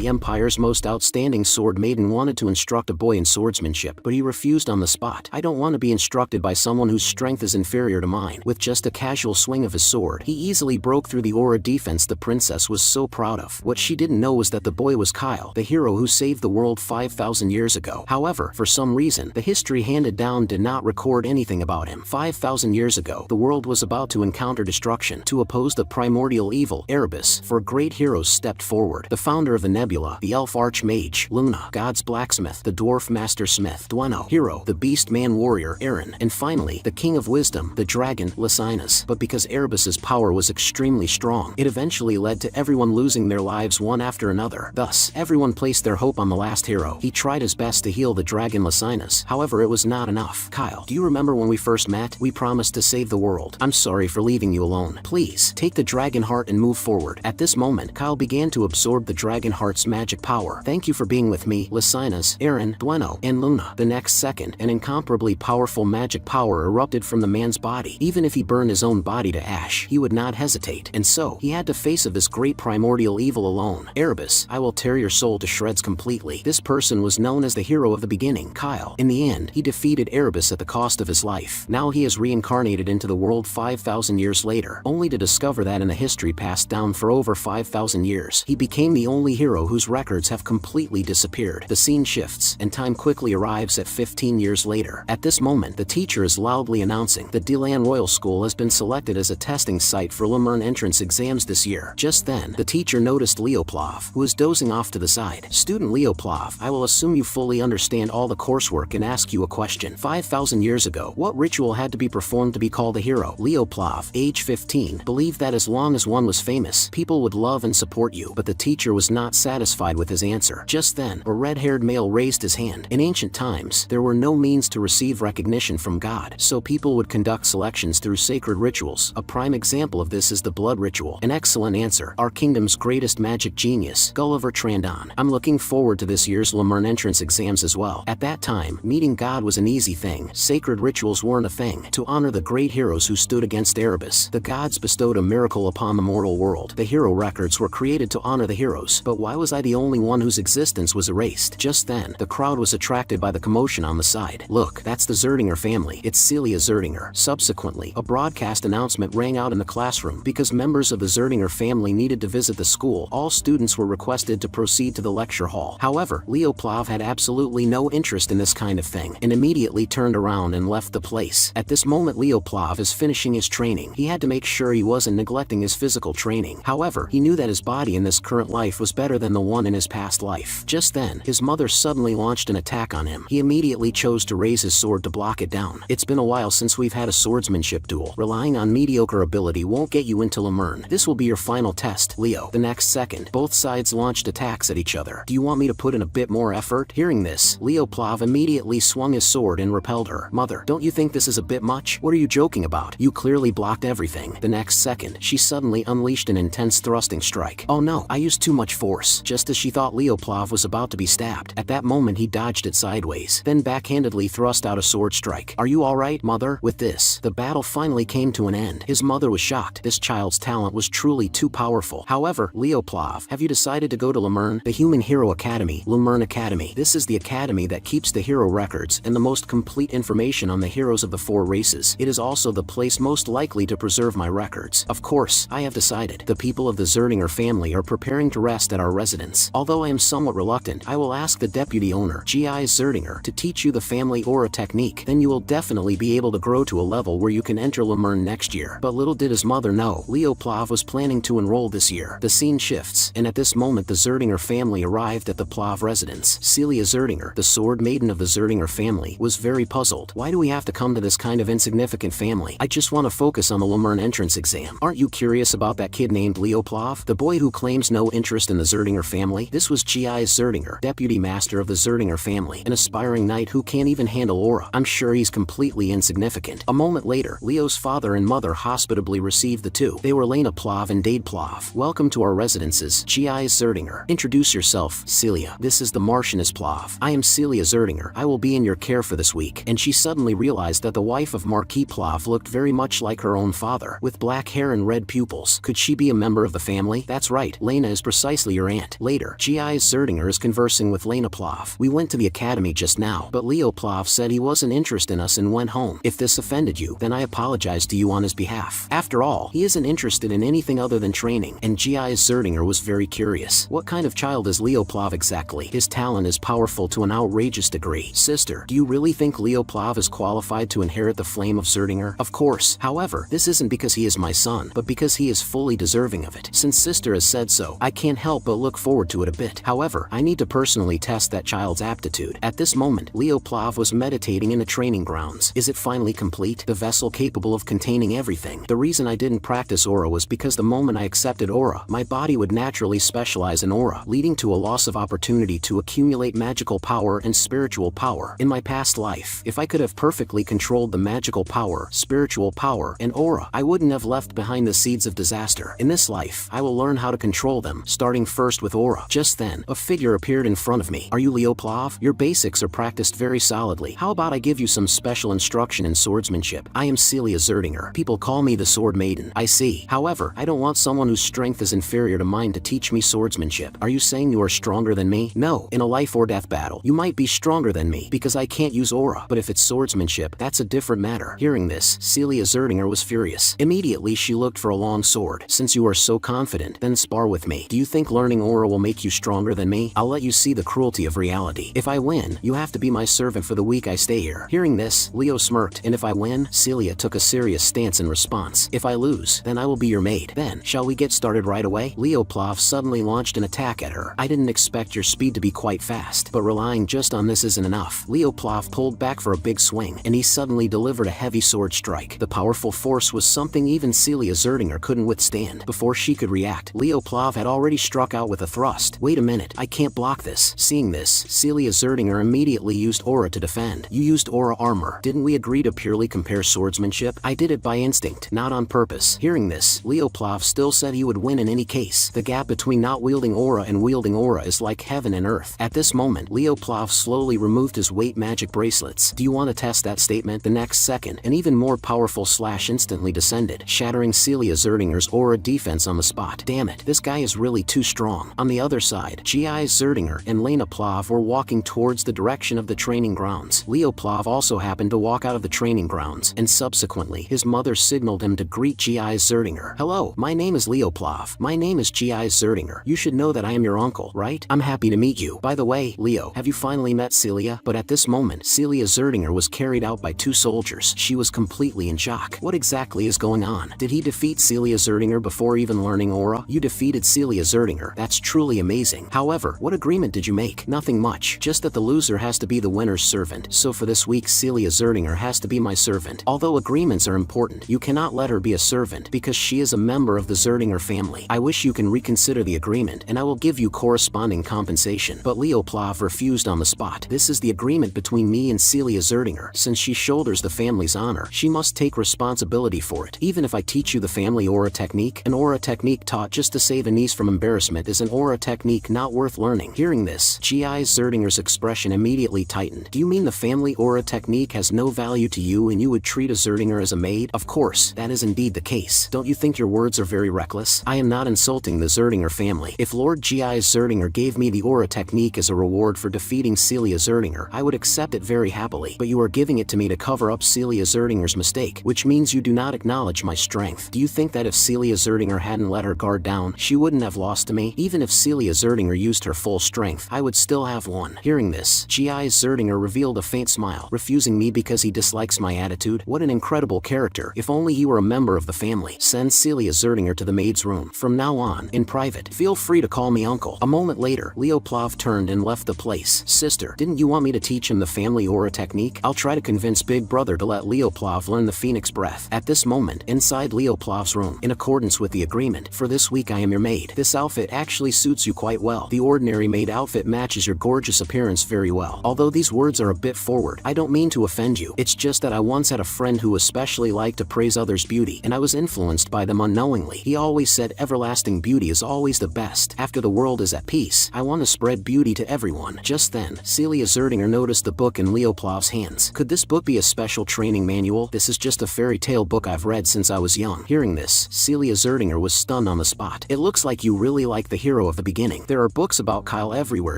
the Empire's most outstanding sword maiden, wanted to instruct a boy in swordsmanship, but he refused on the spot. I don't want to be instructed by someone whose strength is inferior to mine. With just a casual swing of his sword, he easily broke through the aura defense the princess was so proud of. What she didn't know was that the boy was Kyle, the hero who saved the world 5,000 years ago. However, for some reason, the history handed down did not record anything about him. 5,000 years ago, the world was about to encounter destruction. To oppose the primordial evil, Erebus, four great heroes stepped forward. The founder of the nebula, the elf archmage, Luna, God's blacksmith, the dwarf master smith, Dweno, hero, the beast man warrior, Aaron, and finally, the king of wisdom, the dragon, Lysinus. But because Erebus's power was extremely strong, it eventually led to everyone losing their lives one after another. Thus, everyone placed their hope on the last hero. He tried his best to heal the dragon Lysinus, however it was not enough. Kyle, do you remember when we first met? We promised to save the world. I'm sorry for leaving you alone. Please, take the dragon heart and move forward. At this moment, Kyle began to absorb the dragon heart's magic power. Thank you for being with me, Lysinus, Aaron, Dweno, and Luna. The next second, an incomparably powerful magic power erupted from the man's body. Even if he burned his own body to ash, he would not hesitate, and so, he had to face of this great primordial evil alone. Erebus, I will tear your soul to shreds completely. This person was known as the hero of the beginning, Kyle. In the end, he defeated Erebus at the cost of his life. Now he is reincarnated into the world 5,000 years later, only to discover that in the history passed down for over 5,000 years, he became the only hero whose records have completely disappeared. The scene shifts, and time quickly arrives at 15 years later. At this moment, the teacher is loudly announcing that Delan Royal School has been selected as a testing site for Lemern entrance exams this year. Just then, the teacher noticed Leoplav, who was dozing off to the side. Student Leoplav, I will assume you fully understand all the coursework and ask you a question. 5,000 years ago, what ritual had to be performed to be called a hero? Leoplav, age 15, believed that as long as one was famous, people would love and support you, but the teacher was not satisfied with his answer. Just then, a red-haired male raised his hand. In ancient times, there were no means to receive recognition from God, so people would conduct selections through sacred rituals. A prime example of this is the blood ritual. An excellent answer. Our kingdom's greatest magic genius, Gulliver Trandon. I'm looking forward to this year's Lemern entrance exams as well. At that time, meeting God was an easy thing. Sacred rituals weren't a thing. To honor the great heroes who stood against Erebus, the gods bestowed a miracle upon the mortal world. The hero records were created to honor the heroes, but why was I the only one whose existence was erased? Just then, the crowd was attracted by the commotion on the side. Look, that's the Zerdinger family. It's Celia Zerdinger. Subsequently, a broadcast announcement rang out in the classroom. Because members of the Zerdinger family needed to visit the school, all students were requested to proceed to the lecture hall. However, Leoplav had absolutely no interest in this kind of thing, and immediately turned around and left the place. At this moment, Leoplav is finishing his training. He had to make sure he wasn't neglecting his physical training. However, he knew that his body in this current life was better than the one in his past life. Just then, his mother suddenly launched an attack on him. He immediately chose to raise his sword to block it down. It's been a while since we've had a swordsmanship duel. Relying on mediocre ability won't get you into Lemern. This will be your final test, Leo. The next second, both sides launched attacks at each other. Do you want me to put in a bit more effort? Hearing this, Leoplav immediately swung his sword and repelled her. Mother, don't you think this is a bit much? What are you joking about? You clearly blocked everything. The next second, she suddenly unleashed an intense thrusting strike. Oh no, I used too much force. Just as she thought Leoplav was about to be stabbed, at that moment he dodged it sideways, then backhandedly thrust out a sword strike. Are you alright, mother? With this, the battle finally came to an end. His mother was shocked. This child's talent was truly too powerful. However, Leoplav, have you decided to go to Lemern? The Human Hero Academy, Lemern Academy. This is the academy that keeps the hero records and the most complete information on the heroes of the four races. It is also the place most likely to preserve my records. Of course, I have decided. The people of the Zerdinger family are preparing to rest at our residence. Although I am somewhat reluctant, I will ask the deputy owner, G.I. Zerdinger, to teach you the family aura technique. Then you will definitely be able to grow to a level where you can enter Lemern next year. But little did his mother know, Leoplav was planning to enroll this year. The scene shifts, and at this moment the Zerdinger family arrived at the Plav residence. Celia Zerdinger, the sword maiden of the Zerdinger family, was very puzzled. Why do we have to come to this kind of insignificant family? I just want to focus on the Lemern entrance exam. Aren't you curious about that kid named Leoplav? The boy who claims no interest in the Zerdinger family? This was G.I. Zerdinger, deputy master of the Zerdinger family, an aspiring knight who can't even handle aura. I'm sure he's completely insignificant. A moment later, Leo's father and mother hospitably received the two. They were Lena Plav and Dade Plav. Welcome to our residences, G.I. Zerdinger. Introduce yourself, Celia. This is the Martianess Plav. I am Celia Zerdinger. I will be in your care for this week. And she suddenly realized that the wife of Marquis Plav looked very much like her own father, with black hair and red pupils. Could she be a member of the family? That's right, Lena is precisely your aunt. that. Later, G.I.'s Zerdinger is conversing with Lena Plov. We went to the academy just now, but Leo Plov said he wasn't interested in us and went home. If this offended you, then I apologize to you on his behalf. After all, he isn't interested in anything other than training, and G.I.'s Zerdinger was very curious. What kind of child is Leo Plov exactly? His talent is powerful to an outrageous degree. Sister, do you really think Leo Plov is qualified to inherit the flame of Zerdinger? Of course. However, this isn't because he is my son, but because he is fully deserving of it. Since sister has said so, I can't help but look forward to it a bit. However, I need to personally test that child's aptitude. At this moment, Leo Plov was meditating in the training grounds. Is it finally complete? The vessel capable of containing everything. The reason I didn't practice aura was because the moment I accepted aura, my body would naturally specialize in aura, leading to a loss of opportunity to accumulate magical power and spiritual power. In my past life, if I could have perfectly controlled the magical power, spiritual power, and aura, I wouldn't have left behind the seeds of disaster. In this life, I will learn how to control them, starting first with aura. Just then, a figure appeared in front of me. Are you Leo Plov? Your basics are practiced very solidly. How about I give you some special instruction in swordsmanship? I am Celia Zerdinger. People call me the Sword Maiden. I see. However, I don't want someone whose strength is inferior to mine to teach me swordsmanship. Are you saying you are stronger than me? No. In a life or death battle, you might be stronger than me because I can't use aura. But if it's swordsmanship, that's a different matter. Hearing this, Celia Zerdinger was furious. Immediately, she looked for a long sword. Since you are so confident, then spar with me. Do you think learning aura will make you stronger than me? I'll let you see the cruelty of reality. If I win, you have to be my servant for the week I stay here. Hearing this, Leo smirked, and if I win, Celia took a serious stance in response. If I lose, then I will be your maid. Then, shall we get started right away? Leo Plov suddenly launched an attack at her. I didn't expect your speed to be quite fast, but relying just on this isn't enough. Leo Plov pulled back for a big swing, and he suddenly delivered a heavy sword strike. The powerful force was something even Celia Zerdinger couldn't withstand. Before she could react, Leo Plov had already struck out with a thrust. Wait a minute, I can't block this. Seeing this, Celia Zerdinger immediately used aura to defend. You used aura armor. Didn't we agree to purely compare swordsmanship? I did it by instinct, not on purpose. Hearing this, Leo Plov still said he would win in any case. The gap between not wielding aura and wielding aura is like heaven and earth. At this moment, Leo Plov slowly removed his weight magic bracelets. Do you want to test that statement? The next second, an even more powerful slash instantly descended, shattering Celia Zerdinger's aura defense on the spot. Damn it, this guy is really too strong. On the other side, G.I.'s Zerdinger and Lena Plov were walking towards the direction of the training grounds. Leo Plov also happened to walk out of the training grounds, and subsequently, his mother signaled him to greet G.I.'s Zerdinger. Hello, my name is Leo Plov. My name is G.I.'s Zerdinger. You should know that I am your uncle, right? I'm happy to meet you. By the way, Leo, have you finally met Celia? But at this moment, Celia Zerdinger was carried out by two soldiers. She was completely in shock. What exactly is going on? Did he defeat Celia Zerdinger before even learning aura? You defeated Celia Zerdinger. That's truly amazing. However, what agreement did you make? Nothing much. Just that the loser has to be the winner's servant. So for this week, Celia Zerdinger has to be my servant. Although agreements are important, you cannot let her be a servant because she is a member of the Zerdinger family. I wish you can reconsider the agreement, and I will give you corresponding compensation. But Leo Plov refused on the spot. This is the agreement between me and Celia Zerdinger. Since she shoulders the family's honor, she must take responsibility for it. Even if I teach you the family aura technique, an aura technique taught just to save a niece from embarrassment is an aura technique not worth learning. Hearing this, G.I.'s Zerdinger's expression immediately tightened. Do you mean the family aura technique has no value to you and you would treat a Zerdinger as a maid? Of course, that is indeed the case. Don't you think your words are very reckless? I am not insulting the Zerdinger family. If Lord G.I.'s Zerdinger gave me the aura technique as a reward for defeating Celia Zerdinger, I would accept it very happily. But you are giving it to me to cover up Celia Zerdinger's mistake, which means you do not acknowledge my strength. Do you think that if Celia Zerdinger hadn't let her guard down, she wouldn't have lost to me? Even if Celia Zerdinger used her full strength, I would still have won. Hearing this, G.I.'s Zerdinger revealed a faint smile, refusing me because he dislikes my attitude. What an incredible character. If only he were a member of the family. Send Celia Zerdinger to the maid's room. From now on, in private, feel free to call me uncle. A moment later, Leo Plov turned and left the place. Sister, didn't you want me to teach him the family aura technique? I'll try to convince Big Brother to let Leo Plov learn the Phoenix Breath. At this moment, inside Leo Plov's room, in accordance with the agreement, for this week I am your maid. This outfit actually suits you quite well. The ordinary maid outfit matches your gorgeous appearance very well. Although these words are a bit forward, I don't mean to offend you. It's just that I once had a friend who especially liked to praise others' beauty, and I was influenced by them unknowingly. He always said everlasting beauty is always the best. After the world is at peace, I want to spread beauty to everyone. Just then, Celia Zerdinger noticed the book in Leo Plov's hands. Could this book be a special training manual? This is just a fairy tale book I've read since I was young. Hearing this, Celia Zerdinger was stunned on the spot. It looks like you really like the hero hero of the beginning. There are books about Kyle everywhere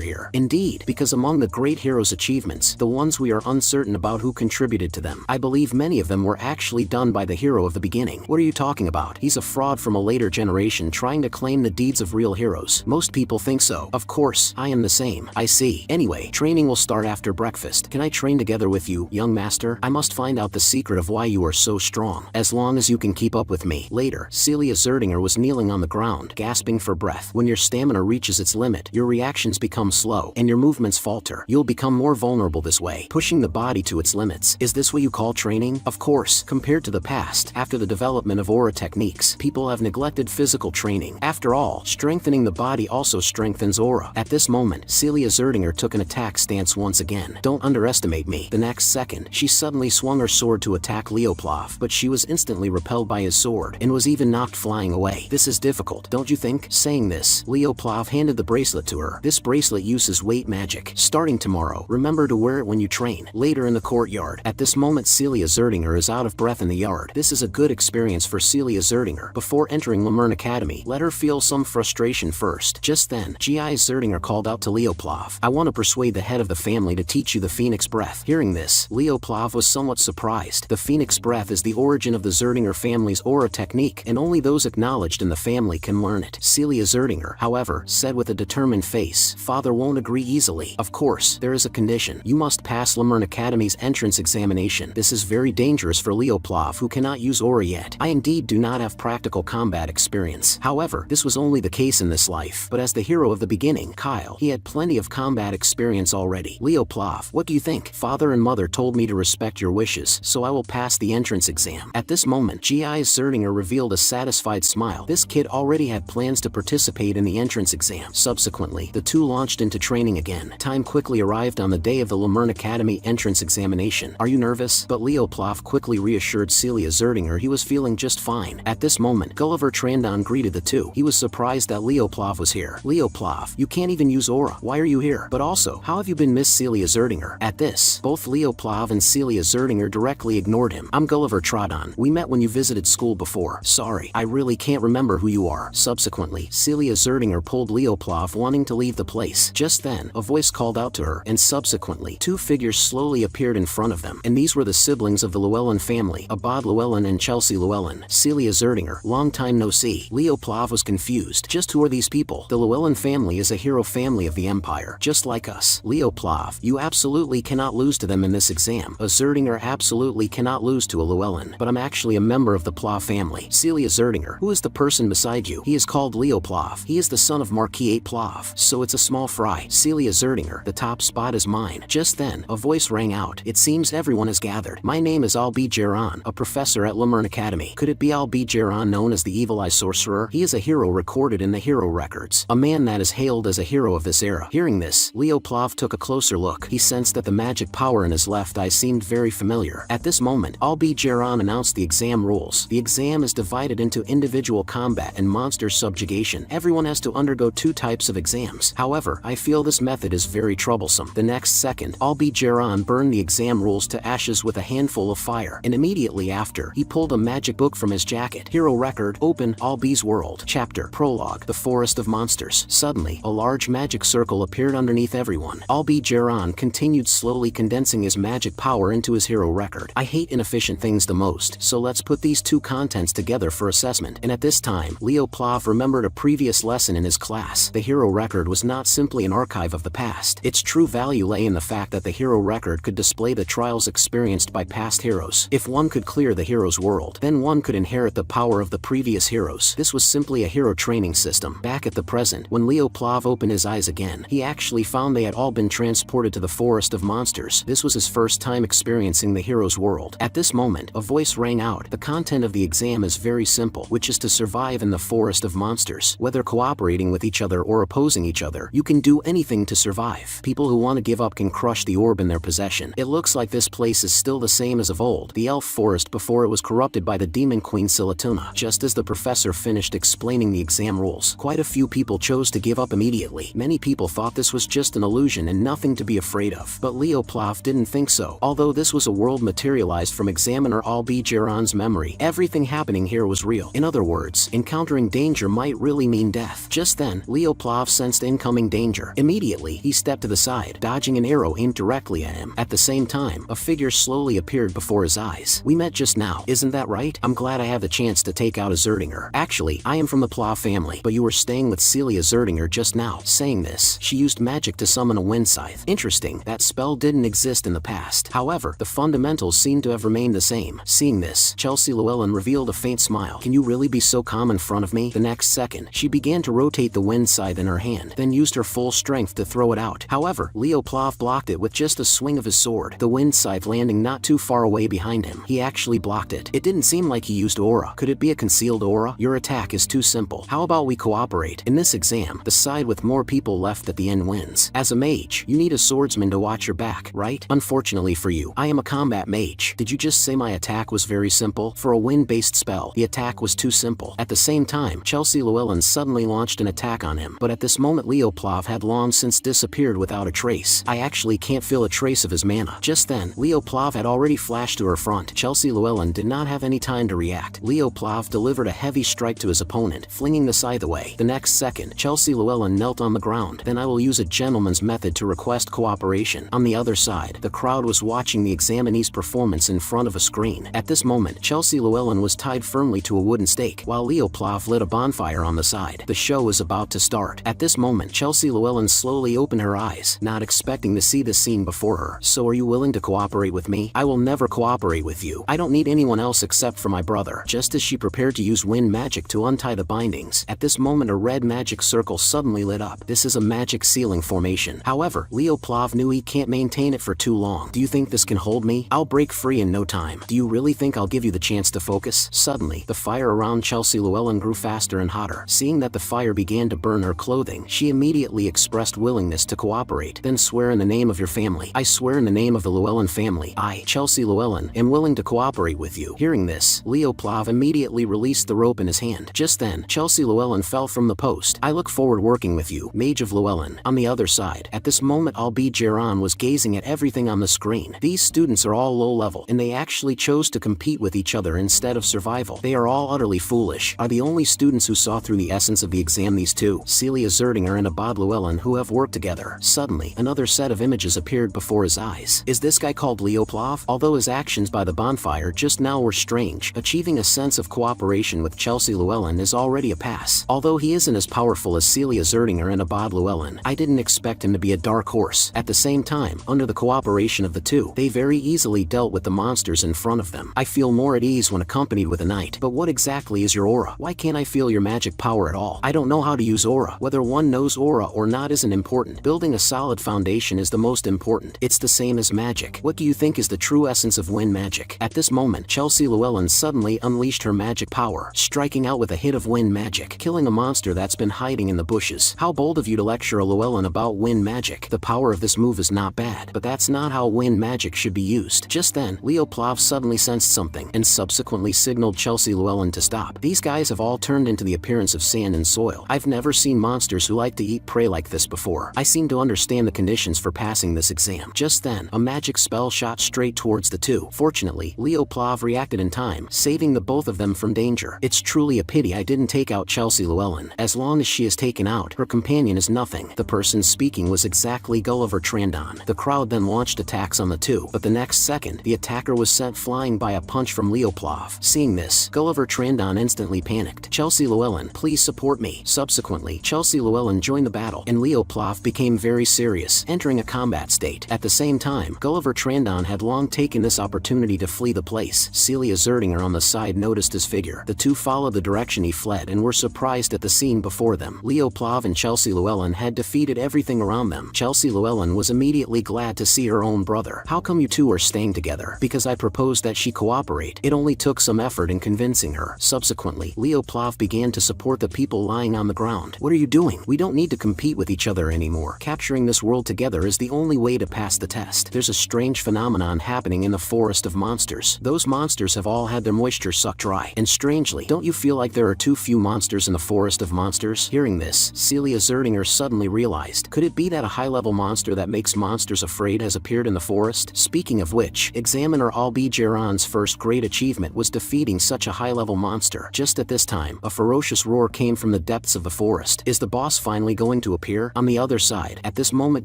here. Indeed, because among the great hero's achievements, the ones we are uncertain about who contributed to them, I believe many of them were actually done by the hero of the beginning. What are you talking about? He's a fraud from a later generation trying to claim the deeds of real heroes. Most people think so. Of course, I am the same. I see. Anyway, training will start after breakfast. Can I train together with you, young master? I must find out the secret of why you are so strong. As long as you can keep up with me. Later, Celia Zerdinger was kneeling on the ground, gasping for breath. When your stamina reaches its limit, your reactions become slow, and your movements falter. You'll become more vulnerable this way, pushing the body to its limits. Is this what you call training? Of course, compared to the past, after the development of aura techniques, people have neglected physical training. After all, strengthening the body also strengthens aura. At this moment, Celia Zerdinger took an attack stance once again. Don't underestimate me. The next second, she suddenly swung her sword to attack Leoplav, but she was instantly repelled by his sword, and was even knocked flying away. This is difficult, don't you think? Saying this, Leoplav handed the bracelet to her. This bracelet uses weight magic. Starting tomorrow, remember to wear it when you train. Later in the courtyard. At this moment, Celia Zerdinger is out of breath in the yard. This is a good experience for Celia Zerdinger. Before entering Lemurn Academy, let her feel some frustration first. Just then, G.I. Zerdinger called out to Leoplav. I want to persuade the head of the family to teach you the Phoenix Breath. Hearing this, Leoplav was somewhat surprised. The Phoenix Breath is the origin of the Zerdinger family's aura technique, and only those acknowledged in the family can learn it. Celia Zerdinger, however, said with a determined face, Father won't agree easily. Of course, there is a condition. You must pass Lemurn Academy's entrance examination. This is very dangerous for Leoplav, who cannot use aura yet. I indeed do not have practical combat experience. However, this was only the case in this life. But as the hero of the beginning, Kyle, he had plenty of combat experience already. Leoplav, what do you think? Father and mother told me to respect your wishes, so I will pass the entrance exam. At this moment, G.I. Zerdinger revealed a satisfied smile. This kid already had plans to participate in the entrance exam. Subsequently, the two launched into training again. Time quickly arrived on the day of the Lemurn Academy entrance examination. Are you nervous? But Leoplav quickly reassured Celia Zerdinger he was feeling just fine. At this moment, Gulliver Trandon greeted the two. He was surprised that Leoplav was here. Leoplav, you can't even use aura. Why are you here? But also, how have you been, Miss Celia Zerdinger? At this, both Leoplav and Celia Zerdinger directly ignored him. I'm Gulliver Trandon. We met when you visited school before. Sorry, I really can't remember who you are. Subsequently, Celia Zerdinger pulled Leoplav, wanting to leave the place. Just then, a voice called out to her, and subsequently, two figures slowly appeared in front of them, and these were the siblings of the Llewellyn family, Abad Llewellyn and Chelsea Llewellyn. Celia Zerdinger, long time no see. Leoplav was confused. Just who are these people? The Llewellyn family is a hero family of the Empire, just like us. Leoplav, you absolutely cannot lose to them in this exam. A Zerdinger absolutely cannot lose to a Llewellyn, but I'm actually a member of the Plav family. Celia Zerdinger, who is the person beside you? He is called Leoplav. He is the son of Marquis 8 Plav, so it's a small fry. Celia Zerdinger, the top spot is mine. Just then, a voice rang out. It seems everyone has gathered. My name is Albi Geron, a professor at Lemurn Academy. Could it be Albi Geron, known as the Evil Eye Sorcerer? He is a hero recorded in the hero records, a man that is hailed as a hero of this era. Hearing this, Leoplav took a closer look. He sensed that the magic power in his left eye seemed very familiar. At this moment, Albi Geron announced the exam rules. The exam is divided into individual combat and monster subjugation. Everyone has to undergo 2 types of exams. However, I feel this method is very troublesome. The next second, Albi Geron burned the exam rules to ashes with a handful of fire, and immediately after, he pulled a magic book from his jacket. Hero record, open, Albi's world. Chapter, prologue, the forest of monsters. Suddenly, a large magic circle appeared underneath everyone. Albi Geron continued slowly condensing his magic power into his hero record. I hate inefficient things the most, so let's put these 2 contents together for assessment. And at this time, Leoplav remembered a previous lesson in his class. The hero record was not simply an archive of the past. Its true value lay in the fact that the hero record could display the trials experienced by past heroes. If one could clear the hero's world, then one could inherit the power of the previous heroes. This was simply a hero training system. Back at the present, when Leoplav opened his eyes again, he actually found they had all been transported to the forest of monsters. This was his first time experiencing the hero's world. At this moment, a voice rang out. The content of the exam is very simple, which is to survive in the forest of monsters. Whether cooperating with each other or opposing each other, you can do anything to survive. People who want to give up can crush the orb in their possession. It looks like this place is still the same as of old, the elf forest before it was corrupted by the demon queen Silatuna. Just as the professor finished explaining the exam rules, quite a few people chose to give up immediately. Many people thought this was just an illusion and nothing to be afraid of. But Leoplav didn't think so. Although this was a world materialized from examiner Albi Geron's memory, everything happening here was real. In other words, encountering danger might really mean death. off. Just then, Leoplov sensed incoming danger. Immediately, he stepped to the side, dodging an arrow aimed directly at him. At the same time, a figure slowly appeared before his eyes. "We met just now, isn't that right? I'm glad I have the chance to take out a Zerdinger. Actually, I am from the Plov family, but you were staying with Celia Zerdinger just now." Saying this, she used magic to summon a wind scythe. Interesting, that spell didn't exist in the past. However, the fundamentals seem to have remained the same. Seeing this, Chelsea Llewellyn revealed a faint smile. "Can you really be so calm in front of me?" The next second, she began to rotate the wind scythe in her hand, then used her full strength to throw it out. However, Leoplov blocked it with just a swing of his sword, the wind scythe landing not too far away behind him. He actually blocked it. It didn't seem like he used aura. Could it be a concealed aura? "Your attack is too simple. How about we cooperate? In this exam, the side with more people left at the end wins. As a mage, you need a swordsman to watch your back, right? Unfortunately for you, I am a combat mage." "Did you just say my attack was very simple? For a wind-based spell, the attack was too simple." At the same time, Chelsea Llewellyn suddenly launched an attack on him, but at this moment Leoplov had long since disappeared without a trace. "I actually can't feel a trace of his mana." Just then, Leoplov had already flashed to her front. Chelsea Llewellyn did not have any time to react. Leoplov delivered a heavy strike to his opponent, flinging the scythe away. The next second, Chelsea Llewellyn knelt on the ground. "Then I will use a gentleman's method to request cooperation." On the other side, the crowd was watching the examinee's performance in front of a screen. At this moment, Chelsea Llewellyn was tied firmly to a wooden stake, while Leoplov lit a bonfire on the side. The show was about to start. At this moment, Chelsea Llewellyn slowly opened her eyes, not expecting to see the scene before her. "So are you willing to cooperate with me?" "I will never cooperate with you. I don't need anyone else except for my brother." Just as she prepared to use wind magic to untie the bindings, at this moment a red magic circle suddenly lit up. This is a magic sealing formation. However, Leoplov knew he can't maintain it for too long. "Do you think this can hold me? I'll break free in no time. Do you really think I'll give you the chance to focus?" Suddenly, the fire around Chelsea Llewellyn grew faster and hotter. Seeing that the fire began to burn her clothing, she immediately expressed willingness to cooperate. "Then swear in the name of your family." "I swear in the name of the Llewellyn family. I, Chelsea Llewellyn, am willing to cooperate with you." Hearing this, Leoplov immediately released the rope in his hand. Just then, Chelsea Llewellyn fell from the post. "I look forward working with you, Mage of Llewellyn." On the other side, at this moment Albi Geron was gazing at everything on the screen. These students are all low level, and they actually chose to compete with each other instead of survival. They are all utterly foolish. Are the only students who saw through the essence of the exam these two, Celia Zerdinger and Abad Llewellyn, who have worked together. Suddenly, another set of images appeared before his eyes. Is this guy called Leoplov? Although his actions by the bonfire just now were strange, achieving a sense of cooperation with Chelsea Llewellyn is already a pass. Although he isn't as powerful as Celia Zerdinger and Abad Llewellyn, I didn't expect him to be a dark horse. At the same time, under the cooperation of the two, they very easily dealt with the monsters in front of them. I feel more at ease when accompanied with a knight. But what exactly is your aura? Why can't I feel your magic power at all? I don't know how to use aura. Whether one knows aura or not isn't important. Building a solid foundation is the most important. It's the same as magic. What do you think is the true essence of wind magic? At this moment, Chelsea Llewellyn suddenly unleashed her magic power, striking out with a hit of wind magic, killing a monster that's been hiding in the bushes. How bold of you to lecture a Llewellyn about wind magic. The power of this move is not bad, but that's not how wind magic should be used. Just then, Leoplov suddenly sensed something, and subsequently signaled Chelsea Llewellyn to stop. These guys have all turned into the appearance of sand and soil. I've never seen monsters who like to eat prey like this before. I seem to understand the conditions for passing this exam. Just then, a magic spell shot straight towards the two. Fortunately, Leoplov reacted in time, saving the both of them from danger. It's truly a pity I didn't take out Chelsea Llewellyn. As long as she is taken out, her companion is nothing. The person speaking was exactly Gulliver Trandon. The crowd then launched attacks on the two, but the next second, the attacker was sent flying by a punch from Leoplov. Seeing this, Gulliver Trandon instantly panicked. "Chelsea Llewellyn, please support me." Subsequently, Chelsea Llewellyn joined the battle, and Leoplov became very serious, entering a combat state. At the same time, Gulliver Trandon had long taken this opportunity to flee the place. Celia Zerdinger on the side noticed his figure. The two followed the direction he fled and were surprised at the scene before them. Leoplov and Chelsea Llewellyn had defeated everything around them. Chelsea Llewellyn was immediately glad to see her own brother. "How come you two are staying together?" "Because I proposed that she cooperate. It only took some effort in convincing her." Subsequently, Leoplov began to support the people lying on the ground. "What are you doing? We don't need to compete with each other anymore. Capturing this world together is the only way to pass the test. There's a strange phenomenon happening in the forest of monsters. Those monsters have all had their moisture sucked dry. And strangely, don't you feel like there are too few monsters in the forest of monsters?" Hearing this, Celia Zerdinger suddenly realized, could it be that a high-level monster that makes monsters afraid has appeared in the forest? Speaking of which, Examiner Albi Geron's first great achievement was defeating such a high-level monster. Just at this time, a ferocious roar came from the depths of the forest. Is the boss finally going to appear? On the other side, at this moment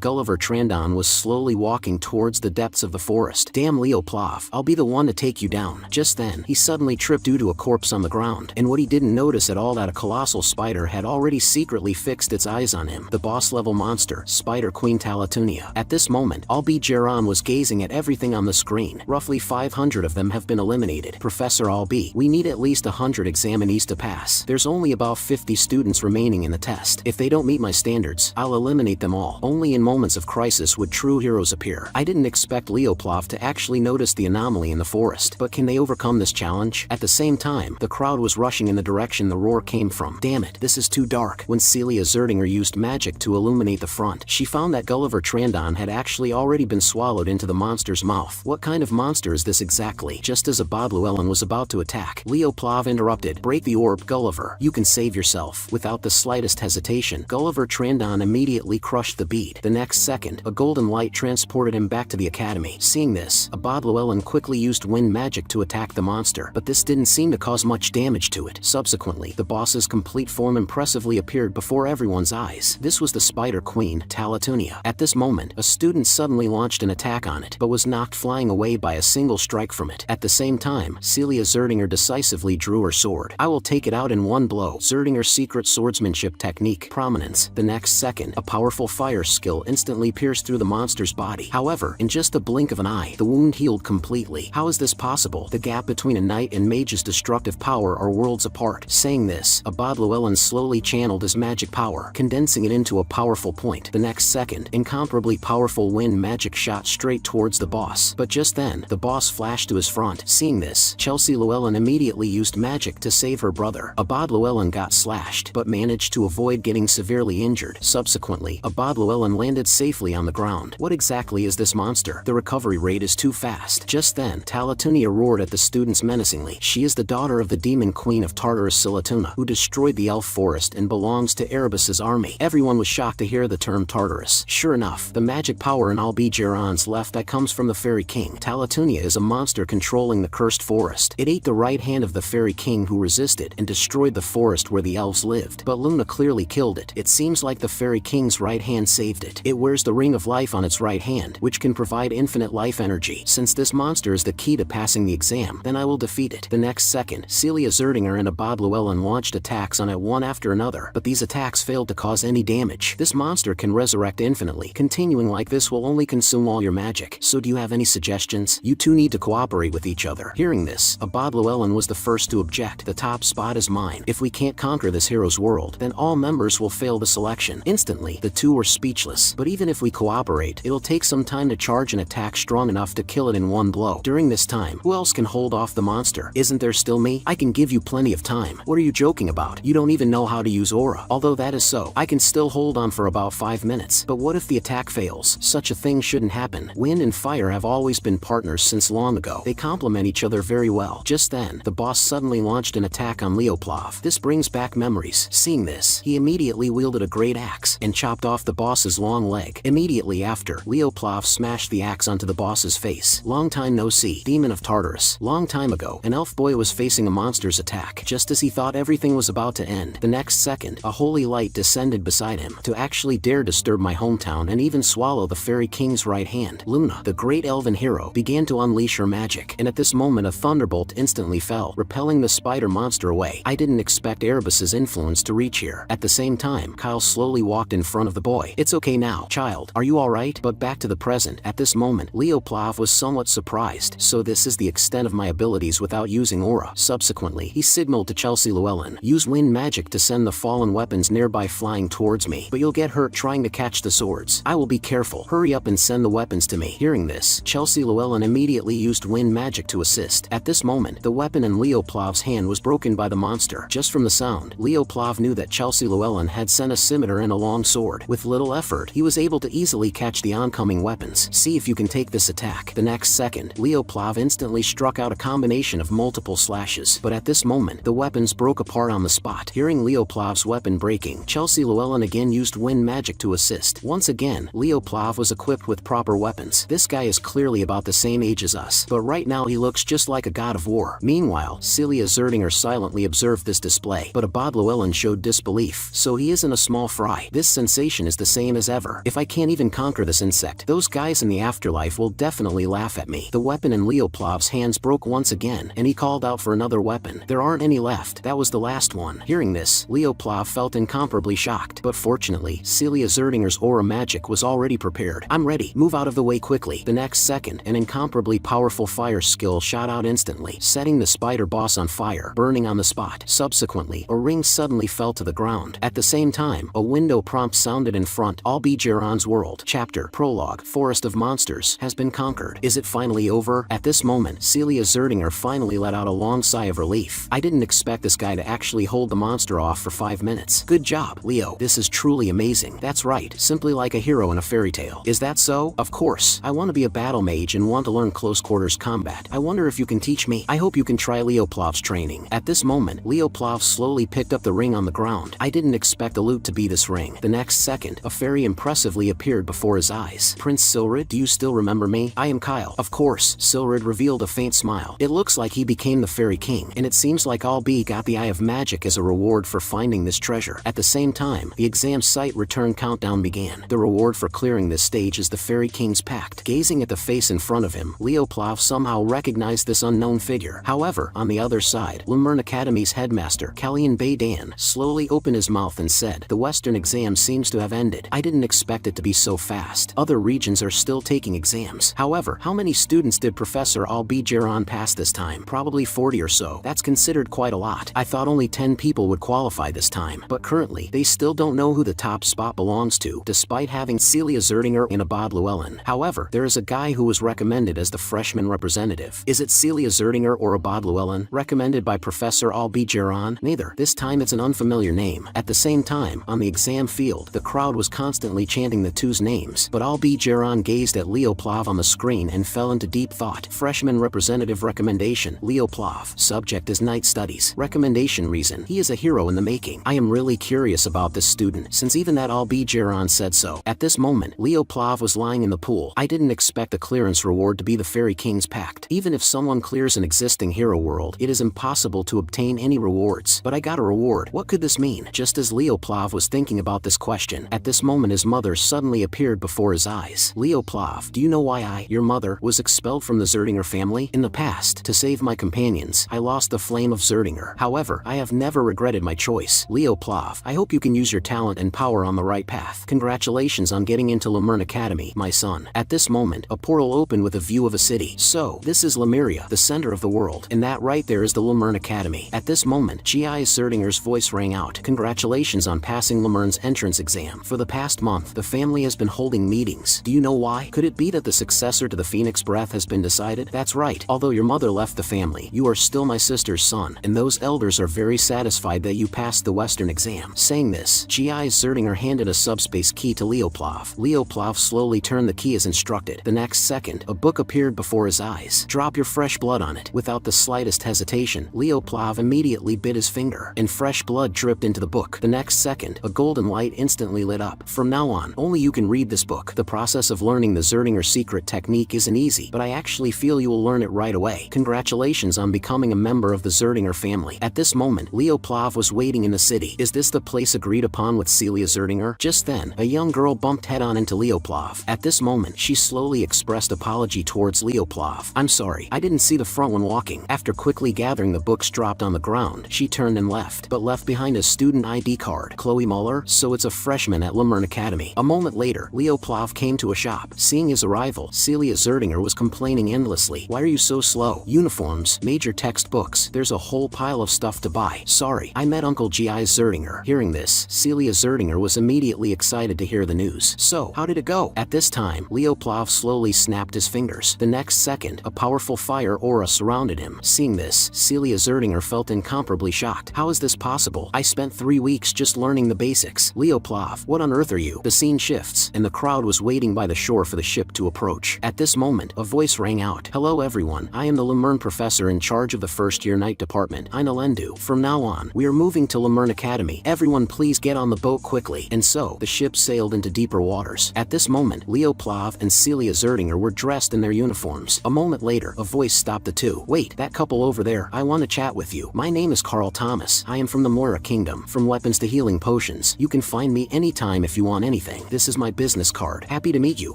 Gulliver Trandon was slowly walking towards the depths of the forest. Damn Leo Plav, I'll be the one to take you down. Just then, he suddenly tripped due to a corpse on the ground, and what he didn't notice at all that a colossal spider had already secretly fixed its eyes on him. The boss-level monster, Spider Queen Talatunia. At this moment, Albi Geron was gazing at everything on the screen. Roughly 500 of them have been eliminated. Professor Albi, we need at least 100 examinees to pass. There's only about 50 students remaining in the test. If they don't meet my standards, I'll eliminate them all. Only in moments of crisis would true heroes appear. I didn't expect Leoplov to actually notice the anomaly in the forest, but can they overcome this challenge? At the same time, the crowd was rushing in the direction the roar came from. Damn it, this is too dark. When Celia Zerdinger used magic to illuminate the front, she found that Gulliver Trandon had actually already been swallowed into the monster's mouth. What kind of monster is this exactly? Just as Abad Llewellyn was about to attack, Leoplov interrupted. Break the orb, Gulliver. You can save yourself. Without the slightest hesitation, Gulliver Trandon immediately crushed the bead. The next second, a golden light transported him back to the academy. Seeing this, Abad Llewellyn quickly used wind magic to attack the monster, but this didn't seem to cause much damage to it. Subsequently, the boss's complete form impressively appeared before everyone's eyes. This was the Spider Queen, Talatunia. At this moment, a student suddenly launched an attack on it, but was knocked flying away by a single strike from it. At the same time, Celia Zerdinger decisively drew her sword. I will take it out in one blow. Zerdinger's secret swordsmanship technique, prominence. The next second, a powerful fire skill instantly pierced through the monster's body. However, in just a blink of an eye, the wound healed completely. How is this possible? The gap between a knight and mage's destructive power are worlds apart. Saying this, Abad Llewellyn slowly channeled his magic power, condensing it into a powerful point. The next second, incomparably powerful wind magic shot straight towards the boss. But just then, the boss flashed to his front. Seeing this, Chelsea Llewellyn immediately used magic to save her brother. Abad Llewellyn got slashed, but managed to avoid getting severely injured. Subsequently, Abad Llewellyn landed safely on the ground. What exactly is this monster? The recovery rate is too fast. Just then, Talatunia roared at the students menacingly. She is the daughter of the demon queen of Tartarus Silatuna, who destroyed the elf forest and belongs to Erebus's army. Everyone was shocked to hear the term Tartarus. Sure enough, the magic power in Albi Geron's left that comes from the Fairy King. Talatunia is a monster controlling the cursed forest. It ate the right hand of the Fairy King who resisted and destroyed the forest where the elves lived. But Luna clearly killed it. It seems like the Fairy King's right hand saved it. It wears the Ring of Life on its right hand, which can provide infinite life energy. Since this monster is the key to passing the exam, then I will defeat it. The next second, Celia Zerdinger and Abad Llewellyn launched attacks on it one after another, but these attacks failed to cause any damage. This monster can resurrect infinitely. Continuing like this will only consume all your magic. So do you have any suggestions? You two need to cooperate with each other. Hearing this, Abad Llewellyn was the first to object. The top spot is mine. If we can't conquer this hero's world, then all members will fail the selection. Instantly, the two were speechless. But even if we cooperate, it'll take some time to charge an attack strong enough to kill it in one blow. During this time, who else can hold off the monster? Isn't there still me? I can give you plenty of time. What are you joking about? You don't even know how to use aura. Although that is so, I can still hold on for about 5 minutes. But what if the attack fails? Such a thing shouldn't happen. Wind and fire have always been partners since long ago. They complement each other very well. Just then, the boss suddenly launched an attack on Leoplov. This brings back memories. Seeing this, he immediately wielded a great axe and chopped off the boss's long leg. Immediately after, Leoplov smashed the axe onto the boss's face. Long time no see, Demon of Tartarus. Long time ago, an elf boy was facing a monster's attack. Just as he thought everything was about to end, the next second, a holy light descended beside him to actually dare disturb my hometown and even swallow the Fairy King's right hand. Luna, the great elven hero, began to unleash her magic, and at this moment a thunderbolt instantly fell, repelling the spider monster away. I didn't expect Erebus's influence to reach here. At the same time, Kyle slowly walked in front of the boy. It's okay now, child. Are you alright? But back to the present. At this moment, Leoplov was somewhat surprised. So this is the extent of my abilities without using aura. Subsequently, he signaled to Chelsea Llewellyn, use wind magic to send the fallen weapons nearby flying towards me, but you'll get hurt trying to catch the swords. I will be careful. Hurry up and send the weapons to me. Hearing this, Chelsea Llewellyn immediately used wind magic to assist. At this moment, the weapon in Leoplov's hand was broken by the monster. Just from the sound, Leoplov knew that Chelsea Llewellyn had sent a scimitar and a long sword. With little effort, he was able to easily catch the oncoming weapons. See if you can take this attack. The next second, Leoplov instantly struck out a combination of multiple slashes, but at this moment, the weapons broke apart on the spot. Hearing Leoplov's weapon breaking, Chelsea Llewellyn again used wind magic to assist. Once again, Leoplov was equipped with proper weapons. This guy is clearly about the same age as us, but right now he looks just like a god of war. Meanwhile, Celia Zerdinger silently observed this display, but Abad Llewellyn Llewellyn showed disbelief. So he isn't a small fry. This sensation is the same as ever. If I can't even conquer this insect, those guys in the afterlife will definitely laugh at me. The weapon in Leoplav's hands broke once again, and he called out for another weapon. There aren't any left. That was the last one. Hearing this, Leoplav felt incomparably shocked. But fortunately, Celia Zerdinger's aura magic was already prepared. I'm ready. Move out of the way quickly. The next second, an incomparably powerful fire skill shot out instantly, setting the spider boss on fire, burning on the spot. Subsequently, a ring suddenly fell to the ground. At the same time, a window prompt sounded in front. Albigeron's world. Chapter. Prologue. Forest of Monsters has been conquered. Is it finally over? At this moment, Celia Zerdinger finally let out a long sigh of relief. I didn't expect this guy to actually hold the monster off for 5 minutes. Good job, Leo. This is truly amazing. That's right, simply like a hero in a fairy tale. Is that so? Of course. I want to be a battle mage and want to learn close quarters combat. I wonder if you can teach me. I hope you can try Leoplav's training. At this moment, Leoplav slowly picked up the ring on the ground. I didn't expect the loot to be this ring. The next second, a fairy impressively appeared before his eyes. Prince Silrid, do you still remember me? I am Kyle. Of course. Silrid revealed a faint smile. It looks like he became the fairy king, and it seems like Albi got the Eye of Magic as a reward for finding this treasure. At the same time, the exam site return countdown began. The reward for clearing this stage is the Fairy King's Pact. Gazing at the face in front of him, Leoplav somehow recognized this unknown figure. However, on the other side, Lemurn Academy's headmaster, Kallian Baydan, slowly opened his mouth and said, "The Western exam seems to have ended. I didn't expect it to be so fast. Other regions are still taking exams. However, how many students did Professor Albigeron pass this time? Probably 40 or so. That's considered quite a lot. I thought only 10 people would qualify this time, but currently, they still don't know who the top spot belongs to, despite having Celia Zerdinger and Abad Llewellyn. However, there is a guy who was recommended as the freshman representative. Is it Celia Zerdinger or Abad Llewellyn? Recommended by Professor Albigeron? Neither. This time it's an unfamiliar name. At the same time, on the exam field, the crowd was constantly chanting the two's names, but Albigeron gazed at Leoplav on the screen and fell into deep thought. Freshman representative recommendation, Leoplav. Subject is night studies. Recommendation reason, he is a hero in the making. I am really curious about this student, since even that Albigeron said so. At this moment, Leoplav was lying in the pool. I didn't expect the clearance reward to be the Fairy King's Pact. Even if someone clears an existing hero world, it is impossible to obtain any rewards. But I got a reward. What could this mean? Just as Leoplav was thinking about this question, at this moment his mother suddenly appeared before his eyes. Leoplav, do you know why your mother, was expelled from the Zerdinger family? In the past, to save my companions, I lost the flame of Zerdinger. However, I have never regretted my choice. Leoplav, I hope you can use your talent and power on the right path. Congratulations on getting into Lemurn Academy, my son. At this moment, a portal opened with a view of a city. So, this is Lemuria, the center of the world, and that right there is the Lemurn Academy. At this moment, G.I. Zerdinger's voice rang out. Congratulations on passing Lemurn's entrance exam. For the past month, the family has been holding meetings. Do you know why? Could it be that the successor to the Phoenix Breath has been decided? That's right. Although your mother left the family, you are still my sister's son, and those elders are very satisfied that you passed the Western exam. Saying this, G.I. Zerdinger handed a subspace key to Leoplav. Leoplav slowly turned the key as instructed. The next second, a book appeared before his eyes. Drop your fresh blood on it. Without the slightest hesitation, Leoplav immediately bit his finger, and fresh blood dripped into the book. The next second, a golden light instantly lit up. From now on, only you can read this book. The process of learning the Zerdinger secret technique isn't easy, but I actually feel you will learn it right away. Congratulations on becoming a member of the Zerdinger family. At this moment, Leoplav was waiting in the city. Is this the place agreed upon with Celia Zerdinger? Just then, a young girl bumped head-on into Leoplav. At this moment, she slowly expressed apology towards Leoplav. I'm sorry, I didn't see the front one walking. After quickly gathering the books dropped on the ground, she turned and left, but left behind a student ID card. Chloe Muller? So it's a freshman at Lemurn Academy. A moment later, Leoplav came to a shop. Seeing his arrival, Celia Zerdinger was complaining endlessly. Why are you so slow? Uniforms, major textbooks, there's a whole pile of stuff to buy. Sorry, I met Uncle G.I. Zerdinger. Hearing this, Celia Zerdinger was immediately excited to hear the news. So, how did it go? At this time, Leoplav slowly snapped his fingers. The next second, a powerful fire aura surrounded him. Seeing this, Celia Zerdinger felt incomparably shocked. How is this possible? I spent 3 weeks just learning the basics. Leoplav, what on earth are you? The scene shifts, and the crowd was waiting by the shore for the ship to approach. At this moment, a voice rang out. Hello everyone, I am the Lemurn professor in charge of the first-year night department, Inalendu. From now on, we are moving to Lemurn Academy. Everyone please get on the boat quickly. And so, the ship sailed into deeper waters. At this moment, Leoplav and Celia Zerdinger were dressed in their uniforms. A moment later, a voice stopped the two. Wait, that couple over there, I want to chat with you. My name is Carl Thomas. I am from the the Moira Kingdom. From weapons to healing potions, you can find me anytime if you want anything. This is my business card. Happy to meet you.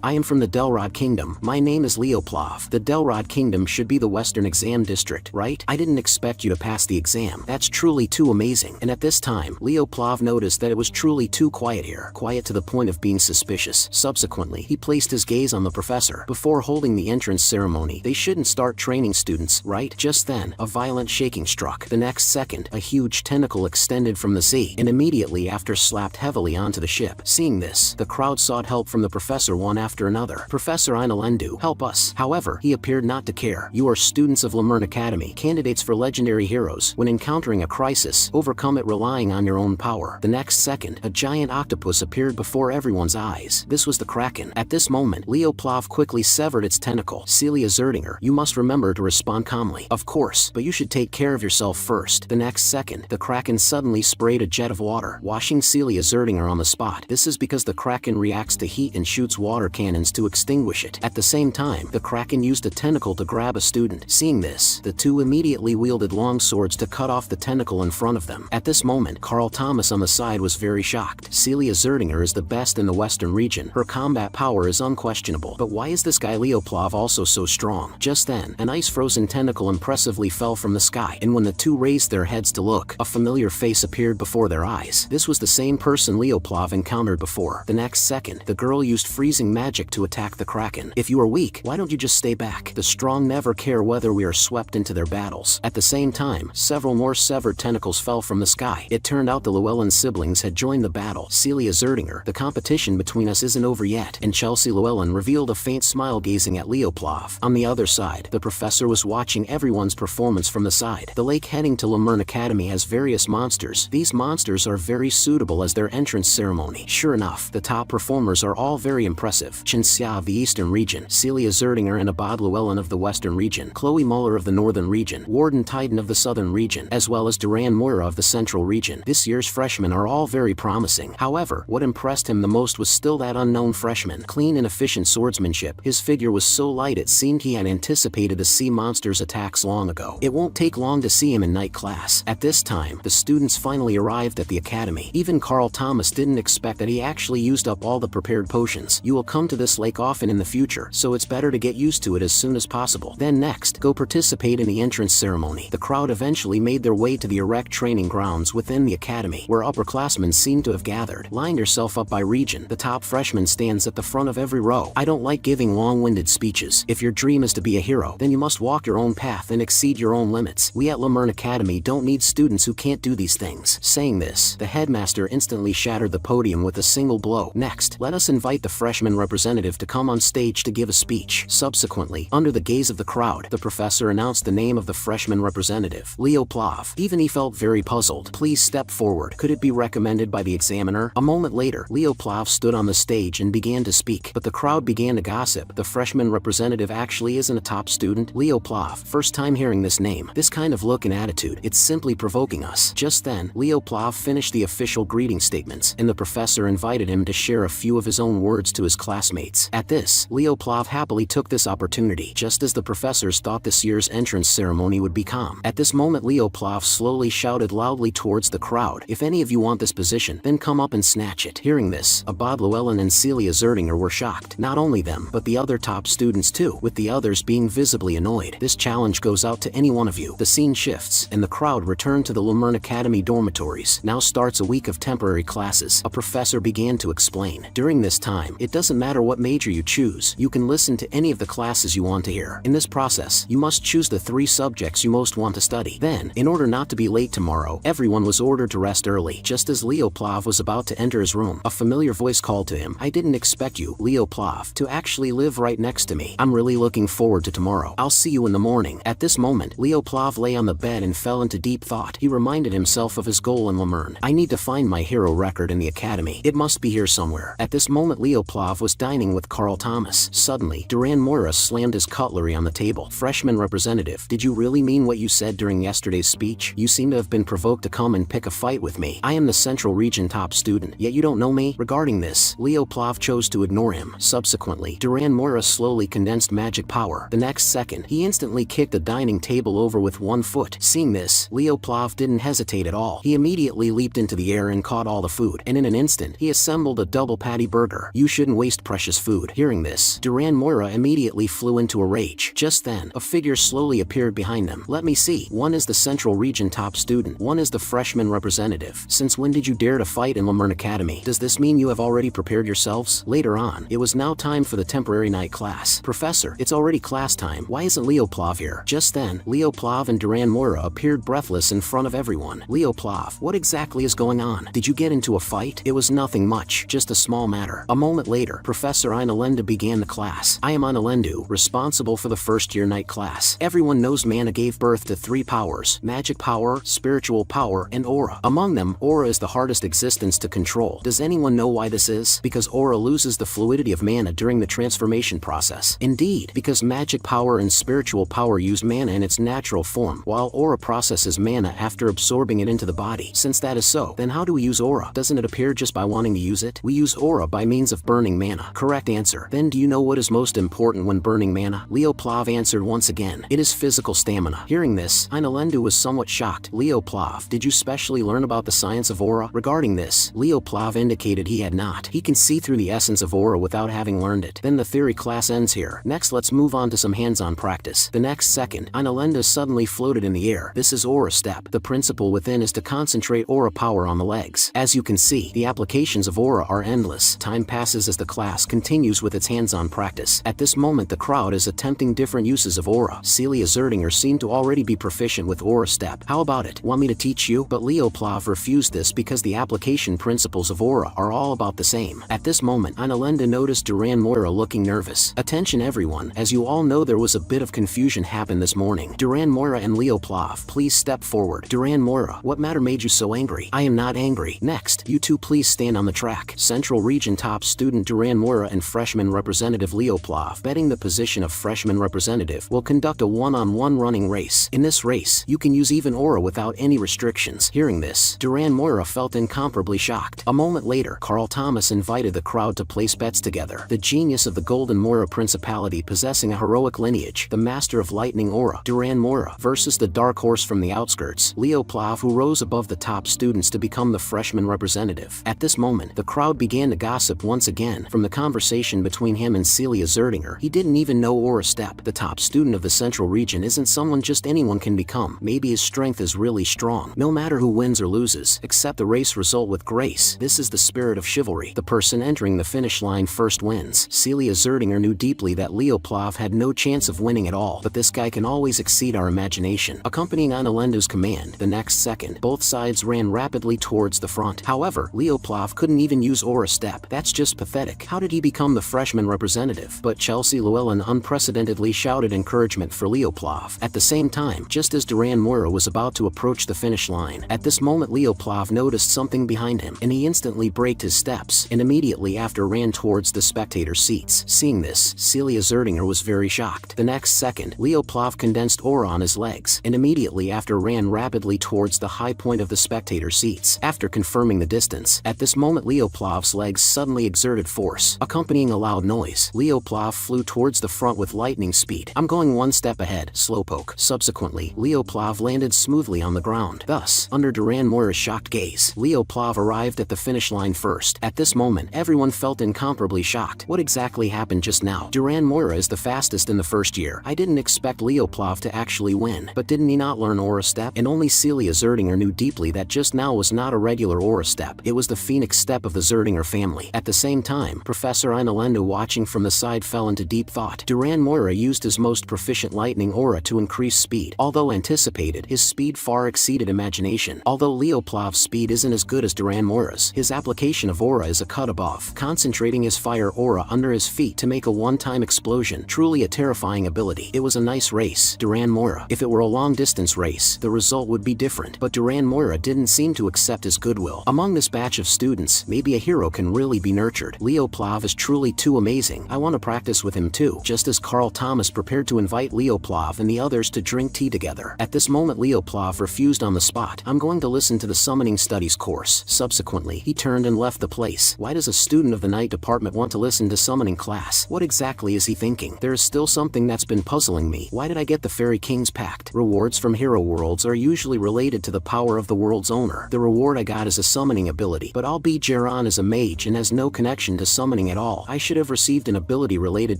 I am from the Delrod Kingdom. My name is Leoplav. The Delrod Kingdom should be the Western Exam District, right? I didn't expect you to pass the exam. That's truly too amazing. And at this time, Leoplav noticed that it was truly too quiet here. Quiet to the point of being suspicious. Subsequently, he placed his gaze on the professor. Before holding the entrance ceremony, they shouldn't start training students, right? Just then, a violent shaking struck. The next second, a huge tentacle extended from the sea, and immediately after slapped heavily onto the ship. Seeing this, the crowd sought help from the professor one after another. Professor Inalendu, help us. However, he appeared not to care. You are students of Lemurn Academy, candidates for legendary heroes. When encountering a crisis, overcome it relying on your own power. The next second, a giant octopus appeared before everyone's eyes. This was the Kraken. At this moment, Leoplav quickly severed its tentacle. Celia Zerdinger, you must remember to respond calmly. Of course, but you should take care of yourself first. The next second, the Kraken suddenly sprayed a jet of water, washing Celia Zerdinger on the spot. This is because the Kraken reacts to heat and shoots water cannons to extinguish it. At the same time, the Kraken used a tentacle to grab a student. Seeing this, the two immediately wielded long swords to cut off the tentacle in front of them. At this moment, Carl Thomas on the side was very shocked. Celia Zerdinger is the best in the Western region. Her combat power is unquestionable. But why is this guy Leoplav also so strong? Just then, an ice-frozen tentacle impressively fell from the sky, and when the two raised their heads to look, a familiar face appeared before their eyes. This was the same person Leoplav encountered before. The next second, the girl used freezing magic to attack the Kraken. If you are weak, why don't you just stay back? The strong never care whether we are swept into their battles. At the same time, several more severed tentacles fell from the sky. It turned out the Llewellyn siblings had joined the battle. Celia Zerdinger, the competition between us isn't over yet, and Chelsea Llewellyn revealed a faint smile gazing at Leoplav. On the other side, the professor was watching everyone's performance from the side. The lake heading to Lemurn Academy has various monsters. These monsters are very suitable as their entrance ceremony. Sure enough, the top performers are all very impressive. Chen Xia of the Eastern region, Celia Zerdinger and Abad Llewellyn of the Western region, Chloe Muller of the Northern region, Warden Titan of the Southern region, as well as Duran Moira of the Central region. This year's freshmen are all very promising. However, what impressed him the most was still that unknown freshman. Clean and efficient swordsmanship. His figure was so light it seemed he had anticipated the sea monster's attacks long ago. It won't take long to see him in night class. At this time, the students finally arrived at the academy. Even Carl Thomas didn't expect that he actually used up all the prepared potions. You will come to this lake often in the future, so it's better to get used to it as soon as possible. Then next, go participate in the entrance ceremony. The crowd eventually made their way to the erect training grounds within the academy, where upperclassmen seemed to have gathered. Line yourself up by region. The top freshman stands at the front of every row. I don't like giving long-winded speeches. If your dream is to be a hero, then you must walk your own path and exceed your own limits. We at Lemurn Academy don't need students who can't do these things. Saying this, the headmaster instantly shattered the podium with a single blow. Next, let us invite the freshman representative to come on stage to give a speech. Subsequently, under the gaze of the crowd, the professor announced the name of the freshman representative, Leoplav. Even he felt very puzzled. Please step forward. Could it be recommended by the examiner? A moment later, Leoplav stood on the stage and began to speak, but the crowd began to gossip. The freshman representative actually isn't a top student. Leoplav, first time hearing this name. This kind of look and attitude, it's simply provoking us. Just then, Leoplav finished the official greeting statements, and the professor invited him to share a few of his own words to his classmates. At this, Leoplav happily took this opportunity, just as the professors thought this year's entrance ceremony would be calm. At this moment, Leoplav slowly shouted loudly towards the crowd, if any of you want this position, then come up and snatch it. Hearing this, Abad Llewellyn and Celia Zerdinger were shocked. Not only them, but the other top students too, with the others being visibly annoyed. This challenge goes out to any one of you. The scene shifts, and the crowd returned to the Lemurn Academy dormitories. Now starts a week of temporary classes. A professor began to explain. During this time, it doesn't matter what major you choose, you can listen to any of the classes you want to hear. In this process, you must choose the 3 subjects you most want to study. Then, in order not to be late tomorrow, everyone was ordered to rest early. Just as Leoplav was about to enter his room, a familiar voice called to him, I didn't expect you, Leoplav, to actually live right next to me. I'm really looking forward to tomorrow. I'll see you in the morning. At this moment, Leoplav lay on the bed and fell into deep thought. He reminded himself of his goal in Lemurn. I need to find my hero record in the academy. It must be here somewhere. At this moment, Leoplav was dining with Carl Thomas. Suddenly, Duran Moira slammed his cutlery on the table. Freshman representative, did you really mean what you said during yesterday's speech? You seem to have been provoked to come and pick a fight with me. I am the Central Region top student, yet you don't know me? Regarding this, Leoplav chose to ignore him. Subsequently, Duran Moira slowly condensed magic power. The next second, he instantly kicked the dining table over with one foot. Seeing this, Leoplav didn't hesitate hesitate at all. He immediately leaped into the air and caught all the food, and in an instant, he assembled a double patty burger. You shouldn't waste precious food. Hearing this, Duran Moira immediately flew into a rage. Just then, a figure slowly appeared behind them. Let me see. One is the Central Region top student. One is the freshman representative. Since when did you dare to fight in Lamerne Academy? Does this mean you have already prepared yourselves? Later on, it was now time for the temporary night class. Professor, it's already class time. Why isn't Leoplav here? Just then, Leoplav and Duran Moira appeared breathless in front of everyone. Leoplav, what exactly is going on? Did you get into a fight? It was nothing much, just a small matter. A moment later, Professor Inalendu began the class. I am Inalendu, responsible for the first-year night class. Everyone knows mana gave birth to 3 powers: magic power, spiritual power, and aura. Among them, aura is the hardest existence to control. Does anyone know why this is? Because aura loses the fluidity of mana during the transformation process. Indeed, because magic power and spiritual power use mana in its natural form, while aura processes mana after absorbing it into the body. Since that is so, then how do we use aura? Doesn't it appear just by wanting to use it? We use aura by means of burning mana. Correct answer. Then do you know what is most important when burning mana? Leoplav answered once again. It is physical stamina. Hearing this, Inalendu was somewhat shocked. Leoplav, did you specially learn about the science of aura? Regarding this, Leoplav indicated he had not. He can see through the essence of aura without having learned it. Then the theory class ends here. Next, let's move on to some hands-on practice. The next second, Inalendu suddenly floated in the air. This is aura step. The principle within is to concentrate aura power on the legs. As you can see, the applications of aura are endless. Time passes as the class continues with its hands-on practice. At this moment, the crowd is attempting different uses of aura. Celia Zerdinger seemed to already be proficient with aura step. How about it? Want me to teach you? But Leoplav refused this because the application principles of aura are all about the same. At this moment, Inalendu noticed Duran Moira looking nervous. Attention everyone, as you all know there was a bit of confusion happen this morning. Duran Moira and Leoplav, please step forward. Duran Moira, what matter made you so angry? I am not angry. Next, you two please stand on the track. Central Region top student Duran Moira and freshman representative Leoplav, betting the position of freshman representative, will conduct a one-on-one running race. In this race, you can use even aura without any restrictions. Hearing this, Duran Moira felt incomparably shocked. A moment later, Carl Thomas invited the crowd to place bets together. The genius of the Golden Moira Principality possessing a heroic lineage, the master of lightning aura, Duran Moira, versus the dark horse from the outskirts, Leoplav, who rose above the top students to become the freshman representative. At this moment, the crowd began to gossip once again. From the conversation between him and Celia Zerdinger, he didn't even know aura step. The top student of the Central Region isn't someone just anyone can become. Maybe his strength is really strong. No matter who wins or loses, accept the race result with grace. This is the spirit of chivalry. The person entering the finish line first wins. Celia Zerdinger knew deeply that Leoplav had no chance of winning at all, but this guy can always exceed our imagination. Accompanying Inalendu's command, the next second, both sides ran rapidly towards the front. However, Leoplav couldn't even use aura step. That's just pathetic. How did he become the freshman representative? But Chelsea Llewellyn unprecedentedly shouted encouragement for Leoplav. At the same time, just as Duran Moira was about to approach the finish line, at this moment Leoplav noticed something behind him, and he instantly braked his steps, and immediately after ran towards the spectator seats. Seeing this, Celia Zerdinger was very shocked. The next second, Leoplav condensed aura on his legs, and immediately after ran rapidly towards the high point of the spectator seats. After confirming the distance, at this moment Leoplav's legs suddenly exerted force. Accompanying a loud noise, Leoplav flew towards the front with lightning speed. I'm going one step ahead, slowpoke. Subsequently, Leoplav landed smoothly on the ground. Thus, under Duran Moira's shocked gaze, Leoplav arrived at the finish line first. At this moment, everyone felt incomparably shocked. What exactly happened just now? Duran Moira is the fastest in the first year. I didn't expect Leoplav to actually win. But didn't he not learn aura step? And only Celia Zerdinger knew deeply that just now was not a regular aura step. It was the phoenix step of the Zerdinger family. At the same time, Professor Inalendu, watching from the side, fell into deep thought. Duran Moira used his most proficient lightning aura to increase speed. Although anticipated, his speed far exceeded imagination. Although Leoplav's speed isn't as good as Duran Moira's, his application of aura is a cut above, concentrating his fire aura under his feet to make a one-time explosion. Truly a terrifying ability. It was a nice race, Duran Moira. If it were a long-distance race, the result would be different. But Duran Moira didn't seem to accept his goodwill. Among this batch of students, maybe a hero can really be nurtured. Leoplav is truly too amazing. I want to practice with him too. Just as Carl Thomas prepared to invite Leoplav and the others to drink tea together. At this moment Leoplav refused on the spot. I'm going to listen to the summoning studies course. Subsequently, he turned and left the place. Why does a student of the night department want to listen to summoning class? What exactly is he thinking? There is still something that's been puzzling me. Why did I get the Fairy King's Pact? Rewards from Hero Worlds are usually related related to the power of the world's owner. The reward I got is a summoning ability, but albeit Jiran is a mage and has no connection to summoning at all, I should have received an ability related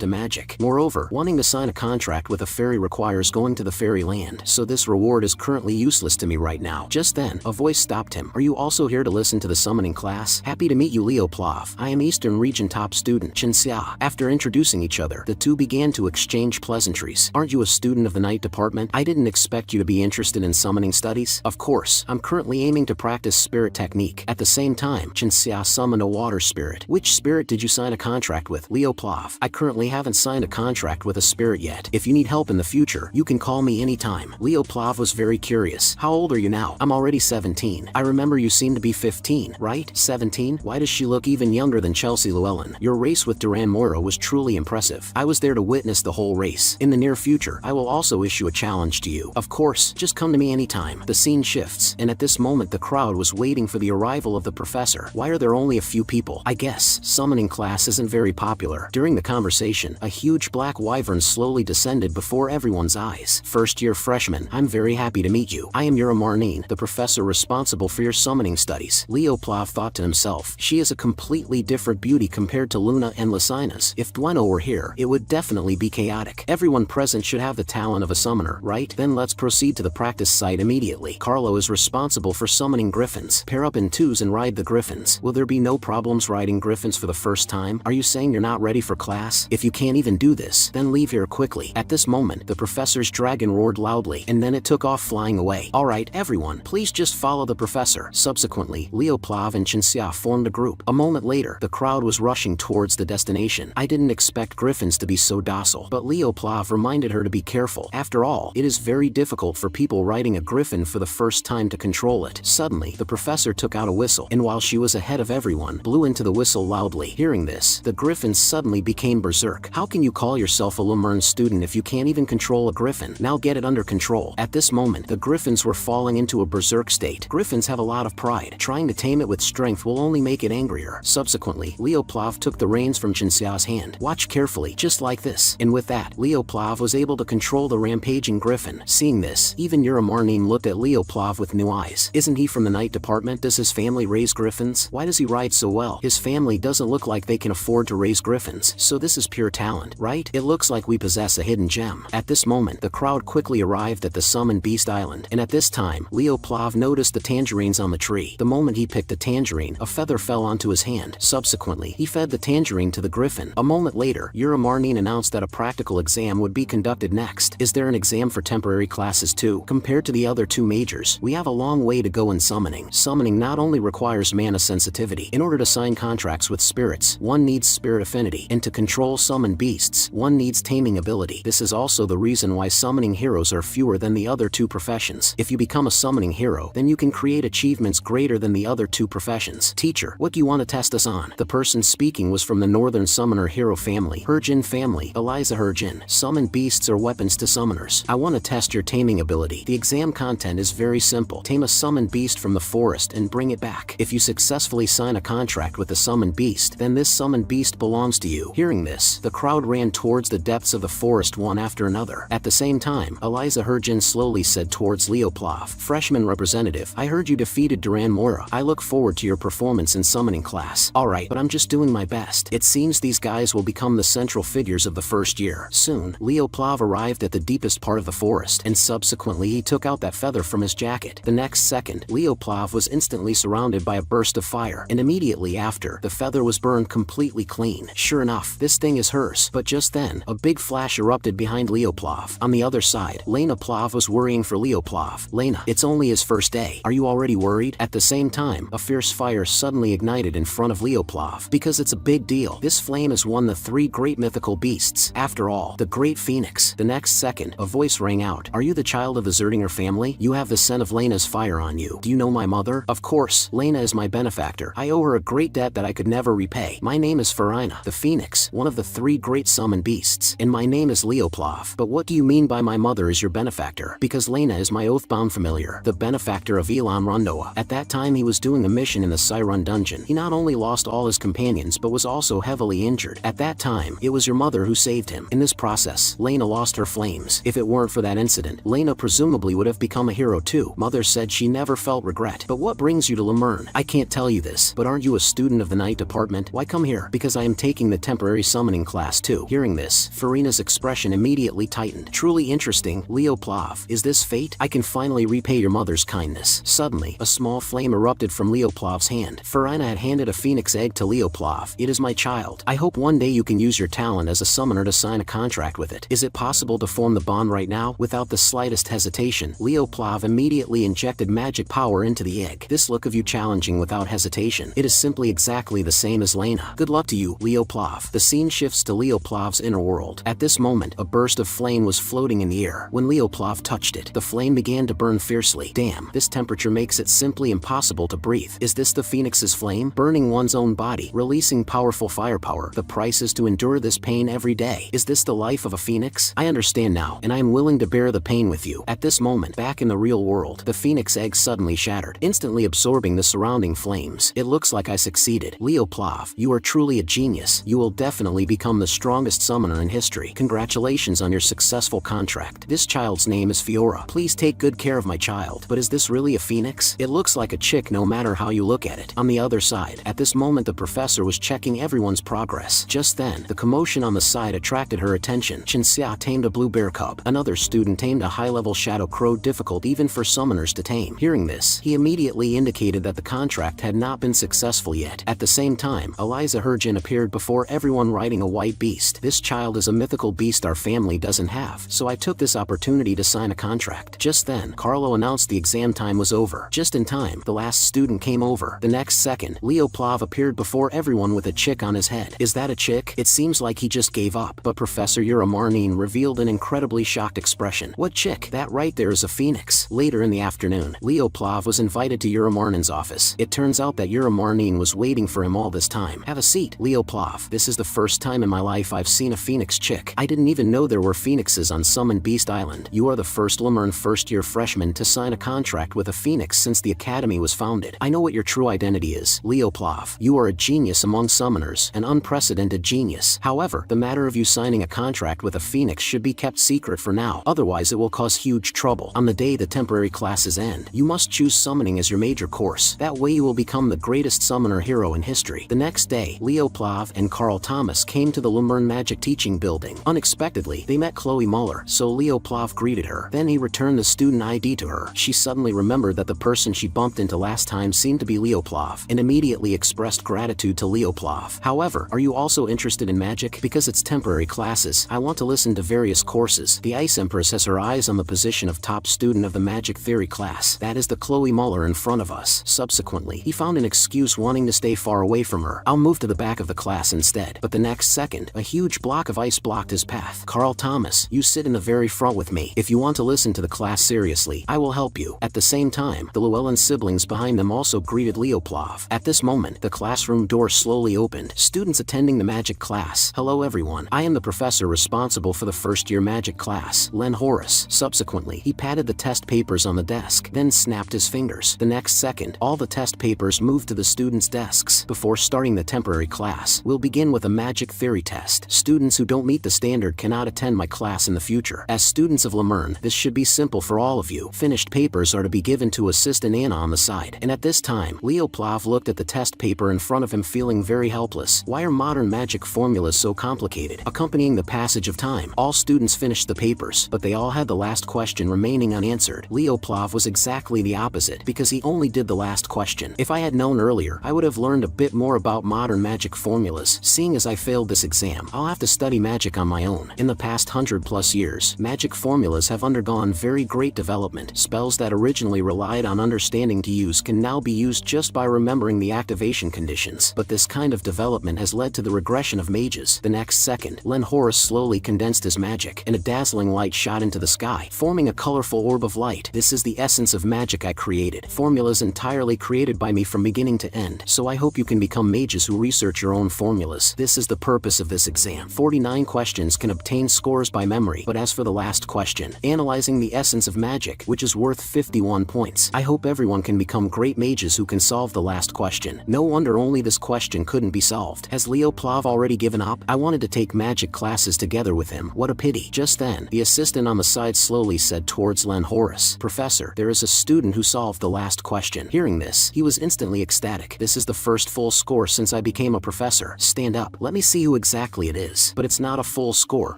to magic. Moreover, wanting to sign a contract with a fairy requires going to the fairy land, so this reward is currently useless to me right now. Just then, a voice stopped him. Are you also here to listen to the summoning class? Happy to meet you, Leo Plav. I am Eastern Region top student Chen Xia. After introducing each other, the two began to exchange pleasantries. Aren't you a student of the night department? I didn't expect you to be interested in summoning studies. Of course, I'm currently aiming to practice spirit technique. At the same time, Chen Xia summoned a water spirit. Which spirit did you sign a contract with? Leo Plav. I currently haven't signed a contract with a spirit yet. If you need help in the future, you can call me anytime. Leo Plav was very curious. How old are you now? I'm already 17. I remember you seem to be 15, right? 17? Why does she look even younger than Chelsea Llewellyn? Your race with Duran Moira was truly impressive. I was there to witness the whole race. In the near future, I will also issue a challenge to you. Of course, just come to me anytime. The scene shifts, and at this moment the crowd was waiting for the arrival of the professor. Why are there only a few people? I guess summoning class isn't very popular. During the conversation, a huge black wyvern slowly descended before everyone's eyes. First-year freshman, I'm very happy to meet you. I am Yura Marnine, the professor responsible for your summoning studies. Leo Plav thought to himself, she is a completely different beauty compared to Luna and Lasina's. If Dueno were here, it would definitely be chaotic. Everyone present should have the talent of a summoner, right? Then let's proceed to the practice site immediately. Carlo is responsible for summoning griffins. Pair up in twos and ride the griffins. Will there be no problems riding griffins for the first time? Are you saying you're not ready for class? If you can't even do this, then leave here quickly. At this moment, the professor's dragon roared loudly, and then it took off flying away. Alright, everyone, please just follow the professor. Subsequently, Leo Plav and Chen Xia formed a group. A moment later, the crowd was rushing towards the destination. I didn't expect griffins to be so docile, but Leo Plav reminded her to be careful. After all, it is very difficult for people riding a griffin for the first time to control it. Suddenly, the professor took out a whistle, and while she was ahead of everyone, blew into the whistle loudly. Hearing this, the griffins suddenly became berserk. How can you call yourself a Lemurn student if you can't even control a griffin? Now get it under control. At this moment, the griffins were falling into a berserk state. Griffins have a lot of pride. Trying to tame it with strength will only make it angrier. Subsequently, Leo Plav took the reins from Chen Xia's hand. Watch carefully, just like this. And with that, Leo Plav was able to control the rampaging griffin. Seeing this, even Yura Marnine looked at Leo Plav with new eyes. Isn't he from the night department? Does his family raise griffins? Why does he ride so well? His family doesn't look like they can afford to raise griffins, so this is pure talent, right? It looks like we possess a hidden gem. At this moment, the crowd quickly arrived at the Summon Beast Island, and at this time, Leo Plav noticed the tangerines on the tree. The moment he picked a tangerine, a feather fell onto his hand. Subsequently, he fed the tangerine to the griffin. A moment later, Yura Marnine announced that a practical exam would be conducted next. Is there an exam for temporary classes too? Compared to the other two majors, we have a long way to go in summoning. Summoning not only requires mana sensitivity. In order to sign contracts with spirits, one needs spirit affinity, and to control summoned beasts, one needs taming ability. This is also the reason why summoning heroes are fewer than the other two professions. If you become a summoning hero, then you can create achievements greater than the other two professions. Teacher, what do you want to test us on? The person speaking was from the Northern Summoner Hero family. Herjin family, Eliza Herjin. Summon beasts or weapons to summoners. I want to test your taming ability. The exam content is very simple. Tame a summoned beast from the forest and bring it back. If you successfully sign a contract with the summoned beast, then this summoned beast belongs to you. Hearing this, the crowd ran towards the depths of the forest one after another. At the same time, Eliza Herjin slowly said towards Leo Plav, freshman representative, I heard you defeated Duran Moira. I look forward to your performance in summoning class. Alright, but I'm just doing my best. It seems these guys will become the central figures of the first year. Soon, Leo Plav arrived at the deepest part of the forest, and subsequently he took out that feather from his jacket. The next second, Leo Plav was instantly surrounded by a burst of fire, and immediately after, the feather was burned completely clean. Sure enough, this thing is hers. But just then, a big flash erupted behind Leo Plav. On the other side, Lena Plav was worrying for Leo Plav. Lena, it's only his first day. Are you already worried? At the same time, a fierce fire suddenly ignited in front of Leo Plav. Because it's a big deal. This flame is one of the three great mythical beasts. After all, the Great Phoenix. The next second, a voice rang out. Are you the child of the Zerdinger family? You have the scent of Lena's fire on you. Do you know my mother? Of course, Lena is my benefactor. I owe her a great debt that I could never repay. My name is Farina, the Phoenix, one of the three great summon beasts, and my name is Leo Plav. But what do you mean by my mother is your benefactor? Because Lena is my oath-bound familiar, the benefactor of Elan Rondoa. At that time he was doing a mission in the Siron dungeon. He not only lost all his companions but was also heavily injured. At that time, it was your mother who saved him. In this process, Lena lost her flames. If it weren't for that incident, Lena presumably would have become a hero hero too. Mother said she never felt regret. But what brings you to Lemurn? I can't tell you this, but aren't you a student of the night department? Why come here? Because I am taking the temporary summoning class too. Hearing this, Farina's expression immediately tightened. Truly interesting, Leo Plav. Is this fate? I can finally repay your mother's kindness. Suddenly, a small flame erupted from Leo Plav's hand. Farina had handed a phoenix egg to Leo Plav. It is my child. I hope one day you can use your talent as a summoner to sign a contract with it. Is it possible to form the bond right now? Without the slightest hesitation, Leo Plav immediately injected magic power into the egg. This look of you challenging without hesitation. It is simply exactly the same as Lena. Good luck to you, Leo Plav. The scene shifts to Leo Plav's inner world. At this moment, a burst of flame was floating in the air. When Leo Plav touched it, the flame began to burn fiercely. Damn, this temperature makes it simply impossible to breathe. Is this the phoenix's flame? Burning one's own body, releasing powerful firepower. The price is to endure this pain every day. Is this the life of a phoenix? I understand now, and I am willing to bear the pain with you. At this moment, back in the real world, the phoenix egg suddenly shattered, instantly absorbing the surrounding flames. It looks like I succeeded. Leo Plav, you are truly a genius. You will definitely become the strongest summoner in history. Congratulations on your successful contract. This child's name is Fiora. Please take good care of my child. But is this really a phoenix? It looks like a chick no matter how you look at it. On the other side, at this moment the professor was checking everyone's progress. Just then, the commotion on the side attracted her attention. Chinxia tamed a blue bear cub. Another student tamed a high-level shadow crow, difficult even for summoners to tame. Hearing this, he immediately indicated that the contract had not been successful yet. At the same time, Eliza Herjin appeared before everyone riding a white beast. This child is a mythical beast our family doesn't have, so I took this opportunity to sign a contract. Just then, Carlo announced the exam time was over. Just in time, the last student came over. The next second, Leo Plav appeared before everyone with a chick on his head. Is that a chick? It seems like he just gave up. But Professor Uramarnin revealed an incredibly shocked expression. What chick? That right there is a phoenix. Later in the afternoon, Leo Plav was invited to Uramarnin's office. It turns out that Uramarnin was waiting for him all this time. Have a seat, Leo Plav. This is the first time in my life I've seen a phoenix chick. I didn't even know there were phoenixes on Summon Beast Island. You are the first Lemurn first-year freshman to sign a contract with a phoenix since the academy was founded. I know what your true identity is, Leo Plav. You are a genius among summoners, an unprecedented genius. However, the matter of you signing a contract with a phoenix should be kept secret for now, otherwise it will cause huge trouble. On the day the temporary classes end, you must choose summoning as your major course. That way you will become the greatest summoner hero in history. The next day, Leo Plav and Carl Thomas came to the Lemurn Magic Teaching Building. Unexpectedly, they met Chloe Muller, so Leo Plav greeted her. Then he returned the student ID to her. She suddenly remembered that the person she bumped into last time seemed to be Leo Plav, and immediately expressed gratitude to Leo Plav. However, are you also interested in magic? Because it's temporary classes, I want to listen to various courses. The Ice Empress has her eyes on the position of top student of the magic theory class. That is the Chloe Muller in front of us. Subsequently, he found an excuse wanting to stay far away from her. I'll move to the back of the class instead. But the next second, a huge block of ice blocked his path. Carl Thomas, you sit in the very front with me. If you want to listen to the class seriously, I will help you. At the same time, the Llewellyn siblings behind them also greeted Leo Plav. At this moment, the classroom door slowly opened. Students attending the magic class. Hello everyone. I am the professor responsible for the first-year magic class, Len Horace. Subsequently, he patted the test papers on the desk, then snapped his fingers. The next second, all the test papers moved to the students' desks. Before starting the temporary class, we'll begin with a magic theory test. Students who don't meet the standard cannot attend my class in the future. As students of Lemurn, this should be simple for all of you. Finished papers are to be given to Assistant Anna on the side. And at this time, Leo Plav looked at the test paper in front of him feeling very helpless. Why are modern magic formulas so complicated? Accompanying the passage of time, all students finished the papers, but they all had the last question remaining unanswered. Leo Plav was exactly the opposite, because he only did the last question. If I had known earlier, I would have learned a bit more about modern magic formulas. Seeing as I failed this exam, I'll have to study magic on my own. In the past 100+ years, magic formulas have undergone very great development. Spells that originally relied on understanding to use can now be used just by remembering the activation conditions. But this kind of development has led to the regression of mages. The next second, Len Horace slowly condensed his magic, and a dazzling light shot into the sky, forming a colorful orb of light. This is the essence of magic I created. Formulas entirely created by me from beginning to end. So I hope you can become mages who research your own formulas. This is the purpose of this exam. 49 questions can obtain scores by memory, but as for the last question, analyzing the essence of magic, which is worth 51 points. I hope everyone can become great mages who can solve the last question. No wonder only this question couldn't be solved. Has Leo Plav already given up? I wanted to take magic classes together with him. What a pity. Just then, the assistant on the side slowly said towards Len Horace, Horus. Professor, there is a student who solved the last question. Hearing this, he was instantly ecstatic. This is the first full score since I became a professor. Stand up. Let me see who exactly it is. But it's not a full score,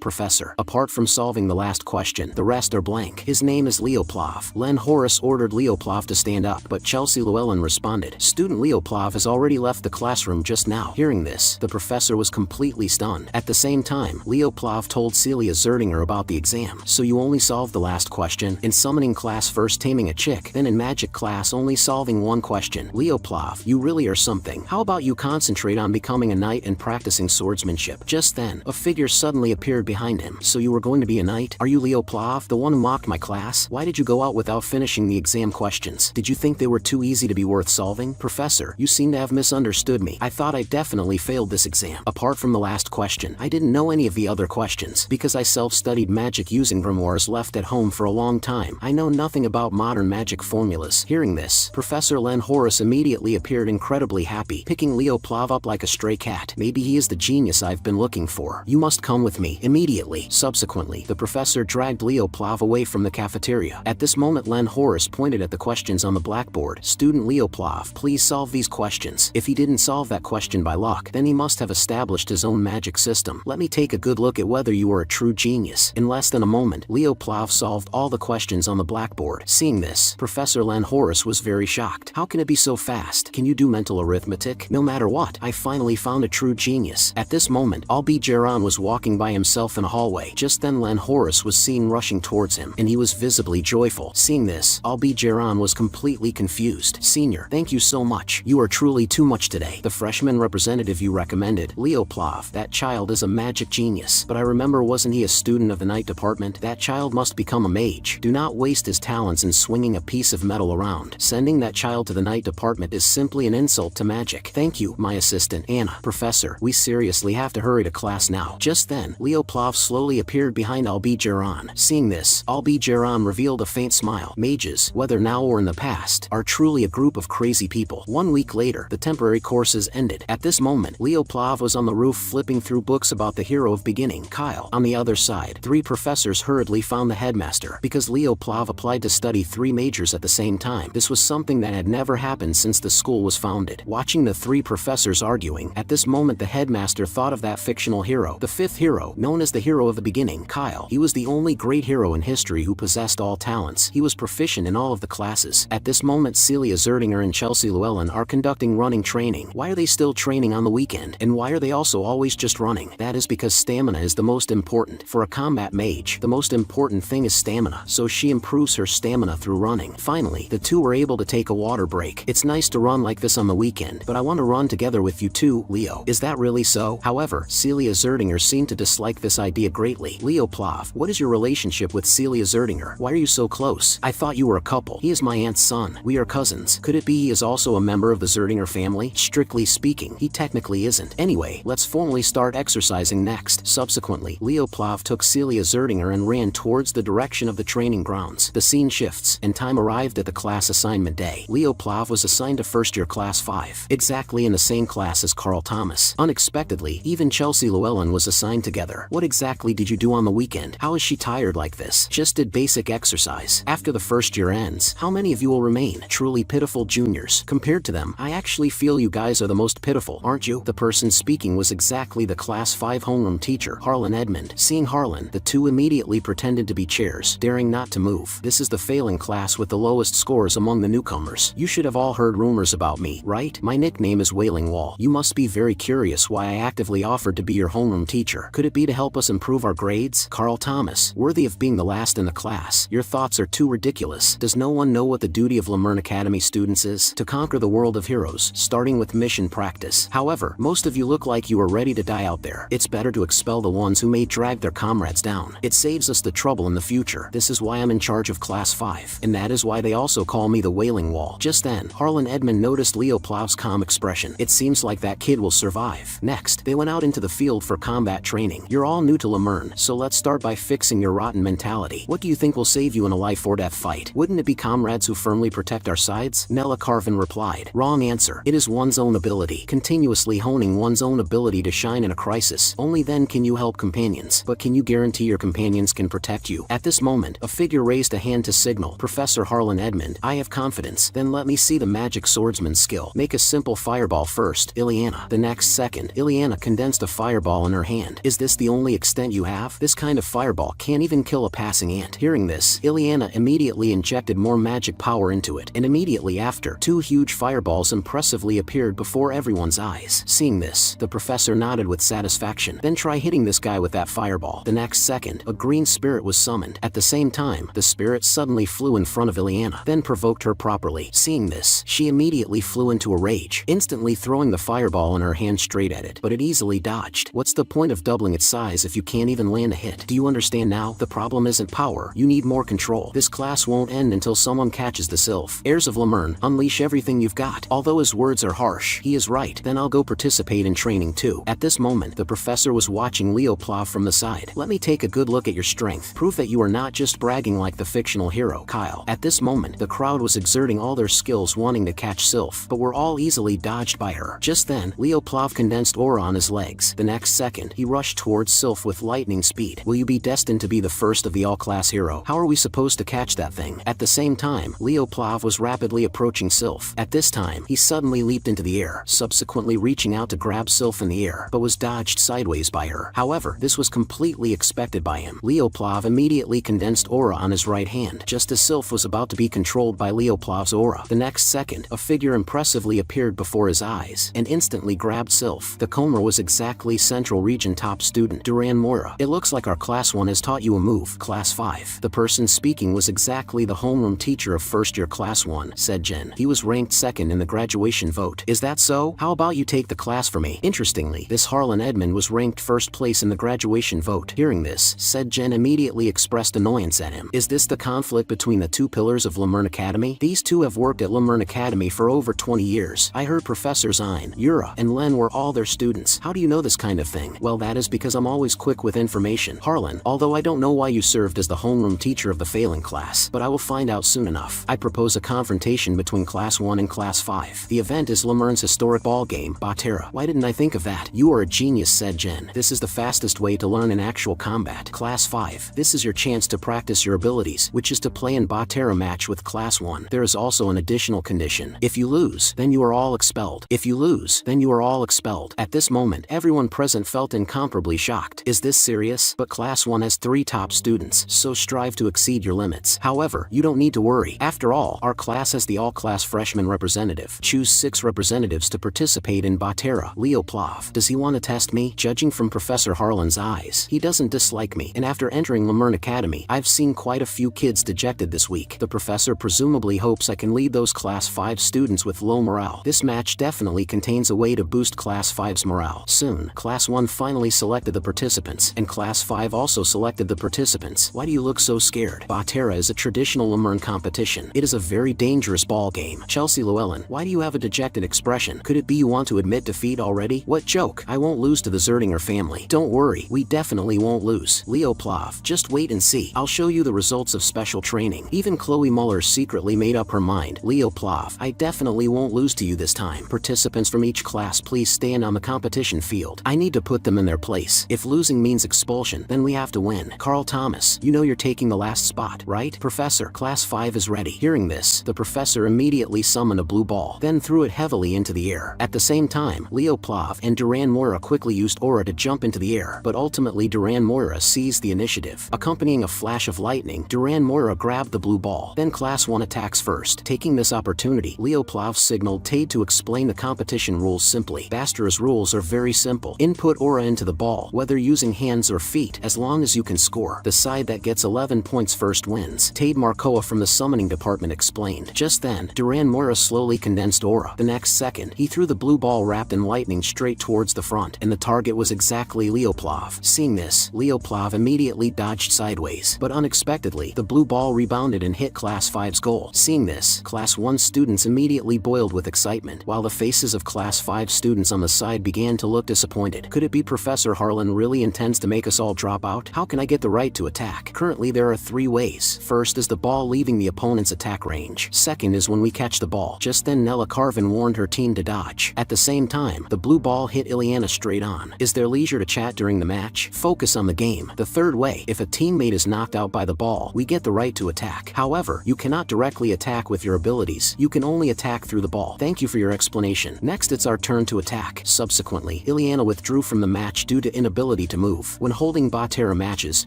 Professor. Apart from solving the last question, the rest are blank. His name is Leoplav. Len Horus ordered Leoplav to stand up, but Chelsea Llewellyn responded. Student Leoplav has already left the classroom just now. Hearing this, the professor was completely stunned. At the same time, Leoplav told Celia Zerdinger about the exam. So you only solved the last question? In summoning class first taming a chick, then in magic class only solving one question. Leoplav, you really are something. How about you concentrate on becoming a knight and practicing swordsmanship? Just then, a figure suddenly appeared behind him. So you were going to be a knight? Are you Leoplav, the one who mocked my class? Why did you go out without finishing the exam questions? Did you think they were too easy to be worth solving? Professor, you seem to have misunderstood me. I thought I definitely failed this exam. Apart from the last question, I didn't know any of the other questions, because I self-studied magic using grimoires left at home for a long time. I know nothing about modern magic formulas. Hearing this, Professor Len Horus immediately appeared incredibly happy, picking Leoplav up like a stray cat. Maybe he is the genius I've been looking for. You must come with me immediately. Subsequently, the professor dragged Leoplav away from the cafeteria. At this moment, Len Horus pointed at the questions on the blackboard. Student Leoplav, please solve these questions. If he didn't solve that question by luck, then he must have established his own magic system. Let me take a good look at whether you are a true genius. In less than a moment, Leoplav solved all the questions on the blackboard. Seeing this, Professor Len Horus was very shocked. How can it be so fast? Can you do mental arithmetic? No matter what, I finally found a true genius. At this moment, Albi Geron was walking by himself in a hallway. Just then Len Horus was seen rushing towards him, and he was visibly joyful. Seeing this, Albi Geron was completely confused. Senior, thank you so much. You are truly too much today. The freshman representative you recommended, Leoplav, that child is a magic genius. But I remember, wasn't he a student of the night department? That child must become a mage. Do not waste his talents in swinging a piece of metal around. Sending that child to the night department is simply an insult to magic. Thank you, my assistant, Anna. Professor, we seriously have to hurry to class now. Just then, Leoplav slowly appeared behind Albi Geron. Seeing this, Albi Geron revealed a faint smile. Mages, whether now or in the past, are truly a group of crazy people. 1 week later, the temporary courses ended. At this moment, Leoplav was on the roof flipping through books about the hero of beginning, Kyle. On the other side, 3 professors hurriedly found the headmaster, because Leoplav applied to study 3 majors at the same time. This was something that had never happened since the school was founded. Watching the 3 professors arguing, at this moment the headmaster thought of that fictional hero, the 5th hero, known as the hero of the beginning, Kyle. He was the only great hero in history who possessed all talents. He was proficient in all of the classes. At this moment, Celia Zerdinger and Chelsea Llewellyn are conducting running training. Why are they still training on the weekend? And why are they also always just running? That is because stamina is the most important. For a combat mage, the most important thing is stamina, so she improves her stamina through running. Finally, the 2 were able to take a water break. It's nice to run like this on the weekend, but I want to run together with you too, Leo. Is that really so? However, Celia Zerdinger seemed to dislike this idea greatly. Leoplav, what is your relationship with Celia Zerdinger? Why are you so close? I thought you were a couple. He is my aunt's son. We are cousins. Could it be he is also a member of the Zerdinger family? Strictly speaking, he technically isn't. Anyway, let's formally start exercising next. Subsequently, Leoplav took Celia Zerdinger and ran towards the direction of the training grounds. The scene shifts, and time arrived at the class assignment day. Leoplav was assigned to first-year class 5, exactly in the same class as Carl Thomas. Unexpectedly, even Chelsea Llewellyn was assigned together. What exactly did you do on the weekend? How is she tired like this? Just did basic exercise. After the first year ends, how many of you will remain? Truly pitiful juniors. Compared to them, I actually feel you guys are the most pitiful, aren't you? The person speaking was exactly the class 5 homeroom teacher, Harlan Edmund. Seeing Harlan, the 2 immediately pretended to be chairs, daring not to move. This is the failing class with the lowest scores among the newcomers. You should have all heard rumors about me, right? My nickname is Wailing Wall. You must be very curious why I actively offered to be your homeroom teacher. Could it be to help us improve our grades? Carl Thomas, worthy of being the last in the class. Your thoughts are too ridiculous. Does no one know what the duty of Lemern Academy students is? To conquer the world of heroes, starting with mission practice. However, most of you look like you are ready to die out there. It's better to expel the ones who may drag their comrades down. It saves us the trouble in the future. This is why I'm in charge of class 5, and that is why they also call me the Wailing Wall. Just then, Harlan Edmund noticed Leoplav's calm expression. It seems like that kid will survive. Next, they went out into the field for combat training. You're all new to Lemern, so let's start by fixing your rotten mentality. What do you think will save you in a life or death fight? Wouldn't it be comrades who firmly protect our sides? Nella Carvin replied. Wrong answer. It is one's own ability. Continuously honing one's own ability to shine in a crisis. Only then can you help companions. But can you guarantee your companions can protect you? At this moment, a figure raised a a hand to signal, Professor Harlan Edmund, I have confidence. Then let me see the magic swordsman's skill. Make a simple fireball first, Ileana. The next second, Ileana condensed a fireball in her hand. Is this the only extent you have? This kind of fireball can't even kill a passing ant. Hearing this, Ileana immediately injected more magic power into it, and immediately after, 2 huge fireballs impressively appeared before everyone's eyes. Seeing this, the professor nodded with satisfaction. Then try hitting this guy with that fireball. The next second, a green spirit was summoned. At the same time, the spirit suddenly flew in front of Ileana, then provoked her properly. Seeing this, she immediately flew into a rage, instantly throwing the fireball in her hand straight at it, but it easily dodged. What's the point of doubling its size if you can't even land a hit? Do you understand now? The problem isn't power, you need more control. This class won't end until someone catches the sylph. Heirs of Lemurn, unleash everything you've got. Although his words are harsh, he is right. Then I'll go participate in training too. At this moment, the professor was watching Leo Plav from the side. Let me take a good look at your strength. Prove that you are not just bragging like the fictional hero, Kyle. At this moment, the crowd was exerting all their skills wanting to catch sylph, but were all easily dodged by her. Just then, Leo Plav condensed aura on his legs. The next second, he rushed towards sylph with lightning speed. Will you be destined to be the first of the all-class hero? How are we supposed to catch that thing? At the same time, Leo Plav was rapidly approaching sylph. At this time, he suddenly leaped into the air, subsequently reaching out to grab sylph in the air, but was dodged sideways by her. However, this was completely expected by him. Leo Plav immediately condensed aura on his right hand, just as sylph was about to be controlled by Leo Plav's aura. The next second, a figure impressively appeared before his eyes, and instantly grabbed sylph. The Comer was exactly Central Region top student, Duran Moira. It looks like our Class 1 has taught you a move, Class 5. The person speaking was exactly the homeroom teacher of first year Class 1, said Jen. He was ranked second in the graduation vote. Is that so? How about you take the class for me? Interestingly, this Harlan Edmund was ranked first place in the graduation vote. Hearing this, said Jen immediately expressed annoyance at him. Is this the conflict between the 2 pillars of Lemurn Academy? These 2 have worked at Lemurn Academy for over 20 years. I heard Professors Ein, Yura, and Len were all their students. How do you know this kind of thing? Well, that is because I'm always quick with information. Harlan, although I don't know why you served as the homeroom teacher of the failing class, but I will find out soon enough. I propose a confrontation between Class 1 and Class 5. The event is Lemurn's historic ball game, Batera. Why didn't I think of that? You are a genius, said Jen. This is the fastest way to learn in actual combat. Class 5, this is your chance to practice your abilities, which is to play in Batera match with Class 1. There is also an additional condition. If you lose, then you are all expelled. If you lose, then you are all expelled. At this moment, everyone present felt incomparably shocked. Is this serious? But Class 1 has 3 top students, so strive to exceed your limits. However, you don't need to worry. After all, our class has the all-class freshman representative. Choose 6 representatives to participate in Batera. Leo Plav. Does he want to test me? Judging from Professor Harlan's eyes, he doesn't dislike me. And after entering Lemurn Academy, I've seen quite a few kids dejected this week. The professor presumably hopes I can lead those Class 5 students with low morale. This match definitely contains a way to boost Class 5's morale. Soon, Class 1 finally selected the participants, and Class 5 also selected the participants. Why do you look so scared? Batera is a traditional Lemurn competition. It is a very dangerous ball game. Chelsea Llewellyn, why do you have a dejected expression? Could it be you want to admit defeat already? What joke? I won't lose to the Zerdinger family. Don't worry, we definitely won't lose. Leo Plav, just wait and see. I'll show you the results of special training. Even Chloe Muller secretly made up her mind. Leo Plav, I definitely won't lose to you this time. Participants from each class, please stand on the competition field. I need to put them in their place. If losing means expulsion, then we have to win. Carl Thomas, you know you're taking the last spot, right? Professor, Class 5 is ready. Hearing this, the professor immediately summoned a blue ball, then threw it heavily into the air. At the same time, Leo Plav and Duran Moira quickly used aura to jump into the air, but ultimately Duran Moira seized the initiative. Accompanying a flash of lightning, Duran Moira grabbed the blue ball. Then Class 1 attacks first. Taking this opportunity, Leo Plav signaled Tade to explain the competition rules simply. Bastera's rules are very simple. Input aura into the ball, whether using hands or feet, as long as you can score. The side that gets 11 points first wins. Tade Marcoa from the summoning department explained. Just then, Duran Moira slowly condensed aura. The next second, he threw the blue ball wrapped in lightning straight towards the front, and the target was exactly Leo Plav. Seeing this, Leo Plav immediately dodged sideways, but unexpectedly, the blue ball rebounded and hit Class 5's goal. Seeing this, Class 1 students immediately boiled with excitement, while the faces of Class 5 students on the side began to look disappointed. Could it be Professor Harlan really intends to make us all drop out? How can I get the right to attack? Currently there are 3 ways. First is the ball leaving the opponent's attack range. Second is when we catch the ball. Just then Nella Carvin warned her team to dodge. At the same time, the blue ball hit Ileana straight on. Is there leisure to chat during the match? Focus on the game. The third way, if a teammate is knocked out by the ball, we get the right to attack. However, you cannot directly attack with your abilities, you can only attack through the ball. Thank you for your explanation. Next it's our turn to attack. Subsequently, Ileana withdrew from the match due to inability to move. When holding Batera matches,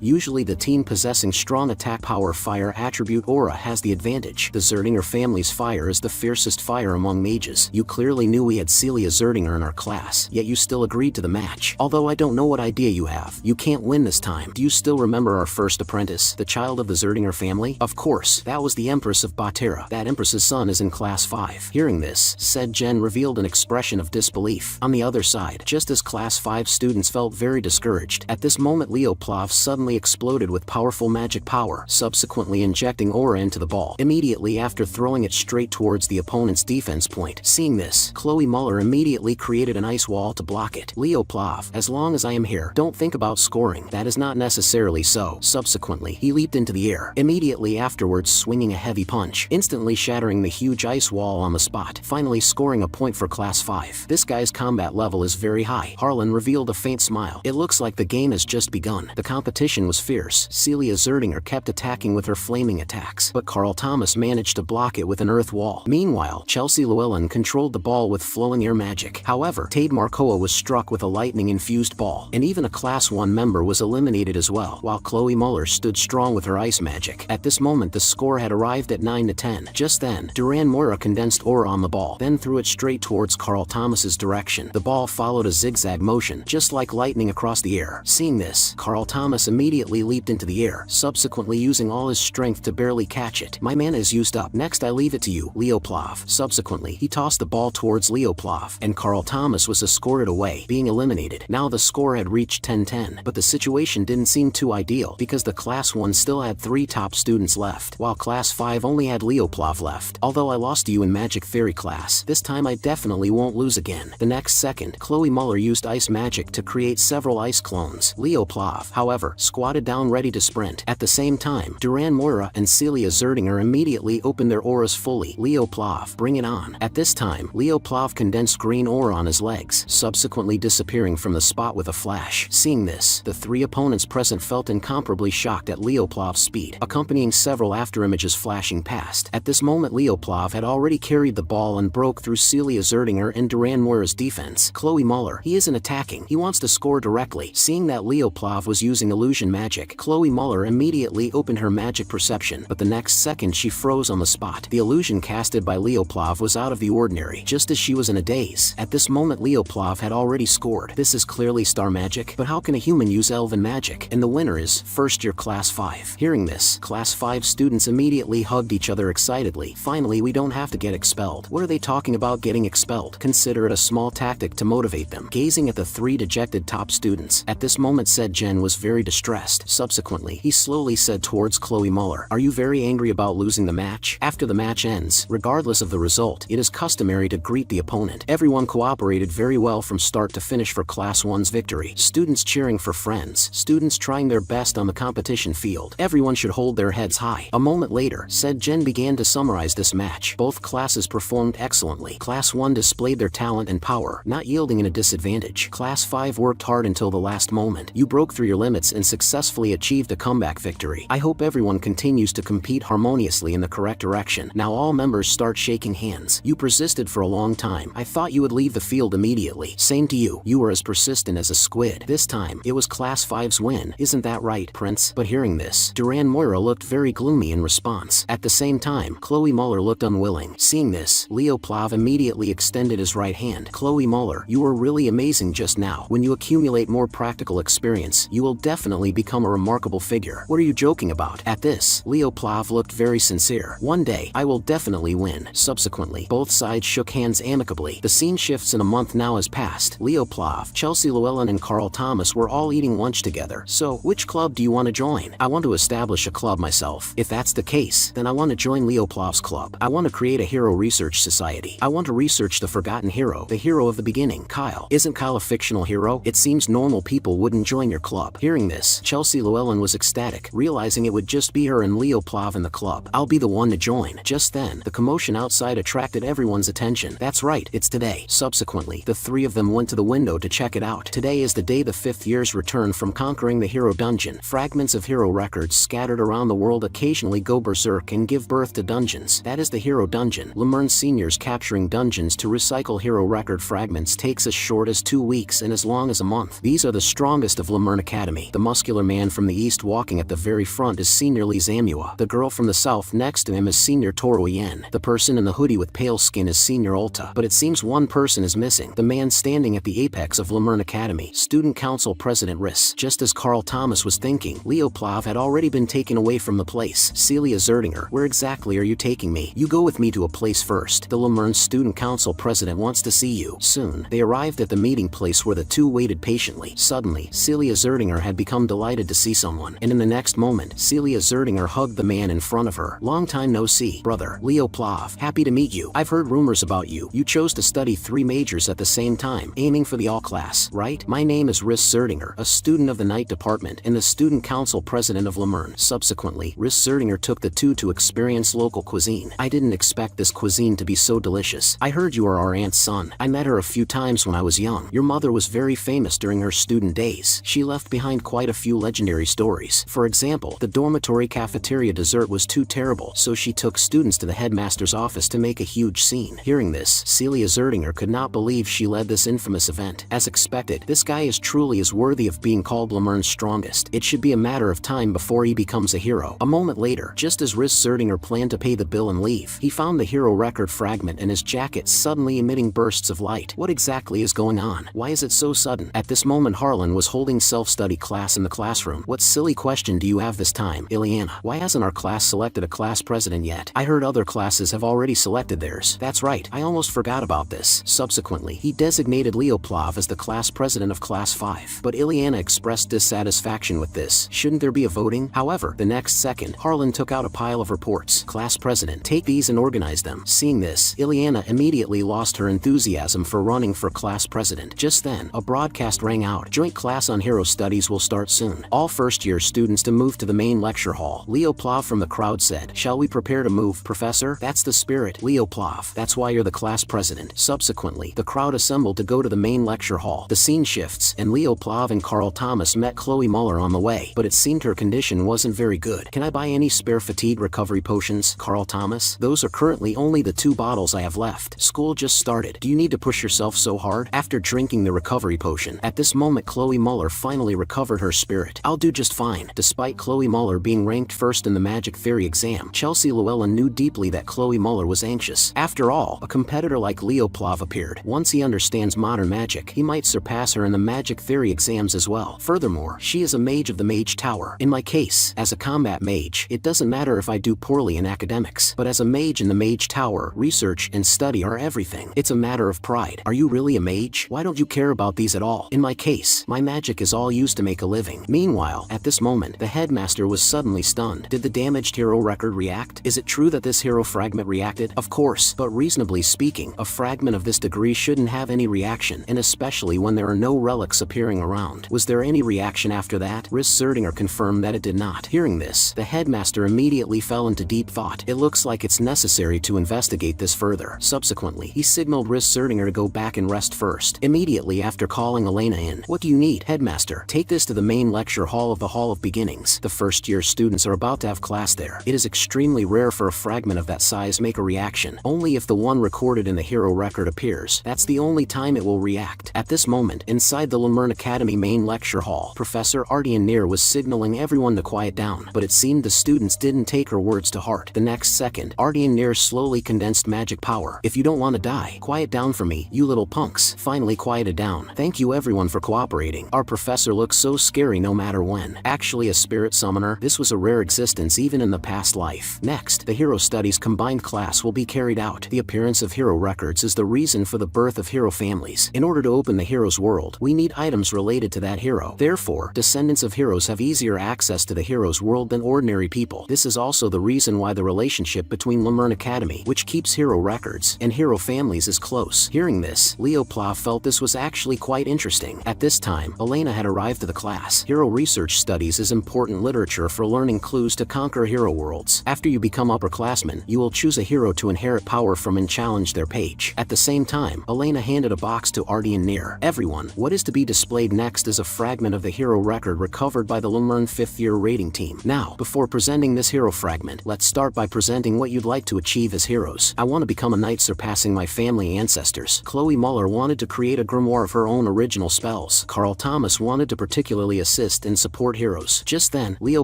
usually the team possessing strong attack power fire attribute aura has the advantage. The Zerdinger family's fire is the fiercest fire among mages. You clearly knew we had Celia Zerdinger in our class, yet you still agreed to the match. Although I don't know what idea you have, you can't win this time. Do you still remember our first apprentice, the child of the Zerdinger family? Of course, that was the Empress of Batera. That Empress's son is in class 5. Hearing this, said Jen revealed an expression of disbelief. On the other side, just as class 5 students felt very discouraged, at this moment Leo Plov suddenly exploded with powerful magic power, subsequently injecting aura into the ball, immediately after throwing it straight towards the opponent's defense point. Seeing this, Chloe Muller immediately created an ice wall to block it. Leo Plov, as long as I am here, don't think about scoring. That is not necessarily so. Subsequently, he leaped into the air, immediately afterwards swinging a heavy punch, instantly shattering the huge ice wall on the spot, finally scoring a point for class 5. This guy's combat level is very high. Harlan revealed a faint smile. It looks like the game has just begun. The competition was fierce. Celia Zerdinger kept attacking with her flaming attacks, but Carl Thomas managed to block it with an earth wall. Meanwhile, Chelsea Llewellyn controlled the ball with flowing air magic. However, Tade Marcoa was struck with a lightning-infused ball, and even a class 1 member was eliminated as well, while Chloe Muller stood strong with her ice magic. At this moment the score had arrived at 9-10. Just then, Duran Moira condensed aura on the ball, then threw it straight towards Carl Thomas's direction. The ball followed a zigzag motion, just like lightning across the air. Seeing this, Carl Thomas immediately leaped into the air, subsequently using all his strength to barely catch it. My mana is used up. Next I leave it to you, Leo Plov. Subsequently, he tossed the ball towards Leo Plov, and Carl Thomas was escorted away, being eliminated. Now the score had reached 10-10, but the situation didn't seem too ideal, because the class 1 still had 3 top students left, while class 5 only had Leo Plov left. Although I lost to you in Magic Theory class, this time I definitely won't lose again. The next second, Chloe Muller used ice magic to create several ice clones. Leo Plov, however, squatted down ready to sprint. At the same time, Duran Moira and Celia Zerdinger immediately opened their auras fully. Leo Plov, bring it on. At this time, Leo Plov condensed green aura on his legs, subsequently disappearing from the spot with a flash. Seeing this, the 3 opponents present felt incomparably shocked at Leo Plov's speed, accompanying several afterimages flashing past. At this moment Leo Plov had already carried the ball and broke through Celia Zerdinger and Duran Moira's defense. Chloe Muller, he isn't attacking, he wants to score directly. Seeing that Leo Plov was using illusion magic, Chloe Muller immediately opened her magic perception, but the next second she froze on the spot. The illusion casted by Leo Plov was out of the ordinary, just as she was in a daze. At this moment Leo Plov had already scored. This is clearly star magic, but how can a human use elven magic? And the winner is first year class 5. Hearing this, class 5 students immediately hugged each other excitedly. Finally, we don't have to get expelled. What are they talking about getting expelled? Consider it a small tactic to motivate them. Gazing at the 3 dejected top students, at this moment said Jen was very distressed. Subsequently, he slowly said towards Chloe Muller, are you very angry about losing the match? After the match ends, regardless of the result, it is customary to greet the opponent. Everyone cooperated very well from start to finish for class 1's victory. Students cheering for friends, students trying their best on the competition field. Everyone should hold their heads high. A moment later, said Jen began to summarize this match. Both classes performed excellently. Class 1 displayed their talent and power, not yielding in a disadvantage. Class 5 worked hard until the last moment. You broke through your limits and successfully achieved a comeback victory. I hope everyone continues to compete harmoniously in the correct direction. Now all members start shaking hands. You persisted for a long time. I thought you would leave the field immediately. Same to you. You were as persistent as a squid. This time, it was class 5's win. Isn't that right, Prince? But hearing this, Duran Moira looked very gloomy in response. At the same time, Chloe Muller looked unwilling. Seeing this, Leo Plov immediately extended his right hand. Chloe Muller, you were really amazing just now. When you accumulate more practical experience, you will definitely become a remarkable figure. What are you joking about? At this, Leo Plov looked very sincere. One day, I will definitely win. Subsequently, both sides shook hands amicably. The scene shifts and a month now has passed. Leo Plov, Chelsea Llewellyn and Carl Thomas were all eating lunch together. So, which club do you want to join? I want to establish a club myself. If that's the case, then I want to join Leo Plov's club. I want to create a hero research society. I want to research the forgotten hero, the hero of the beginning. Kyle. Isn't Kyle a fictional hero? It seems normal people wouldn't join your club. Hearing this, Chelsea Llewellyn was ecstatic, realizing it would just be her and Leo Plov in the club. I'll be the one to join. Just then, the commotion outside attracted everyone's attention. That's right, it's today. Subsequently, the 3 of them went to the window to check it out. Today is the day the 5th years return from conquering the hero dungeon. Fragments of hero records scattered scattered around the world occasionally go berserk and give birth to dungeons. That is the hero dungeon. Lemern seniors capturing dungeons to recycle hero record fragments takes as short as 2 weeks and as long as a month. These are the strongest of Lemern Academy. The muscular man from the east walking at the very front is Senior Lee Zamua. The girl from the south next to him is Senior Toro Yen. The person in the hoodie with pale skin is Senior Ulta. But it seems one person is missing. The man standing at the apex of Lemern Academy, Student Council President Riss. Just as Carl Thomas was thinking, Leo Plav had already been taken away from the place. Celia Zerdinger, where exactly are you taking me? You go with me to a place first. The Lemern Student Council President wants to see you. Soon, they arrived at the meeting place where the two waited patiently. Suddenly, Celia Zerdinger had become delighted to see someone, and in the next moment, Celia Zerdinger hugged the man in front of her. Long time no see, brother. Leo Plav, happy to meet you. I've heard rumors about you. You chose to study 3 majors at the same time, aiming for the all class, right? My name is Riss Zerdinger, a student of the night department and the student council president of Lemern. Subsequently, Riss Zerdinger took the two to experience local cuisine. I didn't expect this cuisine to be so delicious. I heard you are our aunt's son. I met her a few times when I was young. Your mother was very famous during her student days. She left behind quite a few legendary stories. For example, the dormitory cafeteria dessert was too terrible, so she took students to the headmaster's office to make a huge scene. Hearing this, Celia Zerdinger could not believe she led this infamous event. As expected, this guy is truly as worthy of being called Lemern's strongest. It should be a matter of time before he becomes a hero. A moment later, just as Riss Zerdinger planned to pay the bill and leave, he found the hero record fragment in his jacket suddenly emitting bursts of light. What exactly is going on? Why is it so sudden? At this moment, Harlan was holding self-study class in the classroom. What silly question do you have this time, Ileana? Why hasn't our class selected a class president yet? I heard other classes have already selected theirs. That's right, I almost forgot about this. Subsequently, he designated Leo Plav as the class president of class 5. But Ileana expressed dissatisfaction with this. Shouldn't there be a voting? However, the next second, Harlan took out a pile of reports. Class president, take these and organize them. Seeing this, Ileana immediately lost her enthusiasm for running for class president. Just then, a broadcast rang out. Joint class on hero studies will start soon. All first-year students to move to the main lecture hall. Leo Plav from the crowd said, "Shall we prepare to move, Professor?" That's the spirit, Leo Plav. That's why you're the class president. Subsequently, the crowd assembled to go to the main lecture hall. The scene shifts, and Leo Plav and Carl Thomas met Chloe Muller on the way, but it seemed her condition wasn't very good. Can I buy any spare fatigue recovery potions, Carl Thomas? Those are currently only the 2 bottles I have left. School just started. Do you need to push yourself so hard? After drinking the recovery potion, at this moment Chloe Muller finally recovered her spirit. I'll do just fine. Despite Chloe Muller being ranked first in the magic theory exam, Chelsea Llewellyn knew deeply that Chloe Muller was anxious. After all, a competitor like Leo Plav appeared. Once he understands modern magic, he might surpass her in the magic theory exams as well. Furthermore, she is a mage of the Mage Tower. In my case, as a combat mage, it doesn't matter if I do poorly in academics, but as a mage in the Mage Tower, research and study are everything. It's a matter of pride. Are you really a mage? Why don't you care about these at all? In my case, my magic is all used to make a living. Meanwhile, at this moment, the headmaster was suddenly stunned. Did the damaged hero record react? Is it true that this hero fragment reacted? Of course, but reasonably speaking, a fragment of this degree shouldn't have any reaction, and especially when there are no relics appearing around. Was there any reaction after that? Riss Zerdinger confirmed that it did not. Hearing this, the headmaster immediately fell into deep thought. It looks like it's necessary to investigate this further. Subsequently, he signaled Riss Zerdinger to go back and rest first, immediately after calling Elena in. What do you need, headmaster? Take this to the main lecture hall of the Hall of Beginnings. The first-year students are about to have class there. It is extremely rare for a fragment of that size make a reaction. Only if the one recorded in the hero record appears. That's the only time it will react. At this moment, inside the Lemern Academy main lecture hall, Professor Ardian Nir was signaling everyone to quiet down, but it seemed the students didn't take her words to heart. The next second, Ardian Nir slowly condensed magic power. If you don't want to die, quiet down for me, you little punks. Finally quieted down. Thank you everyone for cooperating. Our professor looks so scary no matter when. Actually a spirit summoner, this was a rare existence even in the past life. Next, the hero studies combined class will be carried out. The appearance of hero records is the reason for the birth of hero families. In order to open the hero's world, we need items related to that hero. Therefore, descendants of heroes have easier access to the hero's world than ordinary people. This is also the reason why the relationship between Lemern Academy, which keeps hero records, and hero families is close. Hearing this, Leo Plav felt this was actually quite interesting. At this time, Elena had arrived to the class. Hero research studies is important literature for learning clues to conquer hero worlds. After you become upperclassmen, you will choose a hero to inherit power from and challenge their page. At the same time, Elena handed a box to Ardian Nir. Everyone, what is to be displayed next is a fragment of the hero record recovered by the Lemern 5th year rating training team. Now, before presenting this hero fragment, let's start by presenting what you'd like to achieve as heroes. I want to become a knight surpassing my family ancestors. Chloe Muller wanted to create a grimoire of her own original spells. Carl Thomas wanted to particularly assist and support heroes. Just then, Leo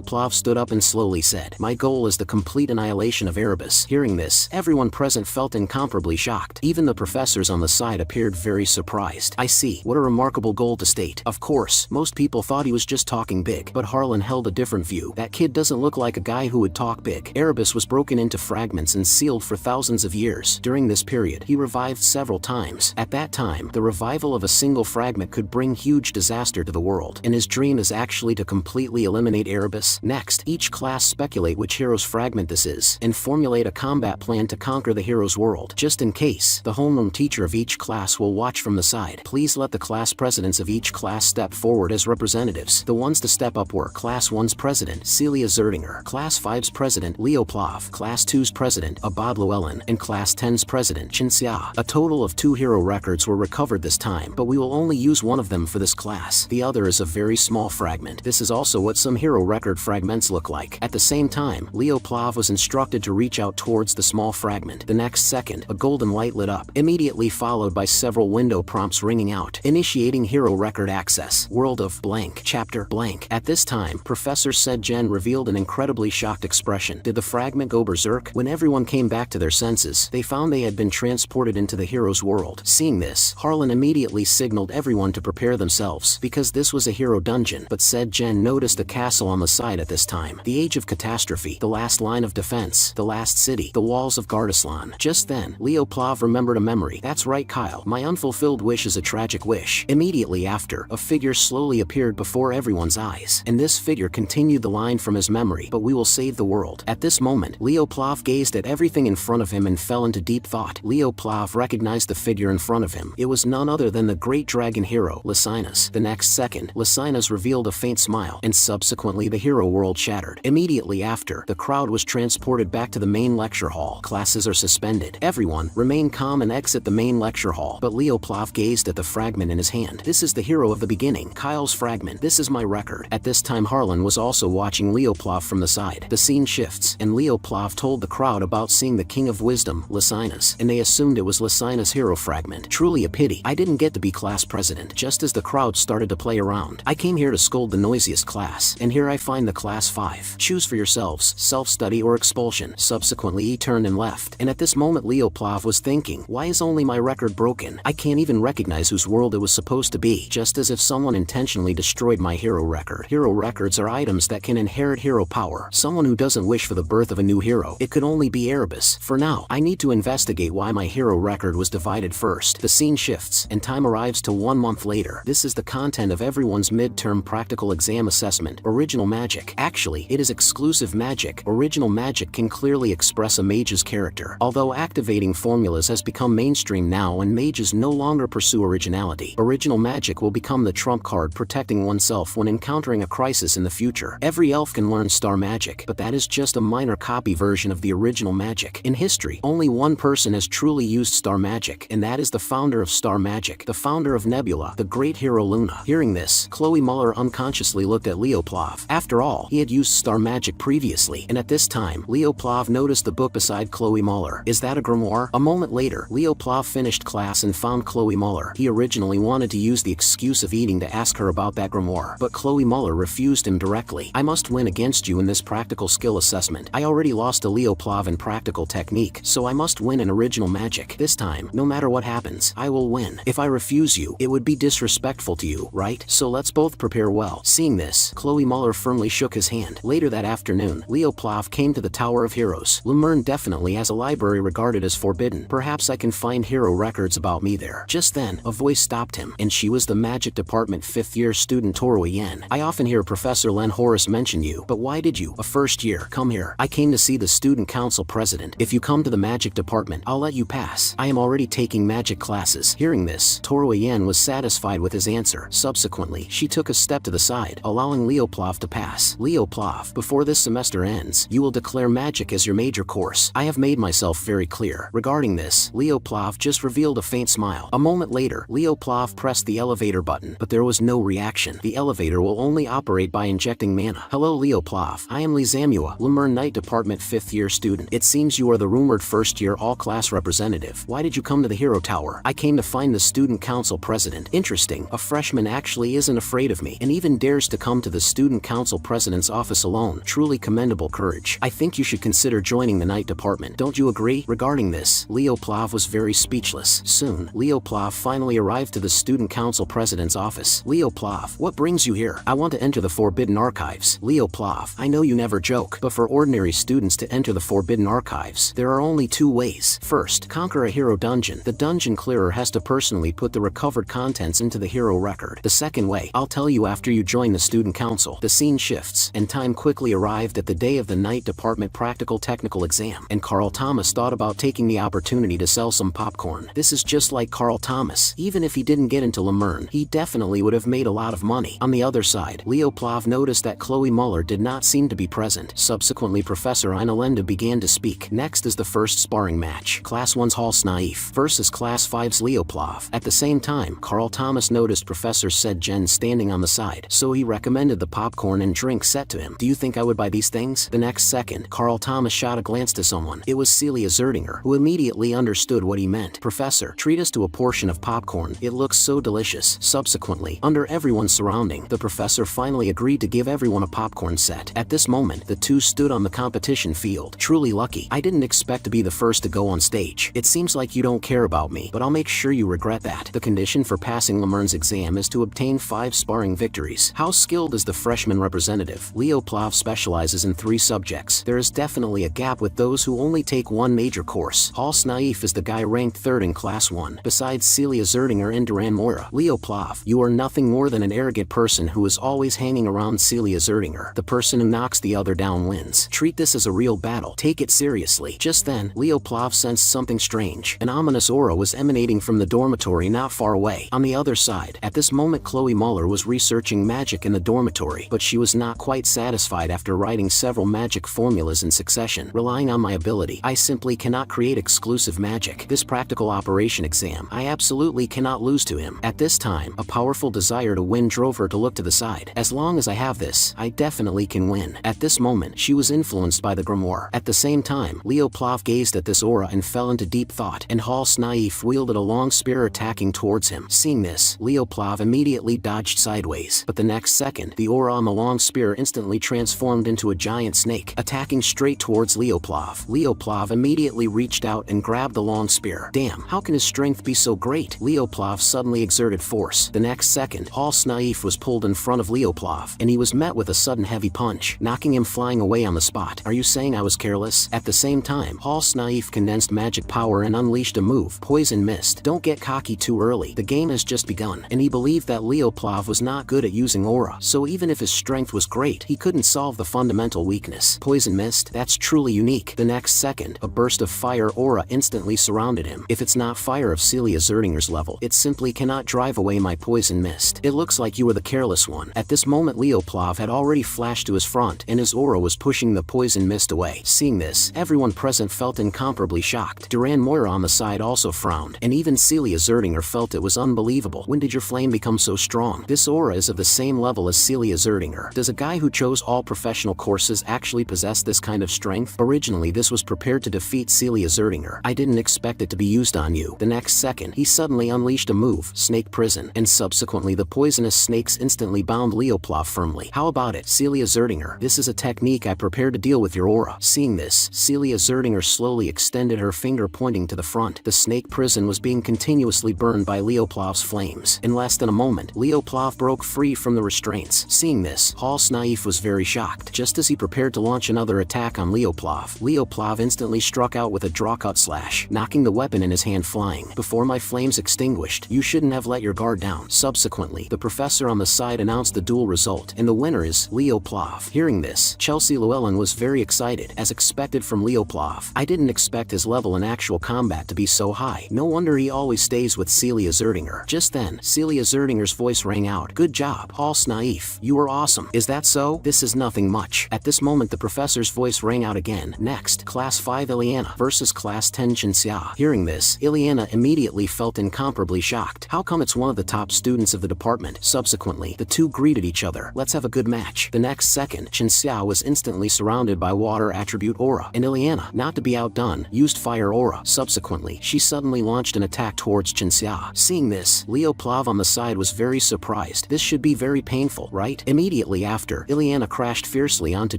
Plov stood up and slowly said, "My goal is the complete annihilation of Erebus." Hearing this, everyone present felt incomparably shocked. Even the professors on the side appeared very surprised. "I see. What a remarkable goal to state." Of course, most people thought he was just talking big, but Harlan held a different view. That kid doesn't look like a guy who would talk big. Erebus was broken into fragments and sealed for thousands of years. During this period, he revived several times. At that time, the revival of a single fragment could bring huge disaster to the world, and his dream is actually to completely eliminate Erebus. Next, each class speculate which hero's fragment this is, and formulate a combat plan to conquer the hero's world. Just in case, the homeroom teacher of each class will watch from the side. Please let the class presidents of each class step forward as representatives. The ones to step up were Class 1's president, Celia Zerdinger, Class 5's president, Leo Plov, Class 2's president, Abad Llewellyn, and Class 10's president, Chin Xia. A total of 2 hero records were recovered this time, but we will only use one of them for this class. The other is a very small fragment. This is also what some hero record fragments look like. At the same time, Leo Plov was instructed to reach out towards the small fragment. The next second, a golden light lit up, immediately followed by several window prompts ringing out. Initiating hero record access. World of blank. Chapter blank. At this time, Professor Said Jen revealed an incredibly shocked expression. Did the fragment go berserk? When everyone came back to their senses, they found they had been transported into the hero's world. Seeing this, Harlan immediately signaled everyone to prepare themselves, because this was a hero dungeon. But Said Jen noticed a castle on the side at this time. The age of catastrophe, the last line of defense, the last city, the walls of Gardaslan. Just then, Leo Plov remembered a memory. "That's right, Kyle. My unfulfilled wish is a tragic wish." Immediately after, a figure slowly appeared before everyone's eyes, and this figure continued the line from his memory, "But we will save the world." At this moment, Leo Plov gazed at everything in front of him and fell into deep thought. Leo Plov recognized the figure in front of him. It was none other than the great dragon hero, Lysinus. The next second, Lysinus revealed a faint smile, and subsequently the hero world shattered. Immediately after, the crowd was transported back to the main lecture hall. Classes are suspended. Everyone, remain calm and exit the main lecture hall. But Leo Plov gazed at the fragment in his hand. "This is the hero of the beginning, Kyle's fragment. This is my record." At this time, Harlan was also watching Leo Plov from the side. The scene shifts, and Leo Plov told the crowd about seeing the King of Wisdom, Lysinus, and they assumed it was Lysinus' hero fragment. "Truly a pity. I didn't get to be class president." Just as the crowd started to play around, "I came here to scold the noisiest class, and here I find the class 5. Choose for yourselves, self-study or expulsion." Subsequently, he turned and left, and at this moment Leo Plov was thinking, "Why is only my record broken? I can't even recognize whose world it was supposed to be." Just as if someone intentionally destroyed my hero record. Hero records are items that can inherit hero power. Someone who doesn't wish for the birth of a new hero. It could only be Erebus. For now, I need to investigate why my hero record was divided first. The scene shifts, and time arrives to 1 month later. This is the content of everyone's midterm practical exam assessment. Original magic. Actually, it is exclusive magic. Original magic can clearly express a mage's character. Although activating formulas has become mainstream now and mages no longer pursue originality, original magic will become the trump card protecting oneself when encountering a crisis in the future. Every elf can learn star magic, but that is just a minor copy version of the original magic. In history, only one person has truly used star magic, and that is the founder of star magic, the founder of Nebula, the great hero Luna. Hearing this, Chloe Muller unconsciously looked at Leo Plov. After all, he had used star magic previously, and at this time, Leo Plov noticed the book beside Chloe Muller. "Is that a grimoire?" A moment later, Leo Plov finished class and found Chloe Muller. He originally wanted to use the excuse of eating to ask her about that grimoire, but Chloe Muller refused him directly. "I must win against you in this practical skill assessment. I already lost to Leo Plov in practical technique, so I must win in original magic. This time, no matter what happens, I will win. If I refuse you, it would be disrespectful to you, right? So let's both prepare well." Seeing this, Chloe Muller firmly shook his hand. Later that afternoon, Leo Plov came to the Tower of Heroes. Lemurn definitely has a library regarded as forbidden. Perhaps I can find hero records about me there. Just then, a voice stopped him, and she was the Magic Department 5th year student Toro Yen. "I often hear Professor Len Horace mention you, but why did you, a first year, come here?" "I came to see the student council president. If you come to the Magic Department, I'll let you pass. I am already taking magic classes." Hearing this, Toro Yen was satisfied with his answer. Subsequently, she took a step to the side, allowing Leo Plov to pass. "Leo Plov, before this semester ends, you will declare magic as your major course. I have made myself very clear." Regarding this, Leo Plov just revealed a faint smile. A moment later, Leo Plov pressed the elevator button, but there was no reaction. The elevator will only operate by injecting mana. Ileana. Hello Leo Plav. I am Lizamua, Lemur Night Department 5th year student. It seems you are the rumored first year all-class representative. Why did you come to the Hero Tower? I came to find the student council president. Interesting, a freshman actually isn't afraid of me, and even dares to come to the student council president's office alone. Truly commendable courage. I think you should consider joining the night department. Don't you agree? Regarding this, Leo Plav was very speechless. Soon, Leo Plav finally arrived to the student council president's office. Leo Plav, what brings you here? I want to enter the Forbidden Archives. Leo Plav, I know you never joke, but for ordinary students to enter the Forbidden Archives, there are only two ways. First, conquer a hero dungeon. The dungeon clearer has to personally put the recovered contents into the hero record. The second way, I'll tell you after you join the student council. The scene shifts, and time quickly arrived at the day of the night department practical technical exam, and Carl Thomas thought about taking the opportunity to sell some popcorn. This is just like Carl Thomas. Even if he didn't get into Lemurn, he definitely would have made a lot of money. On the other side, Leo Plav noticed that Chloe Muller did not seem to be present. Subsequently, Professor Inalenda began to speak. Next is the first sparring match. Class 1's Hals Naif versus Class 5's Leo Plav. At the same time, Carl Thomas noticed Professor Said Jen standing on the side, so he recommended the popcorn and drink set to him. Do you think I would buy these things? The next second, Carl Thomas shot a glance to someone. It was Celia Zerdinger, who immediately understood what he meant. Professor, treat us to a portion of popcorn. It looks so delicious. Subsequently, under everyone's surrounding, the professor finally agreed to give everyone a popcorn set. At this moment, the two stood on the competition field. Truly lucky. I didn't expect to be the first to go on stage. It seems like you don't care about me, but I'll make sure you regret that. The condition for passing Lemurn's exam is to obtain 5 sparring victories. How skilled is the freshman representative? Leo Plav specializes in 3 subjects. There is definitely a gap with those who only take one major course. Hals Naif is the guy ranked 3rd in Class 1, besides Celia Zerdinger and Duran Moira. Leo Plav, you are nothing more than an arrogant person who is always hanging around Celia Zerdinger. The person who knocks the other down wins. Treat this as a real battle. Take it seriously. Just then, Leo Plav sensed something strange. An ominous aura was emanating from the dormitory not far away. On the other side, at this moment Chloe Muller was researching magic in the dormitory, but she was not quite satisfied after writing several magic formulas in succession. Relying on my ability, I simply cannot create exclusive magic. This practical operation exam, I absolutely cannot lose to him. At this time, a powerful desire to win drove her to look to the side. As long as I have this, I definitely can win. At this moment, she was influenced by the grimoire. At the same time, Leo Plav gazed at this aura and fell into deep thought, and Hals Naif wielded a long spear attacking towards him. Seeing this, Leo Plav immediately dodged sideways, but the next second, the aura on the long spear instantly transformed into a giant snake, attacking straight towards Leo Plav. Leo Plav immediately reached out and grabbed the long spear. Damn, how can his strength be so great? Leo Plav suddenly exerted force. The next second, Hals Naif was pulled in front of Leo Plav, and he was met with a sudden heavy punch, knocking him flying away on the spot. Are you saying I was careless? At the same time, Hals Naif condensed magic power and unleashed a move, Poison Mist. Don't get cocky too early. The game has just begun, and he believed that Leo Plav was not good at using aura, so even if his strength was great, he couldn't solve the fundamental weakness. Poison Mist? That's truly unique. The next second, a burst of fire aura instantly surrounded him. If it's not fire of Celia Zerdinger's level, it simply cannot drive away my Poison Mist. It looks like you were the careless one. At this moment, Leo Plav had already flashed to his front, and his aura was pushing the Poison Mist away. Seeing this, everyone present felt incomparably shocked. Duran Moira on the side also frowned, and even Celia Zerdinger felt it was unbelievable. When did your flame become so strong? This aura is of the same level as Celia Zerdinger. Does a guy who chose all professional courses actually possess this kind of strength? Originally, this was prepared to defeat Celia Zerdinger. I didn't expect it to be used on you. The next second, he suddenly unleashed a move, Snake Prison, and subsequently the poisonous snakes instantly bound Leo Plav firmly. How about it, Celia Zerdinger? This is a technique I prepared to deal with your aura. Seeing this, Celia Zerdinger slowly extended her finger pointing to the front. The snake prison was being continuously burned by Leo Plav's flames. In less than a moment, Leo Plav broke free from the restraints. Seeing this, Hals Naif was very shocked. Just as he prepared to launch another attack on Leo Plav instantly struck out with a drawcut slash, knocking the weapon in his hand flying. Before my flames extinguished, you shouldn't have let your guard down. Subsequently, the professor on the side announced the duel result, and the winner is Leo Plav. Hearing this, Chelsea Llewellyn was very excited, as expected from Leo Plav. I didn't expect his level in actual combat to be so high. No wonder he always stays with Celia Zerdinger. Just then, Celia Zerdinger's voice rang out. Good job, Hals Naif. You were awesome. Is that so? This is nothing much. At this moment, the professor's voice rang out again. Next, Class 5 Ileana versus Class 10 Chinxia. Hearing this, Ileana immediately felt incomparably shocked. How come it's one of the top students of the department? Subsequently, the two greeted each other. Let's have a good match. match. The next second, Chinxia was instantly surrounded by water attribute aura, and Ileana, not to be outdone, used fire aura. Subsequently, she suddenly launched an attack towards Chinxia. Seeing this, Leoplav on the side was very surprised. This should be very painful, right? Immediately after, Ileana crashed fiercely onto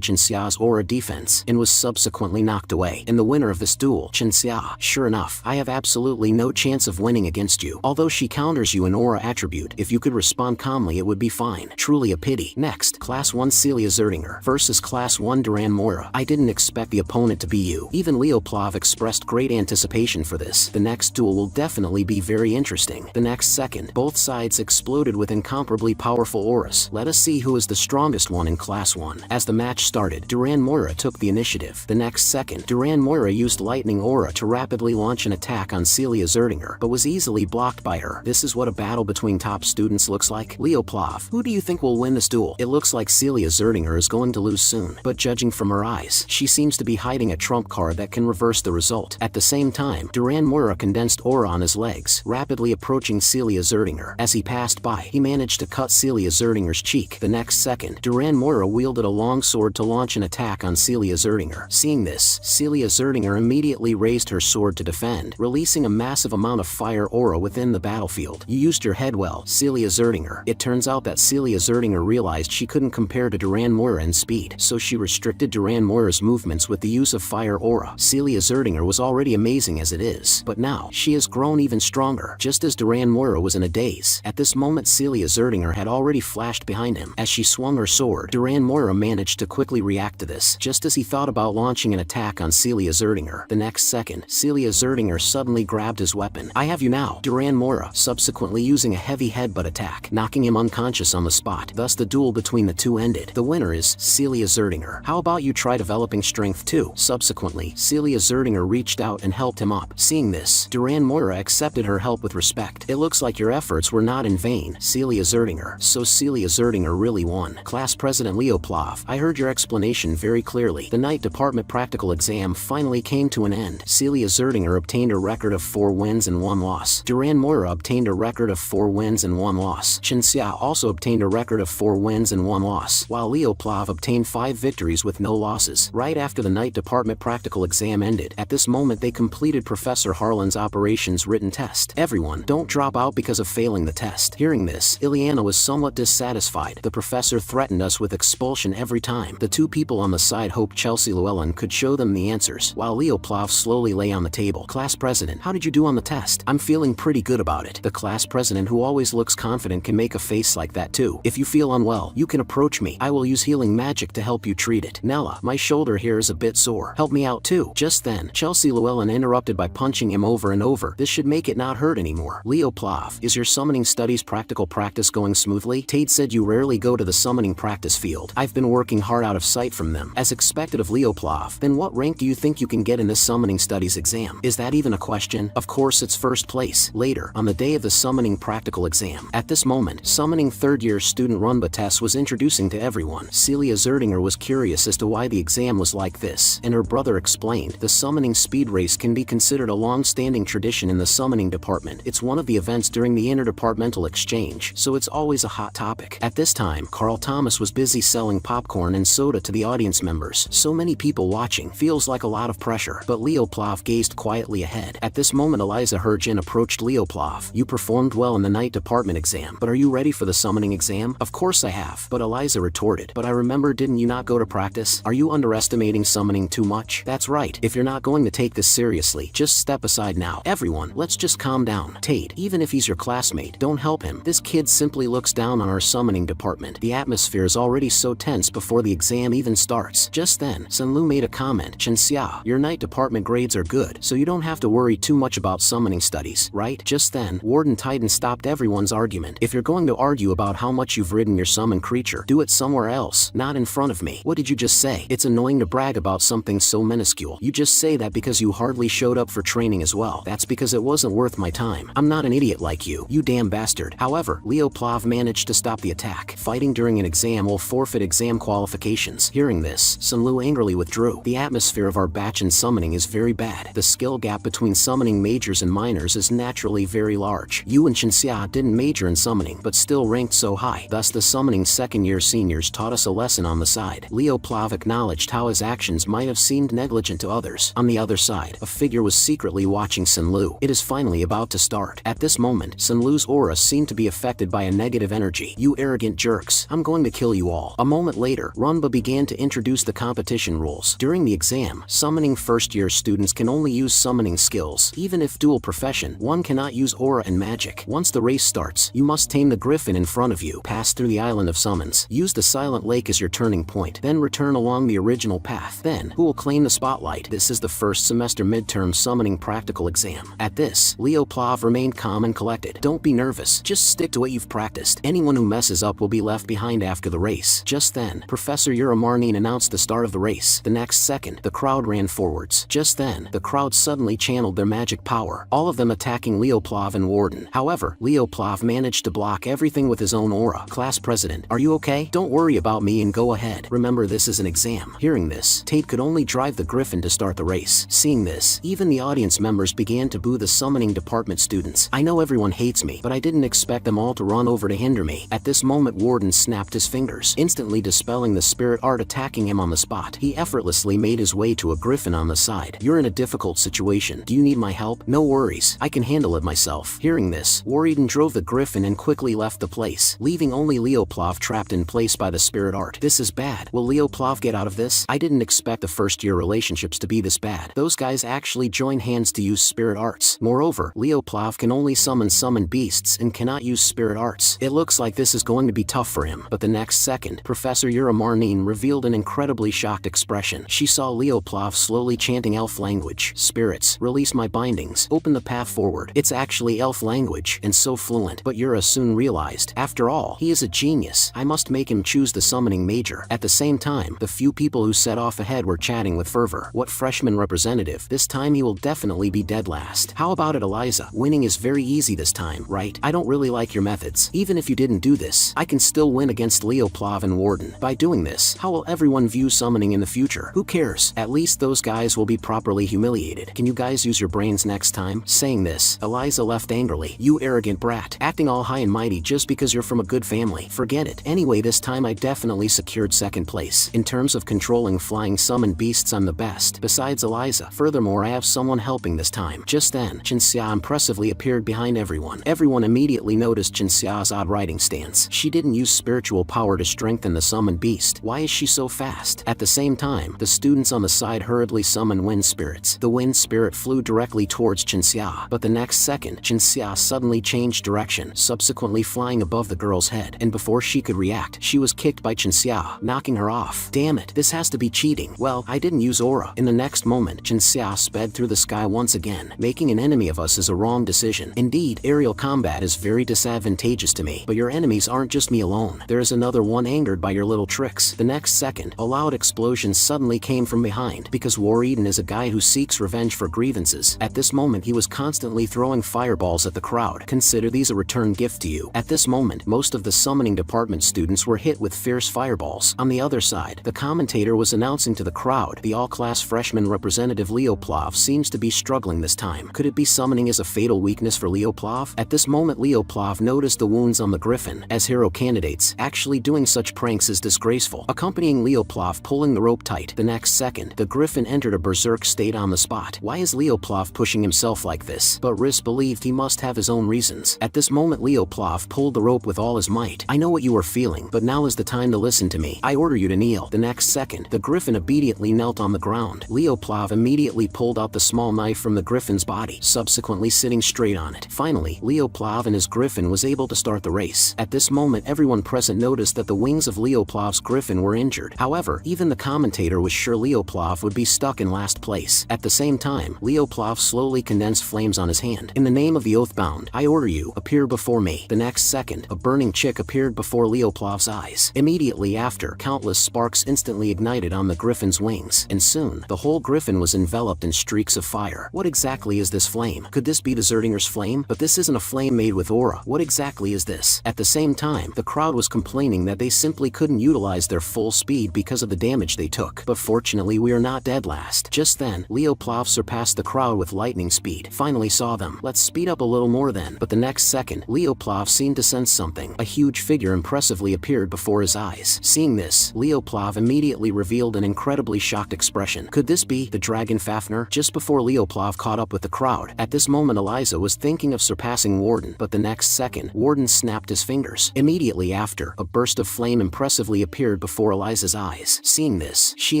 Chinxia's aura defense and was subsequently knocked away. In the winner of this duel, Chinxia, sure enough, I have absolutely no chance of winning against you. Although she counters you in aura attribute, if you could respond calmly it would be fine. Truly a pity. Next, Class 1 Celia Zerdinger versus Class 1 Duran Moira. I didn't expect the opponent to be you. Even Leoplav expressed great anticipation for this. The next duel will definitely be very interesting. The next second, both sides exploded with incomparably powerful auras. Let us see who is the strongest one in Class 1. As the match started, Duran Moira took the initiative. The next second, Duran Moira used lightning aura to rapidly launch an attack on Celia Zerdinger, but was easily blocked by her. This is what a battle between top students looks like. Leoplav, who do you think will win this duel? It looks like Celia Zerdinger is going to lose soon, but judging from her eyes, she seems to be hiding a trump card that can reverse the result. At the same time, Duran Moira condensed aura on his legs, rapidly approaching Celia Zerdinger. As he passed by, he managed to cut Celia Zerdinger's cheek. The next second, Duran Moira wielded a long sword to launch an attack on Celia Zerdinger. Seeing this, Celia Zerdinger immediately raised her sword to defend, releasing a massive amount of fire aura within the battlefield. You used your head well, Celia Zerdinger. It turns out that Celia Zerdinger realized she couldn't compare to Duran Moira in speed, so she restricted Duran Moira's movements with the use of fire aura. Celia Zerdinger was already amazing as it is, but now, she has grown even stronger, just as Duran Moira was in a daze. At this moment Celia Zerdinger had already flashed behind him. As she swung her sword, Duran Moira managed to quickly react to this, just as he thought about launching an attack on Celia Zerdinger. The next second, Celia Zerdinger suddenly grabbed his weapon. I have you now, Duran Moira, subsequently using a heavy headbutt attack, knocking him unconscious on the spot. Thus the duel between the two ended. The winner is Celia Zerdinger. How about you try developing strength too? Subsequently, Celia Zerdinger reached out and helped him up. Seeing this, Duran Moira accepted her help with respect. It looks like your efforts were not in vain, Celia Zerdinger. So Celia Zerdinger really won. Class President Leoplav, I heard your explanation very clearly. The night department practical exam finally came to an end. Celia Zerdinger obtained a record of 4 wins and 1 loss. Duran Moira obtained a record of 4 wins and 1 loss. Chinxia also obtained a record of 4 wins and 1 loss, while Leoplav obtained 5 victories with no losses. Right after the night department practical exam ended, at this moment they completed Professor Harlan's operations written test. Everyone, don't drop out because of failing the test. Hearing this, Ileana was somewhat dissatisfied. The professor threatened us with expulsion every time. The two people on the side hoped Chelsea Llewellyn could show them the answers, while Leoplav slowly lay on the table. Class President, how did you do on the test? I'm feeling pretty good about it. The class president, who always looks confident, can make a face like that too. If you feel unwell, you can approach me. I will use healing magic to help you treat it. Nella, my shoulder here is a bit sore. Help me out too. Just then, Chelsea Llewellyn interrupted by punching him over and over. This should make it not hurt anymore. Leoplav, is your summoning studies practical practice going smoothly? Tade said you rarely go to the summoning practice field. I've been working hard out of sight from them. As expected of Leoplav, then what rank do you think you can get in this summoning studies exam? Is that even a question? Of course it's first place. Later, on the day of the summoning practical exam. At this moment, summoning third-year student Runba test was introducing to everyone. Celia Zerdinger was curious as to why the exam was like this, and her brother explained, the summoning speed race can be considered a long-standing tradition in the summoning department. It's one of the events during the interdepartmental exchange, so it's always a hot topic. At this time, Carl Thomas was busy selling popcorn and soda to the audience members. So many people watching, feels like a lot of pressure, but Leoplav gazed quietly ahead. At this moment Eliza Herjin approached Leoplav. You performed well in the night department exam, but are you ready for the summoning exam? Of course I have, but Eliza retorted. But I remember, didn't you not go to practice? Are you underestimating summoning too much? That's right. If you're not going to take this seriously, just step aside now. Everyone, let's just calm down. Tate, even if he's your classmate, don't help him. This kid simply looks down on our summoning department. The atmosphere is already so tense before the exam even starts. Just then, Sunlu made a comment. Chinxia, your night department grades are good, so you don't have to worry too much about summoning studies, right? Just then, Warden Titan stopped everyone's argument. If you're going to argue about how much you've ridden your summon creature, do it somewhere else, not in front of me. What did you just say? It's annoying to brag about something so minuscule. You just say that because you hardly showed up for training as well. That's because it wasn't worth my time. I'm not an idiot like you damn bastard. However, Leoplav managed to stop the attack. Fighting during an exam will forfeit exam qualifications. Hearing this, Sunlu angrily withdrew. The atmosphere of our batch in summoning is very bad. The skill gap between summoning majors and minors is naturally very large. You and Chinxia didn't major in summoning, but still ranked so high. Thus the summoning second year seniors taught us a lesson on the side. Leoplav acknowledged how his actions might have seemed negligent to others. On the other side, a figure was secretly watching Sinlu. It is finally about to start. At this moment, Sinlu's aura seemed to be affected by a negative energy. You arrogant jerks, I'm going to kill you all. A moment later, Runba began to introduce the competition rules. During the exam, summoning first-year students can only use summoning skills. Even if dual profession, one cannot use aura and magic. Once the race starts, you must tame the griffin in front of you, pass through the island of summons, use the silent lake as your turning point, then return along the original path. Then, who will claim the spotlight? This is the first semester midterm summoning practical exam. At this, Leoplav remained calm and collected. Don't be nervous, just stick to what you've practiced. Anyone who messes up will be left behind after the race. Just then, Professor Uramarnin announced the start of the race. The next second, the crowd ran forwards. Just then, the crowd suddenly channeled their magic power, all of them attacking Leoplav and Warden. However, Leoplav managed to block everything with his own aura. Class president, are you okay? Don't worry about me and go ahead. Remember, this is an exam. Hearing this, Tate could only drive the griffin to start the race. Seeing this, even the audience members began to boo the summoning department students. I know everyone hates me, but I didn't expect them all to run over to hinder me. At this moment, Warden snapped his fingers, instantly dispelling the spirit art attacking him on the spot. He effortlessly made his way to a griffin on the side. You're in a difficult situation. Do you need my help? No worries, I can handle it myself. Hearing this, Warden drove the griffin and quickly left the place, leaving only Leoplav trapped in place by the spirit art. This is bad. Will Leoplav get out of this? I didn't expect the first-year relationships to be this bad. Those guys actually join hands to use spirit arts. Moreover, Leoplav can only summon beasts and cannot use spirit arts. It looks like this is going to be tough for him. But the next second, Professor Uramarnin revealed an incredibly shocked expression. She saw Leoplav slowly chanting elf language. Spirits, release my bindings, open the path forward. It's actually elf language, and so fluent. But Yura soon realized, after all, he is a genius. I must make him choose the summoning major. At the same time, the few people who set off ahead were chatting with fervor. What freshman representative? This time he will definitely be dead last. How about it, Eliza? Winning is very easy this time, right? I don't really like your methods. Even if you didn't do this, I can still win against Leoplav and Warden. By doing this, how will everyone view summoning in the future? Who cares? At least those guys will be properly humiliated. Can you guys use your brains next time? Saying this, Eliza left angrily. You arrogant brat, acting all high and mighty just because you're from a good family. Forget it. Anyway, this time I definitely secured second place. In terms of controlling flying summon beasts, I'm the best, besides Eliza. Furthermore, I have someone helping this time. Just then, Chinxia impressively appeared behind everyone. Everyone immediately noticed Chinxia's odd riding stance. She didn't use spiritual power to strengthen the summoned beast. Why is she so fast? At the same time, the students on the side hurriedly summoned wind spirits. The wind spirit flew directly towards Chinxia, but the next second, Chinxia suddenly changed direction, subsequently flying above the girl's head, and before she could react, she was kicked by Chinxia, knocking her off. Damn it, this has to be cheating. Well, I didn't use aura. In the next moment, Chinxia sped through the sky once again. Making an enemy of us is a wrong decision. Indeed, aerial combat is very disadvantageous to me, but your enemies aren't just me alone. There is another one angered by your little tricks. The next second, a loud explosion suddenly came from behind, because Warden is a guy who seeks revenge for grievances. At this moment, he was constantly throwing fireballs at the crowd. Consider these a return gift to you. At this moment, most of the summoning department students were hit with fierce fireballs. On the other side, the commentator was announcing to the crowd, the all-class freshman representative Leoplav seems to be struggling this time. Could it be summoning is a fatal weakness for Leoplav? At this moment, Leoplav noticed the wounds on the griffin. As hero candidates, actually doing such pranks is disgraceful. Accompanying Leoplav pulling the rope tight. The next second, the griffin entered a berserk state on the spot. Why is Leoplav pushing himself like this? But Riss believed he must have his own reasons. At this moment, Leoplav pulled the rope with all his might. I know what you are feeling, but now is the time to listen to me. I order you to kneel. The next second, the griffin obediently knelt on the ground. Leoplav immediately pulled out the small knife from the griffin's body, subsequently sitting straight on it. Finally, Leoplav and his griffin was able to start the race. At this moment, everyone present noticed that the wings of Leoplav's griffin were injured. However, even the commentator was sure Leoplav would be stuck in last place. At the same time, Leoplav slowly condensed flames on his hand. In the name of the Oathbound, I order you, appear before me. The next second, a burning chick appeared before Leoplav's eyes. Immediately after, countless sparks instantly ignited on the griffin's wings, and soon, the whole griffin was enveloped in streaks of fire. What exactly is this flame? Could this be the Zerdinger's flame? But this isn't a flame made with aura. What exactly is this? At the same time, the crowd was complaining that they simply couldn't utilize their full speed because of the damage they took. But fortunately, we are not dead last. Just then, Leoplav surpassed the crowd with lightning speed. Finally saw them. Let's speed up a little more then. But the next second, Leoplav seemed to sense something. A huge figure impressively appeared before his eyes. Seeing this, Leoplav immediately revealed an incredibly shocked expression. Could this be the dragon Fafnir? Just before Leoplav caught up with the crowd, at this moment Eliza was thinking of surpassing Warden, but the next second, Warden snapped his fingers. Immediately after, a burst of flame impressively appeared before Eliza's eyes. Seeing this, she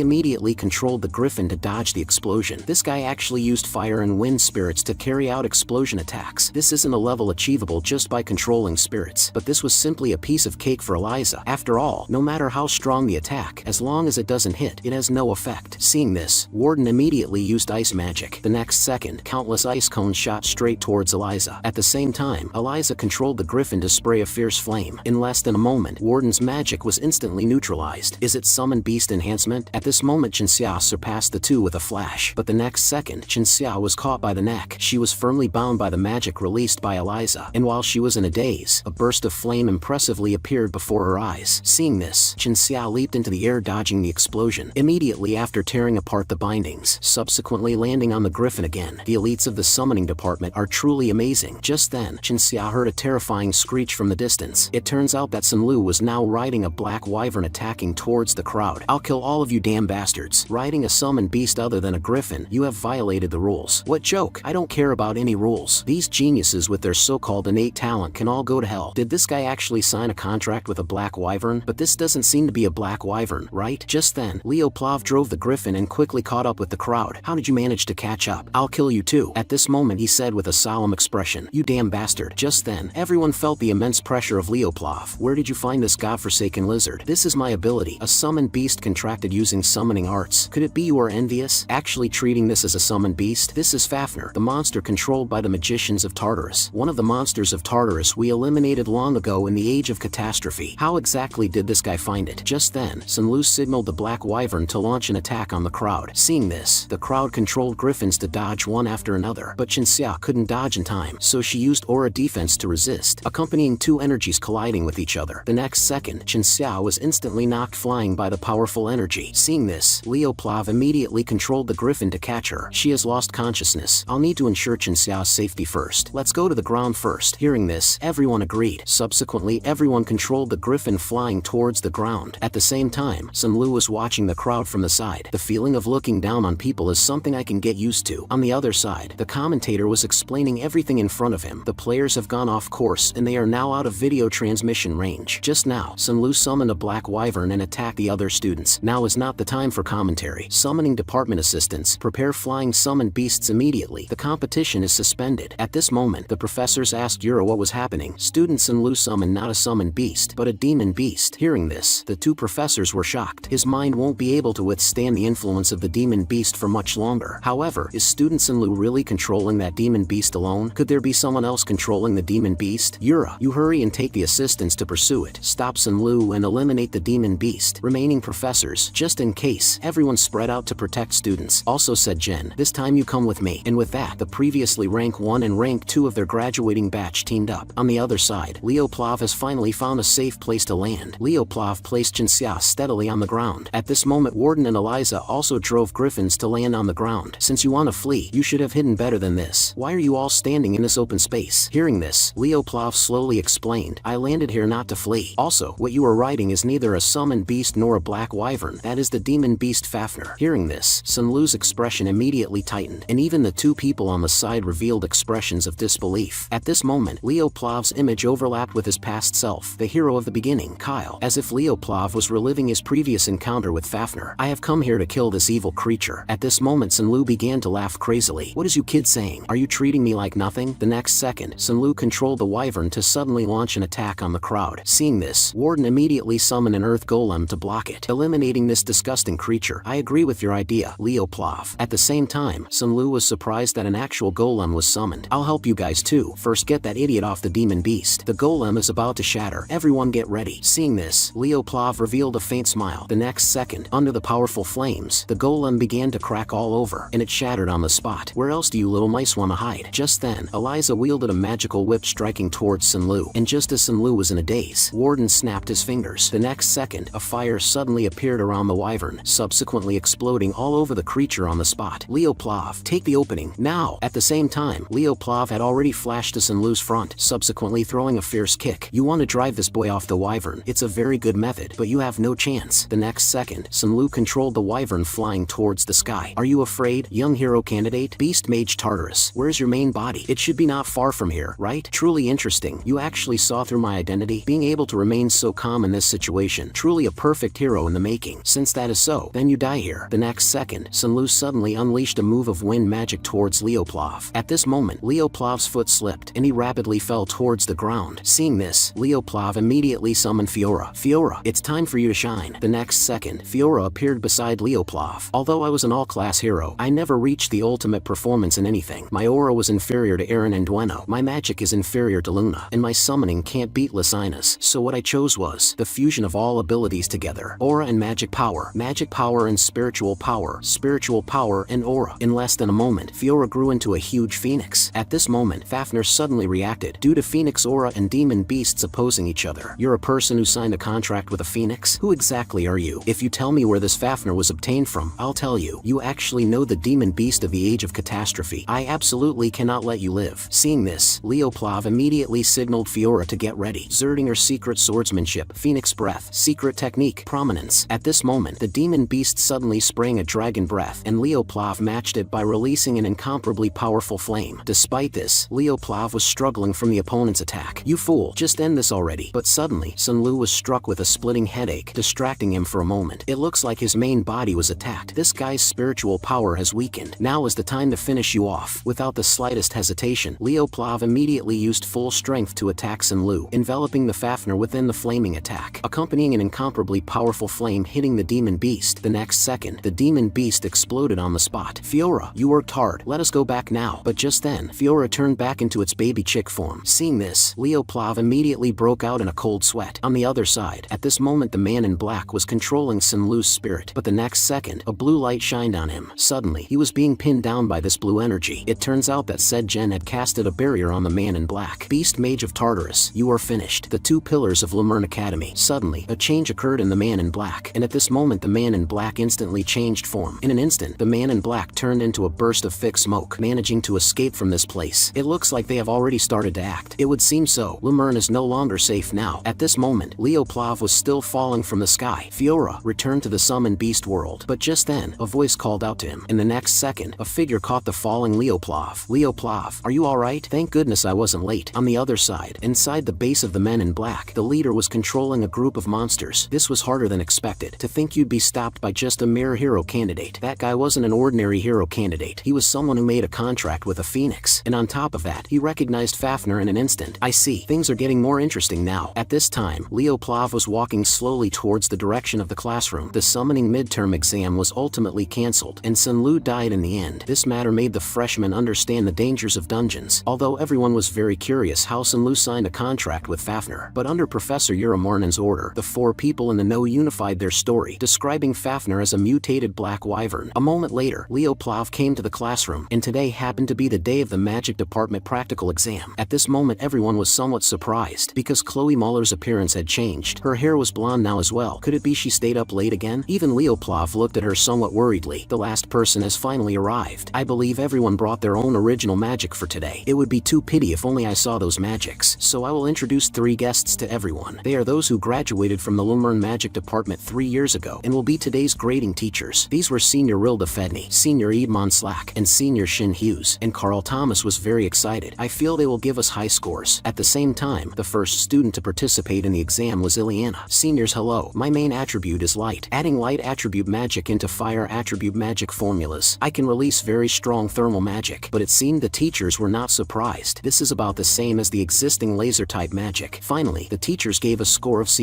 immediately controlled the griffin to dodge the explosion. This guy actually used fire and wind spirits to carry out explosion attacks. This isn't a level achievable just by controlling spirits, but this was simply a piece of cake for Eliza. After all, no matter how strong the attack, as long as it doesn't hit, it has no effect. Seeing this, Warden immediately used ice magic. The next second, countless ice cones shot straight towards Eliza. At the same time, Eliza controlled the griffin to spray a fierce flame. In less than a moment, Warden's magic was instantly neutralized. Is it Summon Beast Enhancement? At this moment, Chinxia surpassed the two with a flash, but the next second, Chinxia was caught by the neck. She was firmly bound by the magic released by Eliza, and while she was in a daze, a burst of flame impressively appeared before her eyes. Seeing this, Chinxia leaped into the air, dodging the explosion, immediately after tearing apart the bindings, subsequently landing on the griffin again. The elites of the summoning department are truly amazing. Just then, Chinxia heard a terrifying screech from the distance. It turns out that Sun Lu was now riding a black wyvern attacking towards the crowd. I'll kill all of you damn bastards. Riding a summoned beast other than a griffin, you have violated the rules. What joke? I don't care about any rules. These geniuses with their so-called innate talent can all go to hell. Did this guy actually sign a contract with a black wyvern? But this doesn't seem to be a black wyvern, right? Just then, Leoplav drove the griffin and quickly caught up with the crowd. How did you manage to catch up? I'll kill you too. At this moment he said with a solemn expression, you damn bastard. Just then, everyone felt the immense pressure of Leoplav. Where did you find this godforsaken lizard? This is my ability, a summoned beast contracted using summoning arts. Could it be you are envious? Actually treating this as a summoned beast? This is Fafnir, the monster controlled by the magicians of Tartarus. One of the monsters of Tartarus we eliminated long ago in the Age of Catastrophe. How exactly did this guy find it? Just then, Sun Lu signaled the black wyvern to launch an attack on the crowd. Seeing this, the crowd controlled griffins to dodge one after another, but Chinxia couldn't dodge in time, so she used aura defense to resist, accompanying two energies colliding with each other. The next second, Chinxia was instantly knocked flying by the powerful energy. Seeing this, Leoplav immediately controlled the griffin to catch her. She has lost consciousness. I'll need to ensure Chinxia's safety first. Let's go to the ground first. Hearing this, everyone agreed. Subsequently, everyone controlled the griffin flying towards the ground. At the same time, Sun Lu was watching the crowd from the side. The feeling of looking down on people is something I can get used to. On the other side, the commentator was explaining everything in front of him. The players have gone off course and they are now out of video transmission range. Just now, Sun Lu summoned a black wyvern and attacked the other students. Now is not the time for commentary. Summoning department assistants, prepare flying summoned beasts immediately. The competition is suspended. At this moment, the professors asked Yura what was happening. Student Sun Lu summoned not a summoned beast, but a demon beast. Hearing this, the two professors were shocked. His mind won't be able to withstand the influence of the demon beast for much longer. However, is student Sun Lu really controlling that demon beast alone? Could there be someone else controlling the demon beast? Yura, you hurry and take the assistants to pursue it. Stop Sun Lu and eliminate the demon beast. Remaining professors, just in case, everyone spread out to protect students. Also said Jen, this time you come with me. And with that, the previously rank 1 and rank 2 of their graduating batch teamed up. On the other side, Leoplav has finally found a safe place to land. Leoplav placed Chinxia steadily on the ground. At this moment, Warden and Eliza also drove griffins to land on the ground. Since you want to flee, you should have hidden better than this. Why are you all standing in this open space? Hearing this, Leoplav slowly explained, I landed here not to flee. Also, what you are riding is neither a summoned beast nor a black wyvern. That is the demon beast Fafnir. Hearing this, Sun Lu's expression immediately tightened, and even the two people on the side revealed expressions of disbelief. At this moment, Leoplav's image overlapped with his past self, the hero of the beginning, Kyle, as if Leoplav was reliving his previous encounter with Fafnir. I have come here to kill this evil creature. At this moment, Sun Lu began to laugh crazily. What is you kids saying? Are you treating me like nothing? The next second, Sun Lu controlled the wyvern to suddenly launch an attack on the crowd. Seeing this, Warden immediately summoned an earth golem to block it, eliminating this disgusting creature. I agree with your idea, Leoplav. At the same time, Sun Lu was surprised that an actual golem was summoned. I'll help you guys too. First get that idiot off the demon beast. The golem is about to shatter. Everyone get ready. Seeing this, Leoplav revealed a faint smile. The next second, under the powerful flames, the golem began to crack all over, and it shattered on the spot. Where else do you little mice want to hide? Just then, Eliza wielded a magical whip striking towards Sun Lu, and just as Sun Lu was in a daze, Warden snapped his fingers. The next second, a fire suddenly appeared around the wyvern, subsequently exploding all over the creature on the spot. Leoplav, take the opening, now! At the same time, Leoplav had already flashed to Sun Lu's front, subsequently throwing a fierce kick. You want to drive this boy off the wyvern. It's a very good method, but you have no chance. The next second, Sunlu controlled the wyvern flying towards the sky. Are you afraid, young hero candidate? Beast Mage Tartarus, where's your main body? It should be not far from here, right? Truly interesting. You actually saw through my identity. Being able to remain so calm in this situation. Truly a perfect hero in the making. Since that is so, then you die here. The next second, Sunlu suddenly unleashed a move of wind magic towards Leoplav. At this moment, Leoplav's foot slipped, and he rapidly fell towards the ground. Seeing this, Leoplav immediately summoned Fiora. Fiora, it's time for you to shine. The next second, Fiora appeared beside Leoplav. Although I was an all-class hero, I never reached the ultimate performance in anything. My aura was inferior to Eren and Dueno. My magic is inferior to Luna, and my summoning can't beat Lycina's. So what I chose was the fusion of all abilities together. Aura and magic power and spiritual power and aura. In less than a moment, Fiora grew into a huge phoenix. At this moment, Fafnir suddenly reacted, due to phoenix aura and demon beasts opposing each other. You're a person who signed a contract with a phoenix? Who exactly are you? If you tell me where this Fafnir was obtained from, I'll tell you. You actually know the demon beast of the Age of Catastrophe. I absolutely cannot let you live. Seeing this, Leoplav immediately signaled Fiora to get ready. Exerting her secret swordsmanship, phoenix breath, secret technique, prominence. At this moment, the demon beast suddenly sprang a dragon breath, and Leoplav matched it by releasing an incomparably powerful flame. Despite this, Leoplav was struggling from the opponent's attack. You fool, just end this already. But suddenly, Sunlu was struck with a splitting headache, distracting him for a moment. It looks like his main body was attacked. This guy's spiritual power has weakened. Now is the time to finish you off. Without the slightest hesitation, Leoplav immediately used full strength to attack Sunlu, enveloping the Fafnir within the flaming attack, accompanying an incomparably powerful flame hitting the demon beast. The next second, the demon beast exploded on the spot. Fiora, you worked hard. Let us go back now. But just then, Fiora turned back into its baby chick form. Seeing this, Leoplav immediately broke out in a cold sweat. On the other side, at this moment the man in black was controlling Sunlu's spirit, but the next second, a blue light shined on him. Suddenly, he was being pinned down by this blue energy. It turns out that said Gen had casted a barrier on the man in black. Beast Mage of Tartarus, you are finished. The two pillars of Lemurn Academy. Suddenly, a change occurred in the man in black, and at this moment the man in black instantly changed form. In an instant, the man in black turned into a burst of thick smoke, managing to escape from this place. It looks like they have already started to act. It would seem so. Lemurn is no longer safe now. At this moment, Leoplav was still falling from the sky. Fiora returned to the summoned beast world, but just then, a voice called out to him. In the next second, a figure caught the falling Leoplav. Leoplav, are you alright? Thank goodness I wasn't late. On the other side, inside the base of the men in black, the leader was controlling a group of monsters. This was harder than expected. To think you'd be stopped by just a mere hero candidate. That guy wasn't an ordinary hero candidate. He was someone who made a contract with a phoenix. And on top of that, he recognized Fafnir in an instant. I see. Things are getting more interesting now. At this time, Leoplav was walking slowly towards the direction of the classroom. The summoning midterm exam was ultimately cancelled, and Sunlu died in the end. This matter made the freshmen understand the dangers of dungeons, although everyone was very curious how Sunlu signed a contract with Fafnir. But under Professor Uramarnen's order, the four people in the know unified their story, describing Fafnir as a mutated black wyvern. A moment later, Leoplav came to the classroom, and today happened to be the day of the magic department practical exam. At this moment everyone was somewhat surprised, because Chloe Muller's appearance had changed. Her hair was blonde now as well. Could it be she stayed up late again? Even Leoplav looked at her somewhat worriedly. The last person has finally arrived. I believe everyone brought their own original magic for today. It would be too pity if only I saw those magics. So I will introduce 3 guests to everyone. They are those who graduated from the Lemurn Magic Department 3 years ago, and will be today's grading teachers. These were Senior Rilda Fedney, Senior Edmond Slack, and Senior Shin Hughes, and Carl Thomas was very excited. I feel they will give us high scores. At the same time, the first student to participate in the exam was Ileana. Seniors, hello. My main attribute is light. Adding light attribute magic into fire attribute magic formulas, I can release very strong thermal magic. But it seemed the teachers were not surprised. This is about the same as the existing laser type magic. Finally, the teachers gave a score of C-.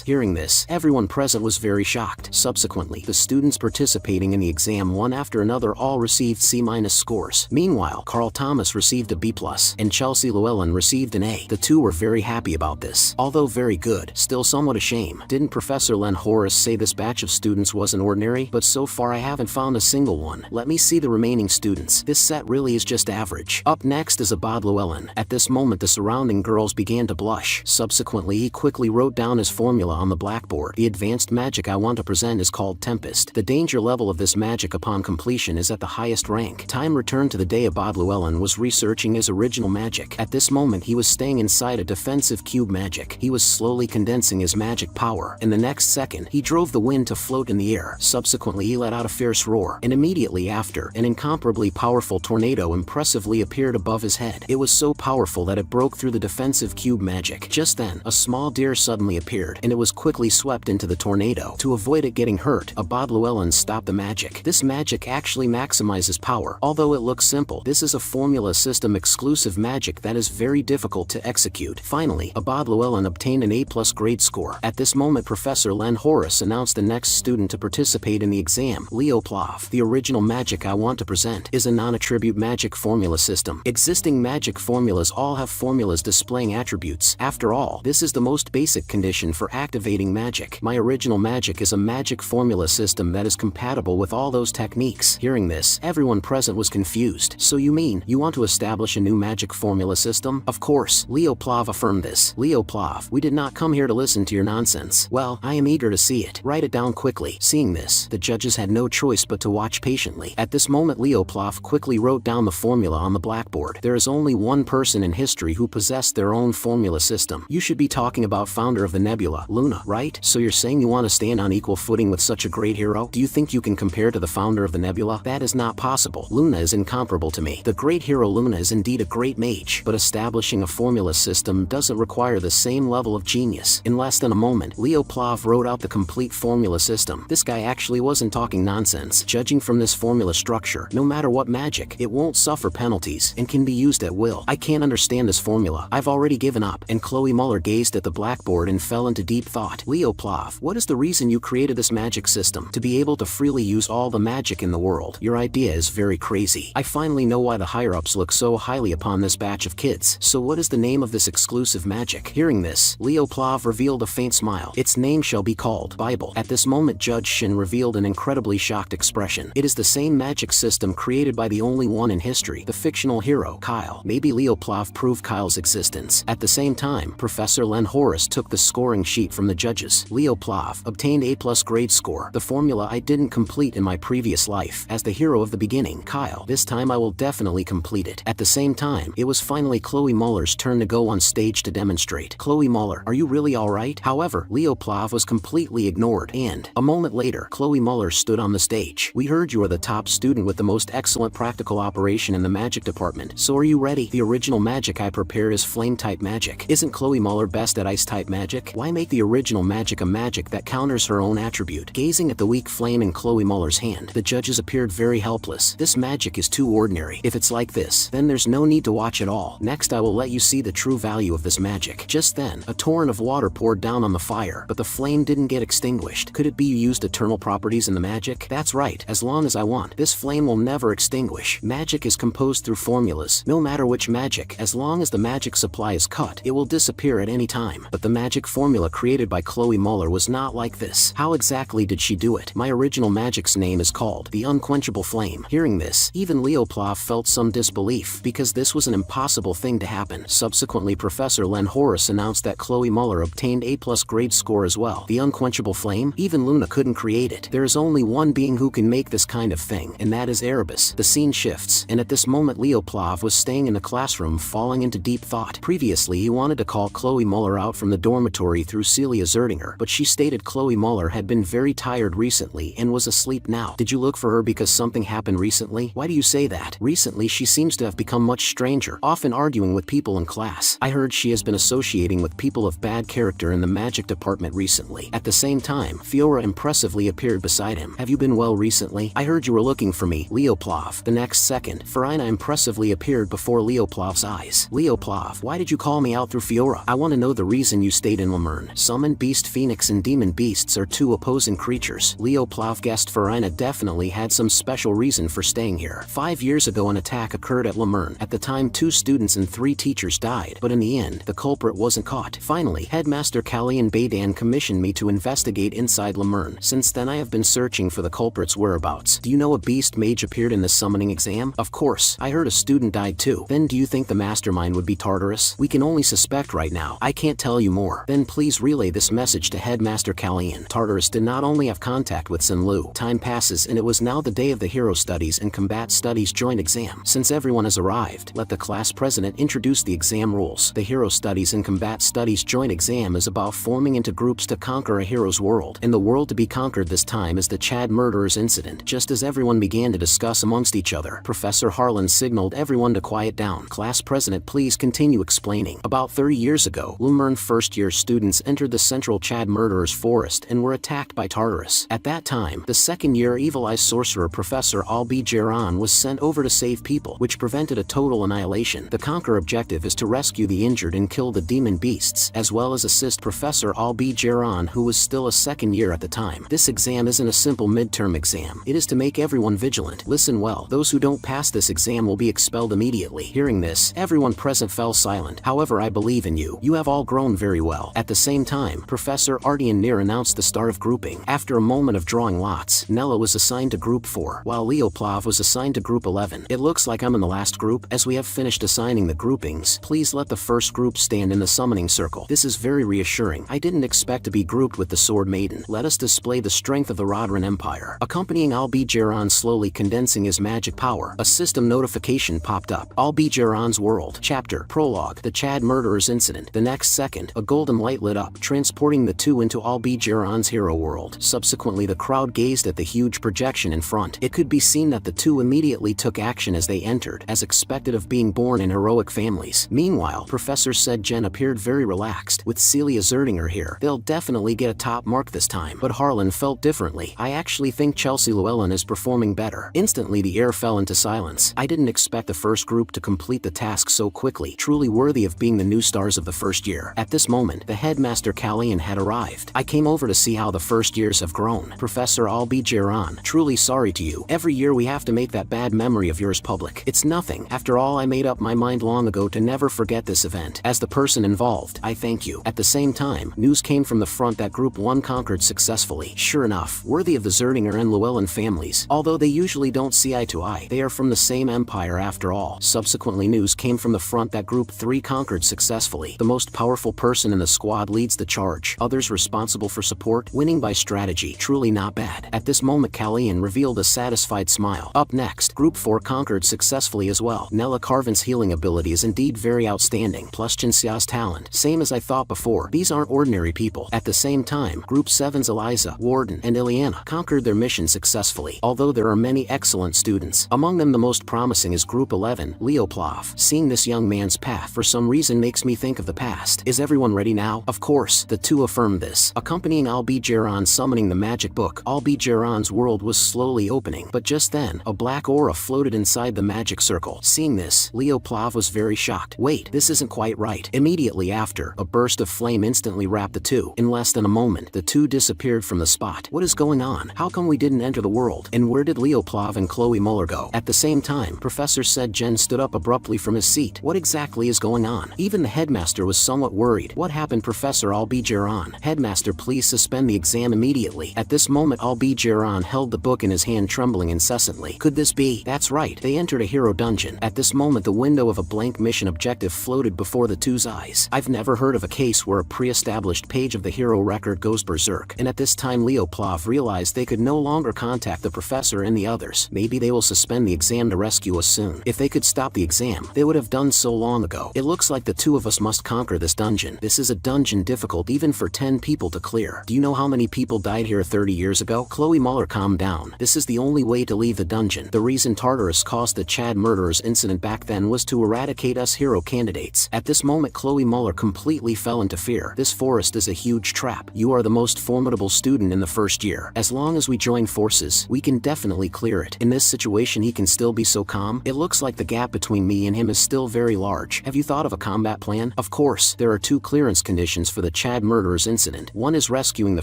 Hearing this, everyone present was very shocked. Subsequently, the students participating in the exam one after another all received C- scores. Meanwhile, Carl Thomas received a B+, and Chelsea Llewellyn received an A. The two were very happy about this. Although very good, still somewhat a shame. Didn't Professor Len Horace say this batch of students wasn't ordinary? But so far I haven't found a single one. Let me see the remaining students. This set really is just average. Up next is Abad Llewellyn. At this moment the surrounding girls began to blush. Subsequently he quickly wrote down his formula on the blackboard. The advanced magic I want to present is called Tempest. The danger level of this magic upon completion is at the highest rank. Time returned to the day Abad Llewellyn was researching his original magic. At this moment he was staying inside a defensive cube magic. He he was slowly condensing his magic power. In the next second, he drove the wind to float in the air. Subsequently, he let out a fierce roar, and immediately after, an incomparably powerful tornado impressively appeared above his head. It was so powerful that it broke through the defensive cube magic. Just then, a small deer suddenly appeared, and it was quickly swept into the tornado. To avoid it getting hurt, Abad Llewellyn stopped the magic. This magic actually maximizes power. Although it looks simple, this is a formula system exclusive magic that is very difficult to execute. Finally, Abad Llewellyn obtained an A+ grade score. At this moment, Professor Len Horace announced the next student to participate in the exam, Leo Plov. The original magic I want to present is a non-attribute magic formula system. Existing magic formulas all have formulas displaying attributes. After all, this is the most basic condition for activating magic. My original magic is a magic formula system that is compatible with all those techniques. Hearing this, everyone present was confused. So you mean, you want to establish a new magic formula system? Of course, Leo Plov affirmed this. Leo Plov, we did not come here to listen to your nonsense. Well, I am eager to see it. Write it down quickly. Seeing this, the judges had no choice but to watch patiently. At this moment, Leo Plov quickly wrote down the formula on the blackboard. There is only one person in history who possessed their own formula system. You should be talking about founder of the nebula, Luna, right? So you're saying you want to stand on equal footing with such a great hero? Do you think you can compare to the founder of the nebula? That is not possible. Luna is incomparable to me. The great hero Luna is indeed a great mage, but establishing a formula system doesn't require the same level of genius. In less than a moment, Leo Plov wrote out the complete formula system. This guy actually wasn't talking nonsense. Judging from this formula structure, no matter what magic, it won't suffer penalties and can be used at will. I can't understand this formula. I've already given up. And Chloe Muller gazed at the blackboard and fell into deep thought. Leo Plov, what is the reason you created this magic system? To be able to freely use all the magic in the world. Your idea is very crazy. I finally know why the higher-ups look so highly upon this batch of kids. So what is the name of this exclusive magic? Hearing this, Leo Plov revealed a faint smile. Its name shall be called Bible. At this moment, Judge Shin revealed an incredibly shocked expression. It is the same magic system created by the only one in history, the fictional hero, Kyle. Maybe Leo Plov proved Kyle's existence. At the same time, Professor Len Horace took the scoring sheet from the judges. Leo Plov obtained A+ grade score. The formula I didn't complete in my previous life. As the hero of the beginning, Kyle. This time I will definitely complete it. At the same time, it was finally Chloe Muller's turn to go on stage to demonstrate. Chloe Muller, are you really alright? However, Leo Plov was completely ignored, and a moment later, Chloe Muller stood on the stage. We heard you are the top student with the most excellent practical operation in the magic department. So are you ready? The original magic I prepared is flame-type magic. Isn't Chloe Muller best at ice-type magic? Why make the original magic a magic that counters her own attribute? Gazing at the weak flame in Chloe Muller's hand, the judges appeared very helpless. This magic is too ordinary. If it's like this, then there's no need to watch at all. Next, I will let you see the true value of this magic. Just then, a torrent of water poured down on the fire, but the flame didn't get extinguished. Could it be you used eternal properties in the magic? That's right. As long as I want, this flame will never extinguish. Magic is composed through formulas. No matter which magic, as long as the magic supply is cut, it will disappear at any time. But the magic formula created by Chloe Muller was not like this. How exactly did she do it? My original magic's name is called the Unquenchable Flame. Hearing this, even Leo Plov felt some disbelief, because this was an impossible thing to happen. Subsequently, Professor Len Horace announced that Chloe Muller obtained A+ grade score as well. The Unquenchable Flame? Even Luna couldn't create it. There is only one being who can make this kind of thing, and that is Erebus. The scene shifts, and at this moment Leo Plov was staying in the classroom falling into deep thought. Previously, he wanted to call Chloe Muller out from the dormitory through Celia Zerdinger, but she stated Chloe Muller had been very tired recently and was asleep now. Did you look for her because something happened recently? Why do you say that? Recently, she seems to have become much stranger, often arguing with people in class. I heard she has been associating with people of bad character in the magic department recently. At the same time, Fiora impressively appeared beside him. Have you been well recently? I heard you were looking for me, Leo Plov. The next second, Farina impressively appeared before Leo Plov's eyes. Leo Plov, why did you call me out through Fiora? I want to know the reason you stayed in Lemurn. Summoned Beast Phoenix and Demon Beasts are two opposing creatures. Leo Plov guessed Farina definitely had some special reason for staying here. 5 years ago, an attack occurred at Lemurn. At the time, 2 students and 3 teachers died, but in the end, the culprit wasn't caught. Finally, Headmaster Kallian Baydan commissioned me to investigate inside Lemurn. Since then, I have been searching for the culprit's whereabouts. Do you know a beast mage appeared in the summoning exam? Of course. I heard a student died too. Then do you think the mastermind would be Tartarus? We can only suspect right now. I can't tell you more. Then please relay this message to Headmaster Kallian. Tartarus did not only have contact with Sinlu. Time passes and it was now the day of the Hero Studies and Combat Studies joint exam. Since everyone has arrived, let the class president introduce the exam rules. The Hero Studies and Combat Studies Studies joint exam is about forming into groups to conquer a hero's world, and the world to be conquered this time is the Chad murderers incident. Just as everyone began to discuss amongst each other, Professor Harlan signaled everyone to quiet down. Class president, please continue explaining. About 30 years ago, Lumern first-year students entered the central Chad murderers forest and were attacked by Tartarus. At that time, the second-year evil-eyed sorcerer Professor Albi-Geron was sent over to save people, which prevented a total annihilation. The conquer objective is to rescue the injured and kill the demon beasts, as well as assist Professor Albi-Geron, who was still a second year at the time. This exam isn't a simple midterm exam. It is to make everyone vigilant. Listen well, those who don't pass this exam will be expelled immediately. Hearing this, everyone present fell silent. However, I believe in you. You have all grown very well. At the same time, Professor Artian Nir announced the start of grouping. After a moment of drawing lots, Nella was assigned to Group 4, while Leoplav was assigned to Group 11. It looks like I'm in the last group. As we have finished assigning the groupings, please let the first group stand in the summoning circle. This is very reassuring. I didn't expect to be grouped with the Sword Maiden. Let us display the strength of the Rodran Empire. Accompanying Albi-Geron slowly condensing his magic power, a system notification popped up. Albi-Geron's World. Chapter. Prologue. The Chad Murderers Incident. The next second, a golden light lit up, transporting the two into Albi-Geron's hero world. Subsequently, the crowd gazed at the huge projection in front. It could be seen that the two immediately took action as they entered, as expected of being born in heroic families. Meanwhile, Professor said Jen appeared very relaxed. With Celia Zerdinger here, they'll definitely get a top mark this time. But Harlan felt differently. I actually think Chelsea Llewellyn is performing better. Instantly the air fell into silence. I didn't expect the first group to complete the task so quickly, truly worthy of being the new stars of the first year. At this moment, the headmaster Callian had arrived. I came over to see how the first years have grown. Professor Albi-Geron, truly sorry to you. Every year we have to make that bad memory of yours public. It's nothing. After all, I made up my mind long ago to never forget this event. As the person involved, I thank you. At the same time, news came from the front that Group 1 conquered successfully. Sure enough, worthy of the Zerdinger and Llewellyn families. Although they usually don't see eye to eye, they are from the same empire after all. Subsequently, news came from the front that Group 3 conquered successfully. The most powerful person in the squad leads the charge. Others responsible for support, winning by strategy. Truly not bad. At this moment, Callian revealed a satisfied smile. Up next, Group 4 conquered successfully as well. Nella Carvin's healing ability is indeed very outstanding. Plus Jinxia's talent. Same as I thought before. These aren't ordinary people. At the same time, Group 7's Eliza, Warden, and Ileana conquered their mission successfully. Although there are many excellent students, among them the most promising is Group 11, Leoplav. Seeing this young man's path for some reason makes me think of the past. Is everyone ready now? Of course, the two affirmed this. Accompanying Albi-Geron summoning the magic book, Albi-Geron's world was slowly opening. But just then, a black aura floated inside the magic circle. Seeing this, Leoplav was very shocked. Wait, this isn't quite right. Immediately after, a burst of flame instantly wrapped the two. In less than a moment, the two disappeared from the spot. What is going on? How come we didn't enter the world? And where did Leoplav and Chloe Muller go? At the same time, Professor said Jen stood up abruptly from his seat. What exactly is going on? Even the headmaster was somewhat worried. What happened, Professor Albi-Geron? Headmaster, please suspend the exam immediately. At this moment, Albi-Geron held the book in his hand, trembling incessantly. Could this be? That's right. They entered a hero dungeon. At this moment, the window of a blank mission objective floated before the two's eyes. I've never heard of a case where a pre-established page of the hero record goes berserk. And at this time, Leoplav realized they could no longer contact the professor and the others. Maybe they will suspend the exam to rescue us soon. If they could stop the exam, they would have done so long ago. It looks like the two of us must conquer this dungeon. This is a dungeon difficult even for 10 people to clear. Do you know how many people died here 30 years ago? Chloe Muller, calm down. This is the only way to leave the dungeon. The reason Tartarus caused the Chad murderers incident back then was to eradicate us hero candidates. At this moment, Chloe Muller completely fell into fear. This forest is a huge trap. You are the most formidable student in the first year. As long as we join forces, we can definitely clear it. In this situation, he can still be so calm. It looks like the gap between me and him is still very large. Have you thought of a combat plan? Of course, there are two clearance conditions for the Chad murderers incident. One is rescuing the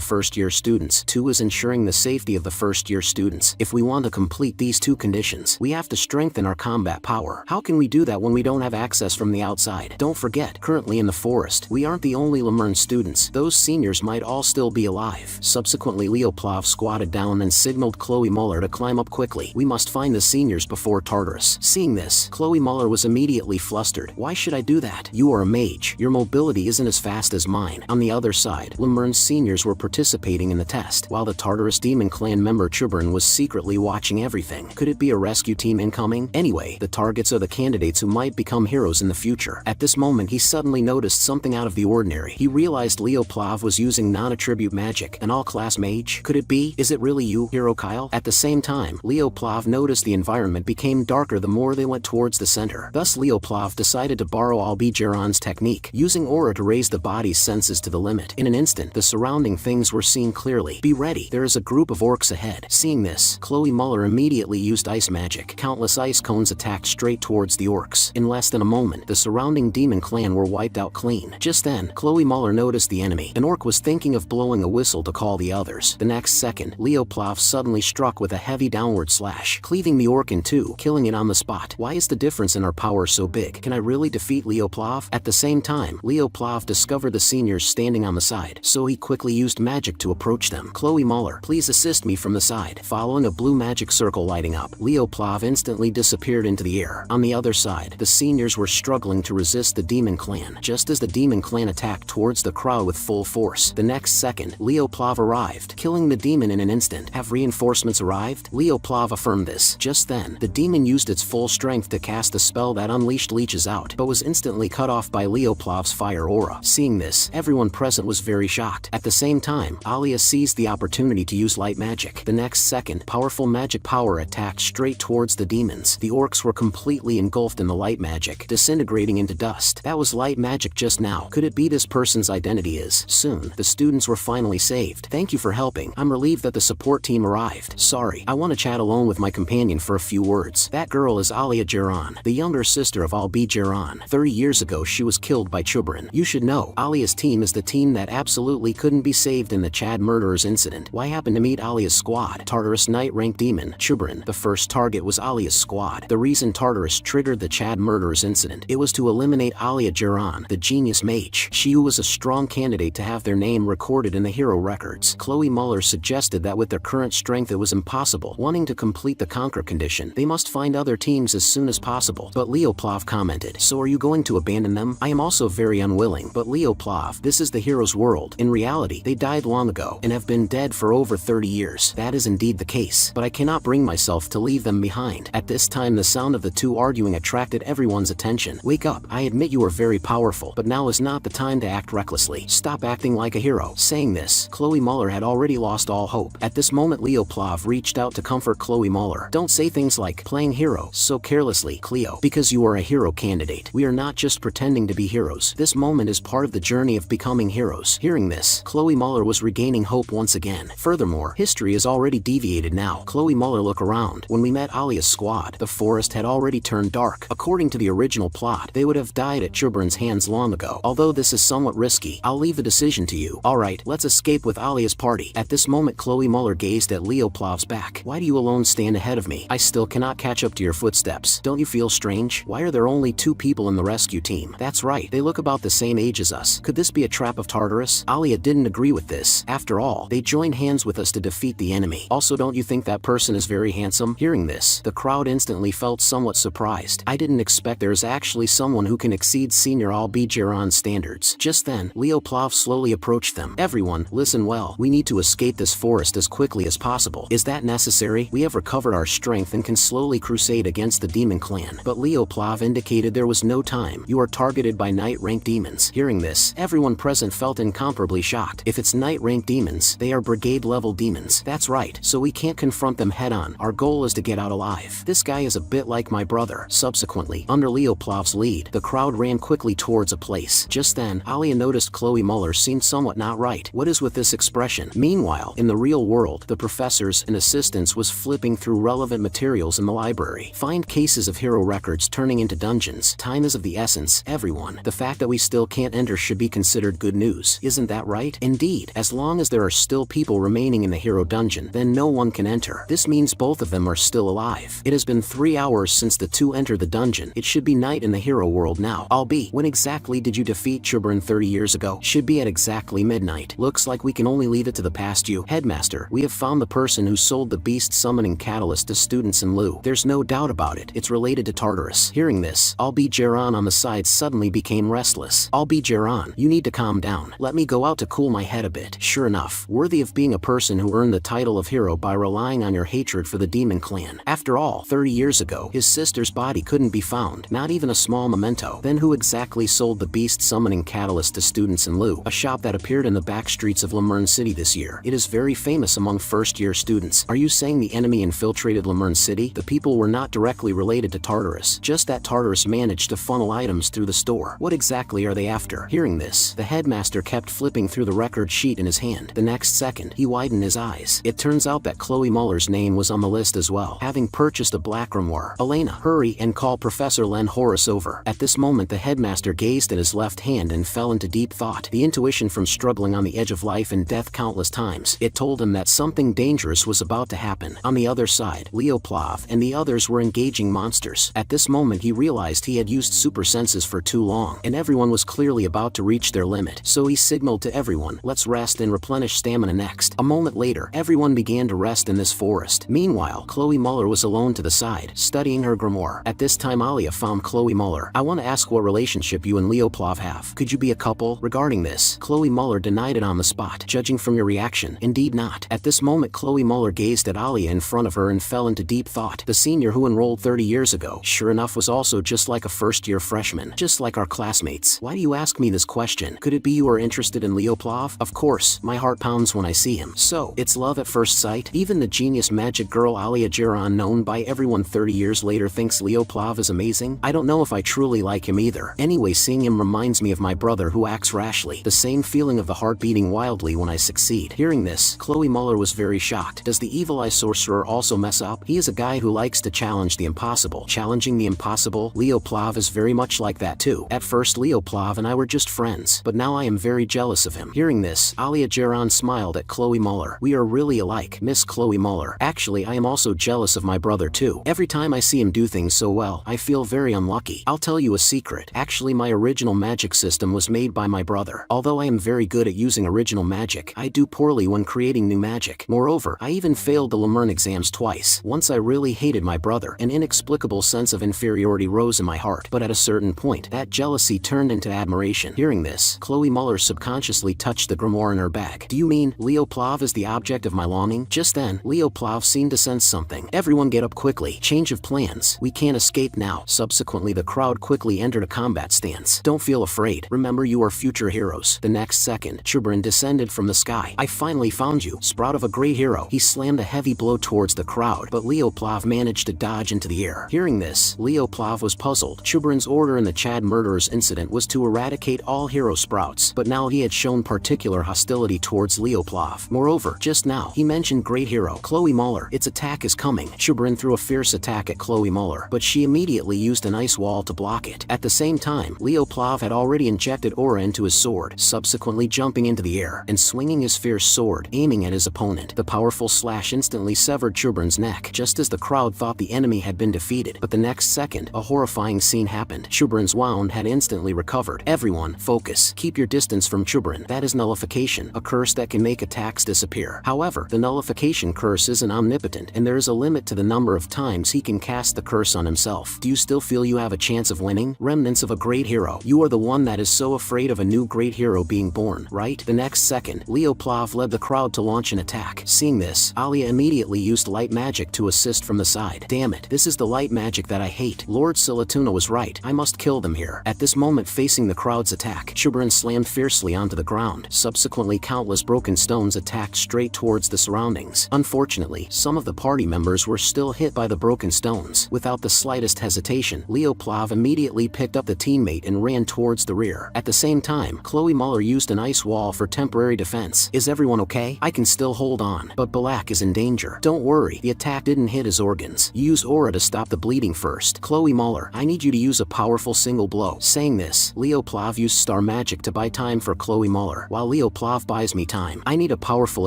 first year students. Two is ensuring the safety of the first year students. If we want to complete these two conditions, we have to strengthen our combat power. How can we do that when we don't have access from the outside? Don't forget, currently in the forest, we aren't the only Lemern students. Those seniors might all still be alive. Subsequently, Leoplav squatted down and signaled Chloe Muller to climb up quickly. We must find the seniors before Tartarus. Seeing this, Chloe Muller was immediately flustered. Why should I do that? You are a mage. Your mobility isn't as fast as mine. On the other side, Lemern's seniors were participating in the test, while the Tartarus Demon Clan member Chubern was secretly watching everything. Could it be a rescue team incoming? Anyway, the targets are the candidates who might become heroes in the future. At this moment, he suddenly noticed something out of the ordinary. He realized Leoplav was using non-attribute magic, an all-class mage. Could it be? Is it really you, Hero Kyle? At the same time, Leoplav noticed the environment became darker the more they went towards the center. Thus Leoplav decided to borrow Albigeron's technique, using aura to raise the body's senses to the limit. In an instant, the surrounding things were seen clearly. Be ready, there is a group of orcs ahead. Seeing this, Chloe Muller immediately used ice magic. Countless ice cones attacked straight towards the orcs. In less than a moment, the surrounding demon clan were wiped out clean. Just then, Chloe Muller noticed the enemy. An orc was thinking of blowing a whistle to call the others. The next second, Leoplav suddenly struck with a heavy downward slash, cleaving the orc in two, killing it on the spot. Why is the difference in our power so big? Can I really defeat Leoplav? At the same time, Leoplav discovered the seniors standing on the side, so he quickly used magic to approach them. Chloe Muller, please assist me from the side. Following a blue magic circle lighting up, Leoplav instantly disappeared into the air. On the other side, the seniors were struggling to resist the demon clan, just as the demon clan attacked towards the crowd with full force. The next second, Leoplav arrived, killing the demon in an instant. Have reinforcements arrived? Leoplav affirmed this. Just then, the demon used its full strength to cast a spell that unleashed leeches out, but was instantly cut off by Leoplav's fire aura. Seeing this, everyone present was very shocked. At the same time, Alia seized the opportunity to use light magic. The next second, powerful magic power attacked straight towards the demons. The orcs were completely engulfed in the light magic, disintegrating into dust. That was light magic just now. Could it be this person's identity is? Soon, the students were finally saved. Thank you for helping. I'm relieved that the support team arrived. Sorry, I want to chat alone with my companion for a few words. That girl is Alia Geron, the younger sister of Albi Geron. 30 years ago she was killed by Chubrin. You should know, Alia's team is the team that absolutely couldn't be saved in the Chad murderers incident. Why happen to meet Alia's squad? Tartarus Knight rank demon, Chubrin. The first target was Alia's squad. The reason Tartarus triggered the Chad murderers incident, it was to eliminate Alia Geron, the genius mage. She was a strong candidate to have their name recorded in the hero records. Chloe Muller suggested that with their current strength it was impossible. Wanting to complete the conquer condition, they must find other teams as soon as possible. But Leoplav commented, so are you going to abandon them? I am also very unwilling. But Leoplav, this is the hero's world. In reality, they died long ago, and have been dead for over 30 years. That is indeed the case. But I cannot bring myself to leave them behind. At this time the sound of the two arguing attracted everyone's attention. Wake up, I admit you are very powerful, but now is not the time to act recklessly. Stop acting like a hero. Saying this, Chloe Muller had already lost all hope. At this moment Leoplav reached out to comfort Chloe Muller. Don't say things like, playing hero, so carelessly, Cleo. Because you are a hero candidate. We are not just pretending to be heroes. This moment is part of the journey of becoming heroes. Hearing this, Chloe Muller was regaining hope once again. Furthermore, history is already deviated now. Chloe Muller, look around. When we met Alia's squad, the forest had already turned dark. According to the original plot, they would have died at Chubrin's hands long ago. Although this is somewhat risky, I'll leave the decision to you. Alright, let's escape with Alia's party. At this moment Chloe Muller gazed at Leoplav's back. Why do you alone stand ahead of me? I still cannot catch up to your footsteps. Don't you feel strange? Why are there only 2 people in the rescue team? That's right, they look about the same age as us. Could this be a trap of Tartarus? Alia didn't agree with this. After all, they joined hands with us to defeat the enemy. Also, don't you think that person is very handsome? Hearing this, the crowd instantly felt somewhat surprised. I didn't expect there is actually someone who can exceed senior Albi Geron's standards. Just then, Leoplav slowly approached them. Everyone, listen well. We need to escape this forest as quickly as possible. Is that necessary? We have recovered our strength and can slowly crusade against the demon clan. But Leoplav indicated there was no time. You are targeted by knight rank demons. Hearing this, everyone present felt incomparably shocked. If it's knight rank demons, they are brigade level demons. That's right, so we can't confront them head on. Our goal is to get out alive. This guy is a bit like my brother. Subsequently, under Leoplav's lead, the crowd ran quickly towards a place. Just then, Alia noticed Chloe Muller seemed somewhat not right. What is with this expression? Meanwhile, in the real world, the professors and assistants was flipping through relevant materials in the library. Find cases of hero records turning into dungeons. Time is of the essence, everyone. The fact that we still can't enter should be considered good news. Isn't that right? Indeed, as long as there are still people remaining in the hero dungeon, then no one can enter. This means both of them are still alive. It has been 3 hours since the two entered the dungeon. It should be night in the hero world now. Albi, when exactly did you defeat Chubrin 30 years ago? Should be at exactly midnight. Looks like we can only leave it to the past you. Headmaster, we have found the person who sold the beast summoning catalyst to students in Lu. There's no doubt about it. It's related to Tartarus. Hearing this, Albi Geron on the side suddenly became restless. Albi Geron, you need to calm down. Let me go out to cool my head a bit. Sure enough, worthy of being a person who earned the title of hero by relying on your hatred for the demon clan. After all, 30 years ago, his sister's body couldn't be found, not even a small memento. Then who exactly sold the the beast summoning catalyst to students in Lu, a shop that appeared in the back streets of Lemurn City this year. It is very famous among first-year students. Are you saying the enemy infiltrated Lemurn City? The people were not directly related to Tartarus, just that Tartarus managed to funnel items through the store. What exactly are they after? Hearing this, the headmaster kept flipping through the record sheet in his hand. The next second, he widened his eyes. It turns out that Chloe Muller's name was on the list as well, having purchased a black grimoire. Elena, hurry and call Professor Len Horace over. At this moment, the headmaster gazed at his left hand and fell into deep thought. The intuition from struggling on the edge of life and death countless times, it told him that something dangerous was about to happen. On the other side, Leoplav and the others were engaging monsters. At this moment, he realized he had used super senses for too long, and everyone was clearly about to reach their limit. So he signaled to everyone, let's rest and replenish stamina next. A moment later, everyone began to rest in this forest. Meanwhile, Chloe Muller was alone to the side, studying her grimoire. At this time, Alia found Chloe Muller. I want to ask what relationship you and Leoplav have. Could you be a couple? Regarding this, Chloe Muller denied it on the spot. Judging from your reaction, indeed not. At this moment, Chloe Muller gazed at Alia in front of her and fell into deep thought. The senior who enrolled 30 years ago, sure enough, was also just like a first-year freshman, just like our classmates. Why do you ask me this question? Could it be you are interested in Leoplav? Of course, my heart pounds when I see him. So, it's love at first sight? Even the genius magic girl Alia Jiran, known by everyone 30 years later, thinks Leoplav is amazing? I don't know if I truly like him either. Anyway, seeing him reminds me of my brother who acts rashly. The same feeling of the heart beating wildly when I succeed. Hearing this, Chloe Muller was very shocked. Does the evil eye sorcerer also mess up? He is a guy who likes to challenge the impossible. Challenging the impossible? Leoplav is very much like that too. At first, Leoplav and I were just friends, but now I am very jealous of him. Hearing this, Alia Jiran smiled at Chloe Muller. We are really alike, Miss Chloe Muller. Actually, I am also jealous of my brother too. Every time I see him do things so well, I feel very unlucky. I'll tell you a secret. Actually, my original magic system was made by my brother. Although I am very good at using original magic, I do poorly when creating new magic. Moreover, I even failed the Lemurn exams twice. Once I really hated my brother. An inexplicable sense of inferiority rose in my heart, but at a certain point, that jealousy turned into admiration. Hearing this, Chloe Muller subconsciously touched the grimoire in her bag. Do you mean Leoplav is the object of my longing? Just then, Leoplav seemed to sense something. Everyone get up quickly. Change of plans. We can't escape now. Subsequently, the crowd quickly entered a combat stance. Don't feel afraid. Remember, you are future heroes. The next second, Chubrin descended from the sky. I finally found you, sprout of a great hero. He slammed a heavy blow towards the crowd, but Leoplav managed to dodge into the air. Hearing this, Leoplav was puzzled. Chubrin's order in the Chad murderers incident was to eradicate all hero sprouts, but now he had shown particular hostility towards Leoplav. Moreover, just now, he mentioned great hero, Chloe Muller. Its attack is coming. Chubrin threw a fierce attack at Chloe Muller, but she immediately used an ice wall to block it. At the same time, Leoplav had already injected aura into his sword, subsequently jumping into the air and swinging his fierce sword, aiming at his opponent. The powerful slash instantly severed Chubrin's neck, just as the crowd thought the enemy had been defeated. But the next second, a horrifying scene happened. Chubrin's wound had instantly recovered. Everyone, focus. Keep your distance from Chubrin. That is nullification, a curse that can make attacks disappear. However, the nullification curse isn't omnipotent, and there is a limit to the number of times he can cast the curse on himself. Do you still feel you have a chance of winning? Remnants of a great hero. You are the one that is so afraid of a new great hero being born, right? The next second, Leoplav led the crowd to launch an attack. Seeing this, Alia immediately used light magic to assist from the side. Damn it, this is the light magic that I hate. Lord Silatuna was right. I must kill them here. At this moment, facing the crowd's attack, Chubrin slammed fiercely onto the ground. Subsequently, countless broken stones attacked straight towards the surroundings. Unfortunately, some of the party members were still hit by the broken stones. Without the slightest hesitation, Leoplav immediately picked up the teammate and ran towards the rear. At the same time, Chloe Muller used an ice wall for temporary defense. Is everyone okay? I can still hold on, but Balak is in danger. Don't worry, the attack didn't hit his organs. Use aura to stop the bleeding first. Chloe Muller, I need you to use a powerful single blow. Saying this, Leoplav used star magic to buy time for Chloe Muller. While Leoplav buys me time, I need a powerful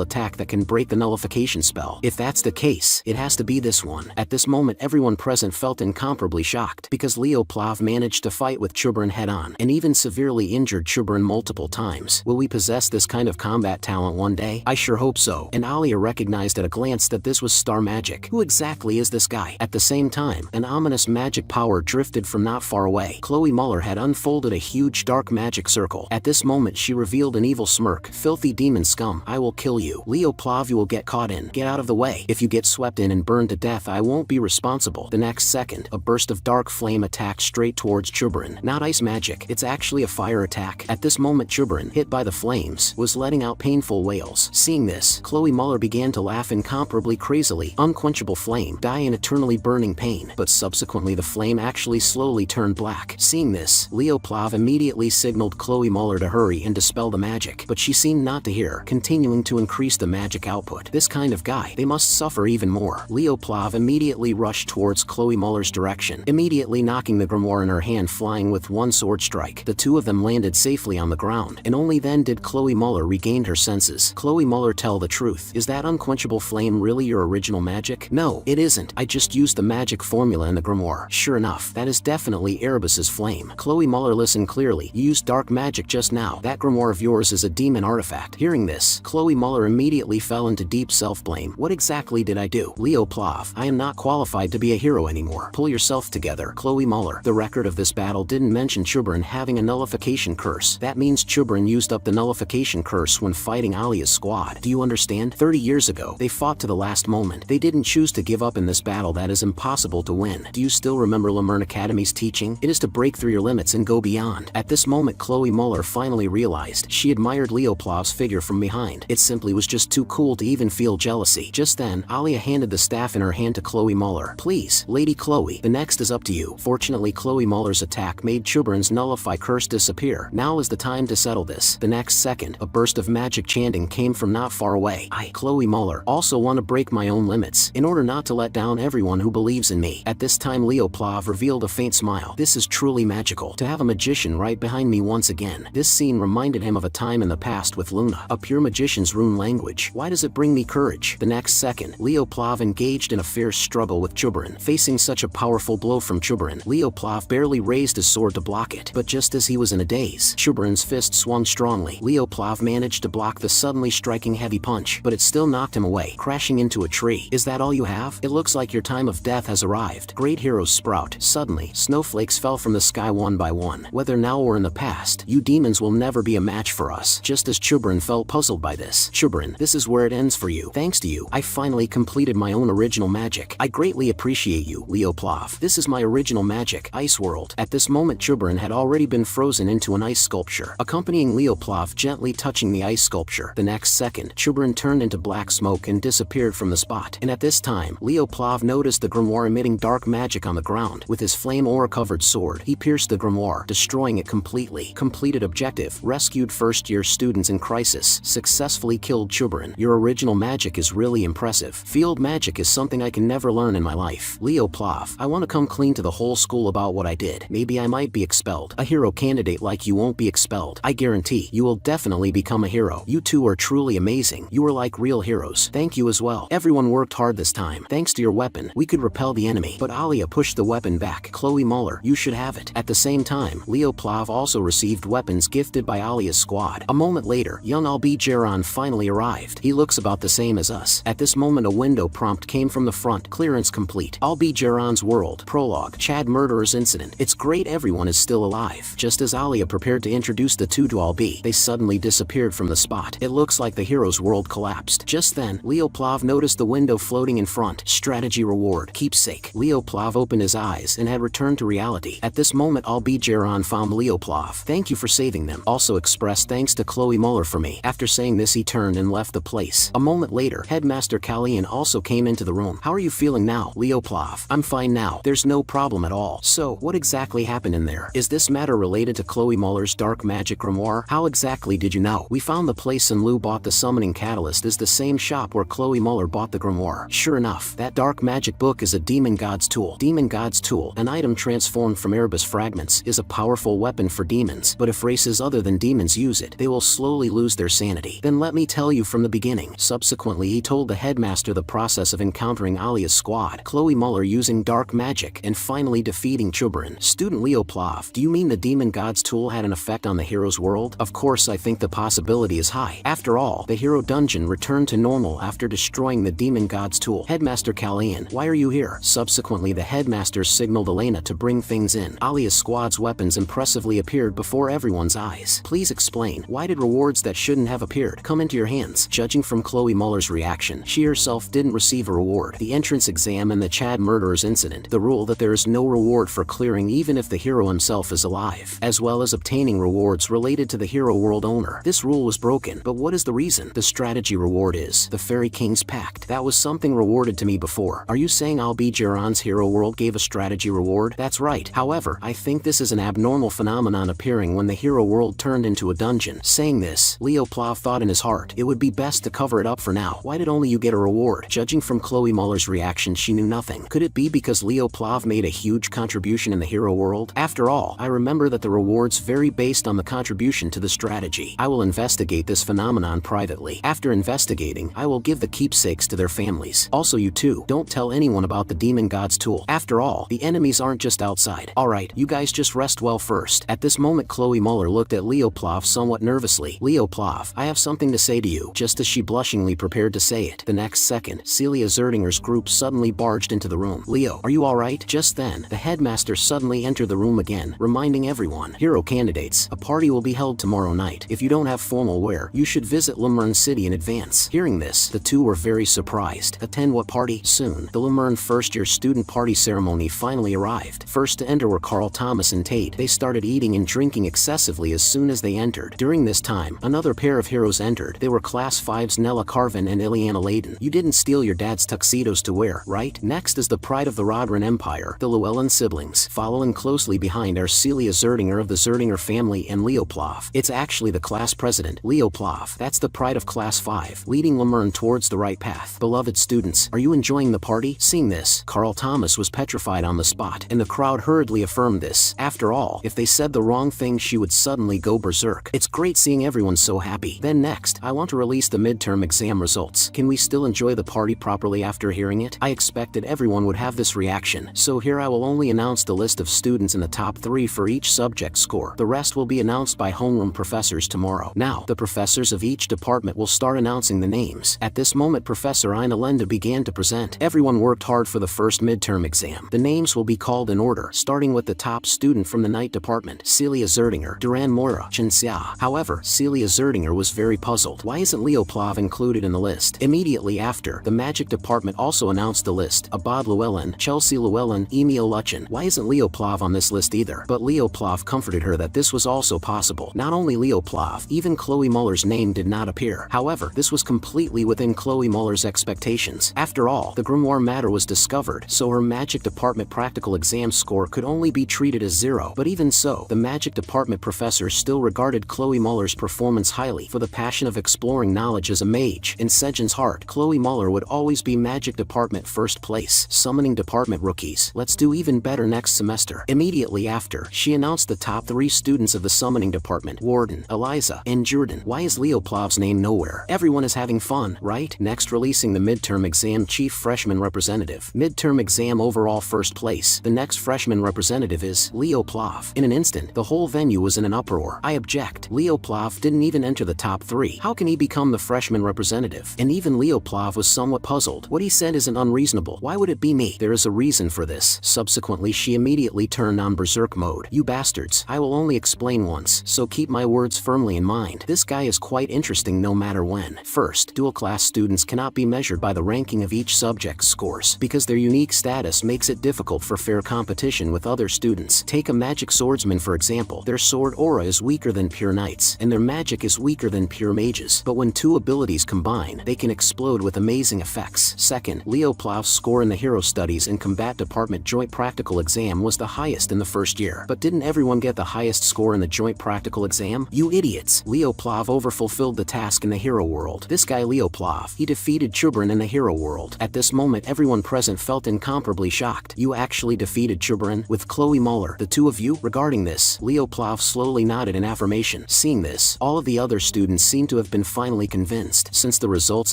attack that can break the nullification spell. If that's the case, it has to be this one. At this moment, everyone present felt incomparably shocked, because Leoplav managed to fight with Chubrin head-on, and even severely injured Chubrin multiple times. Will we possess this kind of combat talent one day? I sure hope so. And Alia recognized at a glance that this was star magic. Who exactly is this guy? At the same time, an ominous magic power drifted from not far away. Chloe Muller had unfolded a huge dark magic circle. At this moment, she revealed an evil smirk. Filthy demon scum, I will kill you. Leoplav, you will get caught in. Get out of the way. If you get swept in and burned to death, I won't be responsible. The next second, a burst of dark flame attacked straight towards Chubrin. Not ice magic. magic. It's actually a fire attack. At this moment Chubrin, hit by the flames, was letting out painful wails. Seeing this, Chloe Muller began to laugh incomparably crazily. Unquenchable flame, die in eternally burning pain. But subsequently the flame actually slowly turned black. Seeing this, Leo Plav immediately signaled Chloe Muller to hurry and dispel the magic, but she seemed not to hear, continuing to increase the magic output. This kind of guy, they must suffer even more. Leo Plav immediately rushed towards Chloe Muller's direction, immediately knocking the grimoire in her hand flying with one sword strike. The two of them landed safely on the ground, and only then did Chloe Muller regain her senses. Chloe Muller, tell the truth. Is that unquenchable flame really your original magic? No, it isn't. I just used the magic formula in the grimoire. Sure enough, that is definitely Erebus's flame. Chloe Muller, listen clearly. You used dark magic just now. That grimoire of yours is a demon artifact. Hearing this, Chloe Muller immediately fell into deep self-blame. What exactly did I do? Leo Plav, I am not qualified to be a hero anymore. Pull yourself together. Chloe Muller, the record of this battle didn't mention Chubrin having a nullification curse. That means Chubrin used up the nullification curse when fighting Alia's squad. Do you understand? 30 years ago, they fought to the last moment. They didn't choose to give up in this battle that is impossible to win. Do you still remember Lemern Academy's teaching? It is to break through your limits and go beyond. At this moment Chloe Muller finally realized she admired Leo Plav's figure from behind. It simply was just too cool to even feel jealousy. Just then, Alia handed the staff in her hand to Chloe Muller. Please, Lady Chloe, the next is up to you. Fortunately Chloe Muller's attack made Chubrin's nullify curse disappear. Now is the time to settle this. The next second, a burst of magic chanting came from not far away. I, Chloe Muller, also want to break my own limits, in order not to let down everyone who believes in me. At this time Leo Plav revealed a faint smile. This is truly magical, to have a magician right behind me once again. This scene reminded him of a time in the past with Luna, a pure magician's rune language. Why does it bring me courage? The next second, Leo Plav engaged in a fierce struggle with Chubrin. Facing such a powerful blow from Chubrin, Leo Plav barely raised his sword to block it. But just as he was in a daze, Chubrin's fist swung strongly. Leo Plav managed to block the suddenly striking heavy punch, but it still knocked him away, crashing into a tree. Is that all you have? It looks like your time of death has arrived. Great heroes sprout. Suddenly, snowflakes fell from the sky one by one. Whether now or in the past, you demons will never be a match for us. Just as Chubrin felt puzzled by this. Chubrin, this is where it ends for you. Thanks to you, I finally completed my own original magic. I greatly appreciate you, Leo Plav. This is my original magic, Ice World. At this moment Chubrin had already been frozen into an ice sculpture, accompanying Leo Plav gently touching the ice sculpture. The next second, Chubrin turned into black smoke and disappeared from the spot. And at this time, Leo Plav noticed the grimoire emitting dark magic on the ground. With his flame aura-covered sword, he pierced the grimoire, destroying it completely. Completed objective, rescued first-year students in crisis, successfully killed Chubrin. Your original magic is really impressive. Field magic is something I can never learn in my life. Leo Plav, I want to come clean to the whole school about what I did. Maybe I might be expelled. A hero candidate like you won't be expelled. I guarantee you will definitely become a hero. You two are truly amazing. You are like real heroes. Thank you as well. Everyone worked hard this time. Thanks to your weapon, we could repel the enemy. But Alia pushed the weapon back. Chloe Muller, you should have it. At the same time, Leo Plav also received weapons gifted by Alia's squad. A moment later, young Albi-Jaron finally arrived. He looks about the same as us. At this moment a window prompt came from the front. Clearance complete. Albi-Jaron's world. Prologue. Chad murderers incident. It's great everyone is still alive. Just as Alia prepared to introduce the two to Albi, they suddenly disappeared from the spot. It looks like the hero's world collapsed. Just then, Leo Plav noticed the window floating in front. Strategy reward. Keepsake. Leo Plav opened his eyes and had returned to reality. At this moment Albi-Jaron found Leo Plav. Thank you for saving them. Also express thanks to Chloe Muller for me. After saying this he turned and left the place. A moment later, Headmaster Kallian also came into the room. How are you feeling now, Leo Plav? I'm fine now. There's no problem at all. So, what exactly happened in there? Is this matter related to Chloe Muller's dark magic grimoire? How exactly did you know? We found the place and Lou bought the summoning catalyst is the same shop where Chloe Muller bought the grimoire. Sure enough, that dark magic book is a demon god's tool. Demon god's tool, an item transformed from Erebus fragments, is a powerful weapon for demons, but if races other than demons use it, they will slowly lose their sanity. Then let me tell you from the beginning. Subsequently he told the headmaster the process of encountering Alia's squad, Chloe Muller using dark magic, and finally defeating Chubrin. Student Leo Plav, do you mean the demon god's tool had an effect on the hero's world? Of course I think the possibility is high. After all, the hero dungeon returned to normal after destroying the demon god's tool. Headmaster Kallian, why are you here? Subsequently the headmaster signaled Elena to bring things in. Alia's squad's weapons impressively appeared before everyone's eyes. Please explain, why did rewards that shouldn't have appeared come into your hands? Judging from Chloe Muller's reaction, she herself didn't receive a reward. The entrance exam and the Chad murderers incident, the rule that there is no reward for clearing even if the hero himself is resources alive, as well as obtaining rewards related to the hero world owner. This rule was broken, but what is the reason? The strategy reward is the Fairy King's Pact. That was something rewarded to me before. Are you saying I'll be Jiran's hero world gave a strategy reward? That's right. However, I think this is an abnormal phenomenon appearing when the hero world turned into a dungeon. Saying this, Leo Plov thought in his heart, it would be best to cover it up for now. Why did only you get a reward? Judging from Chloe Muller's reaction, she knew nothing. Could it be because Leo Plov made a huge contribution in the hero world? After all, I remember that the rewards vary based on the contribution to the strategy. I will investigate this phenomenon privately. After investigating, I will give the keepsakes to their families. Also, you too, don't tell anyone about the demon god's tool. After all, the enemies aren't just outside. Alright, you guys just rest well first. At this moment, Chloe Muller looked at Leo Plov somewhat nervously. Leo Plov, I have something to say to you. Just as she blushingly prepared to say it, the next second, Celia Zerdinger's group suddenly barged into the room. Leo, are you alright? Just then, the headmaster suddenly entered the room again, reminding everyone, hero candidates, a party will be held tomorrow night. If you don't have formal wear, you should visit Lemurn City in advance. Hearing this, the two were very surprised. Attend what party? Soon, the Lemurn first-year student party ceremony finally arrived. First to enter were Carl Thomas and Tate. They started eating and drinking excessively as soon as they entered. During this time, another pair of heroes entered. They were Class 5's Nella Carvin and Ileana Layden. You didn't steal your dad's tuxedos to wear, right? Next is the pride of the Rodran Empire, the Llewellyn siblings. Following closely behind are Celia Zerdinger of the Zerdinger family and Leo Plov. It's actually the class president, Leo Plov. That's the pride of Class 5, leading Lemurn towards the right path. Beloved students, are you enjoying the party? Seeing this, Carl Thomas was petrified on the spot, and the crowd hurriedly affirmed this. After all, if they said the wrong thing, she would suddenly go berserk. It's great seeing everyone so happy. Then next, I want to release the midterm exam results. Can we still enjoy the party properly after hearing it? I expected everyone would have this reaction, so here I will only announce the list of students in the top 3 for each subject score. The rest will be announced by homeroom professors tomorrow. Now, the professors of each department will start announcing the names. At this moment, Professor Ina Lenda began to present. Everyone worked hard for the first midterm exam. The names will be called in order, starting with the top student from the night department, Celia Zerdinger, Duran Mora, Chen Xia. However, Celia Zerdinger was very puzzled. Why isn't Leo Plov included in the list? Immediately after, the magic department also announced the list. Abad Llewellyn, Chelsea Llewellyn, Emil Luchen. Why isn't Leo Plov on this list either? But Leo Plov comforted her that this was also possible. Not only Leo Plov, even Chloe Muller's name did not appear. However, this was completely within Chloe Muller's expectations. After all, the grimoire matter was discovered, so her magic department practical exam score could only be treated as 0. But even so, the magic department professors still regarded Chloe Muller's performance highly for the passion of exploring knowledge as a mage. In Sejin's heart, Chloe Muller would always be magic department first place. Summoning department rookies, let's do even better next semester. Immediately after, she announced the top 3 students of the summoning department, Warden, Eliza, and Jordan. Why is Leo Plov's name nowhere? Everyone is having fun, right? Next, releasing the midterm exam chief freshman representative. Midterm exam overall first place. The next freshman representative is Leo Plov. In an instant, the whole venue was in an uproar. I object. Leo Plov didn't even enter the top 3. How can he become the freshman representative? And even Leo Plov was somewhat puzzled. What he said isn't unreasonable. Why would it be me? There is a reason for this. Subsequently, she immediately turned on berserk mode. You bastards, I will only explain once, so keep my words firmly in mind. This guy is quite interesting no matter when. First, dual class students cannot be measured by the ranking of each subject's scores, because their unique status makes it difficult for fair competition with other students. Take a magic swordsman for example. Their sword aura is weaker than pure knights, and their magic is weaker than pure mages. But when two abilities combine, they can explode with amazing effects. Second, Leo Plov's score in the Hero Studies and Combat Department Joint Practical Exam was the highest in the first year. But didn't everyone get the highest score in the Joint Practical Exam? You idiots! Leo Plov overfulfilled the task in the Hero World. This guy Leo Plov, he defeated Chubrin in the Hero World. At this moment, everyone present felt incomparably shocked. You actually defeated Chubrin? With Chloe Muller, the two of you? Regarding this, Leo Plov slowly nodded in affirmation. Seeing this, all of the other students seem to have been finally convinced. Since the results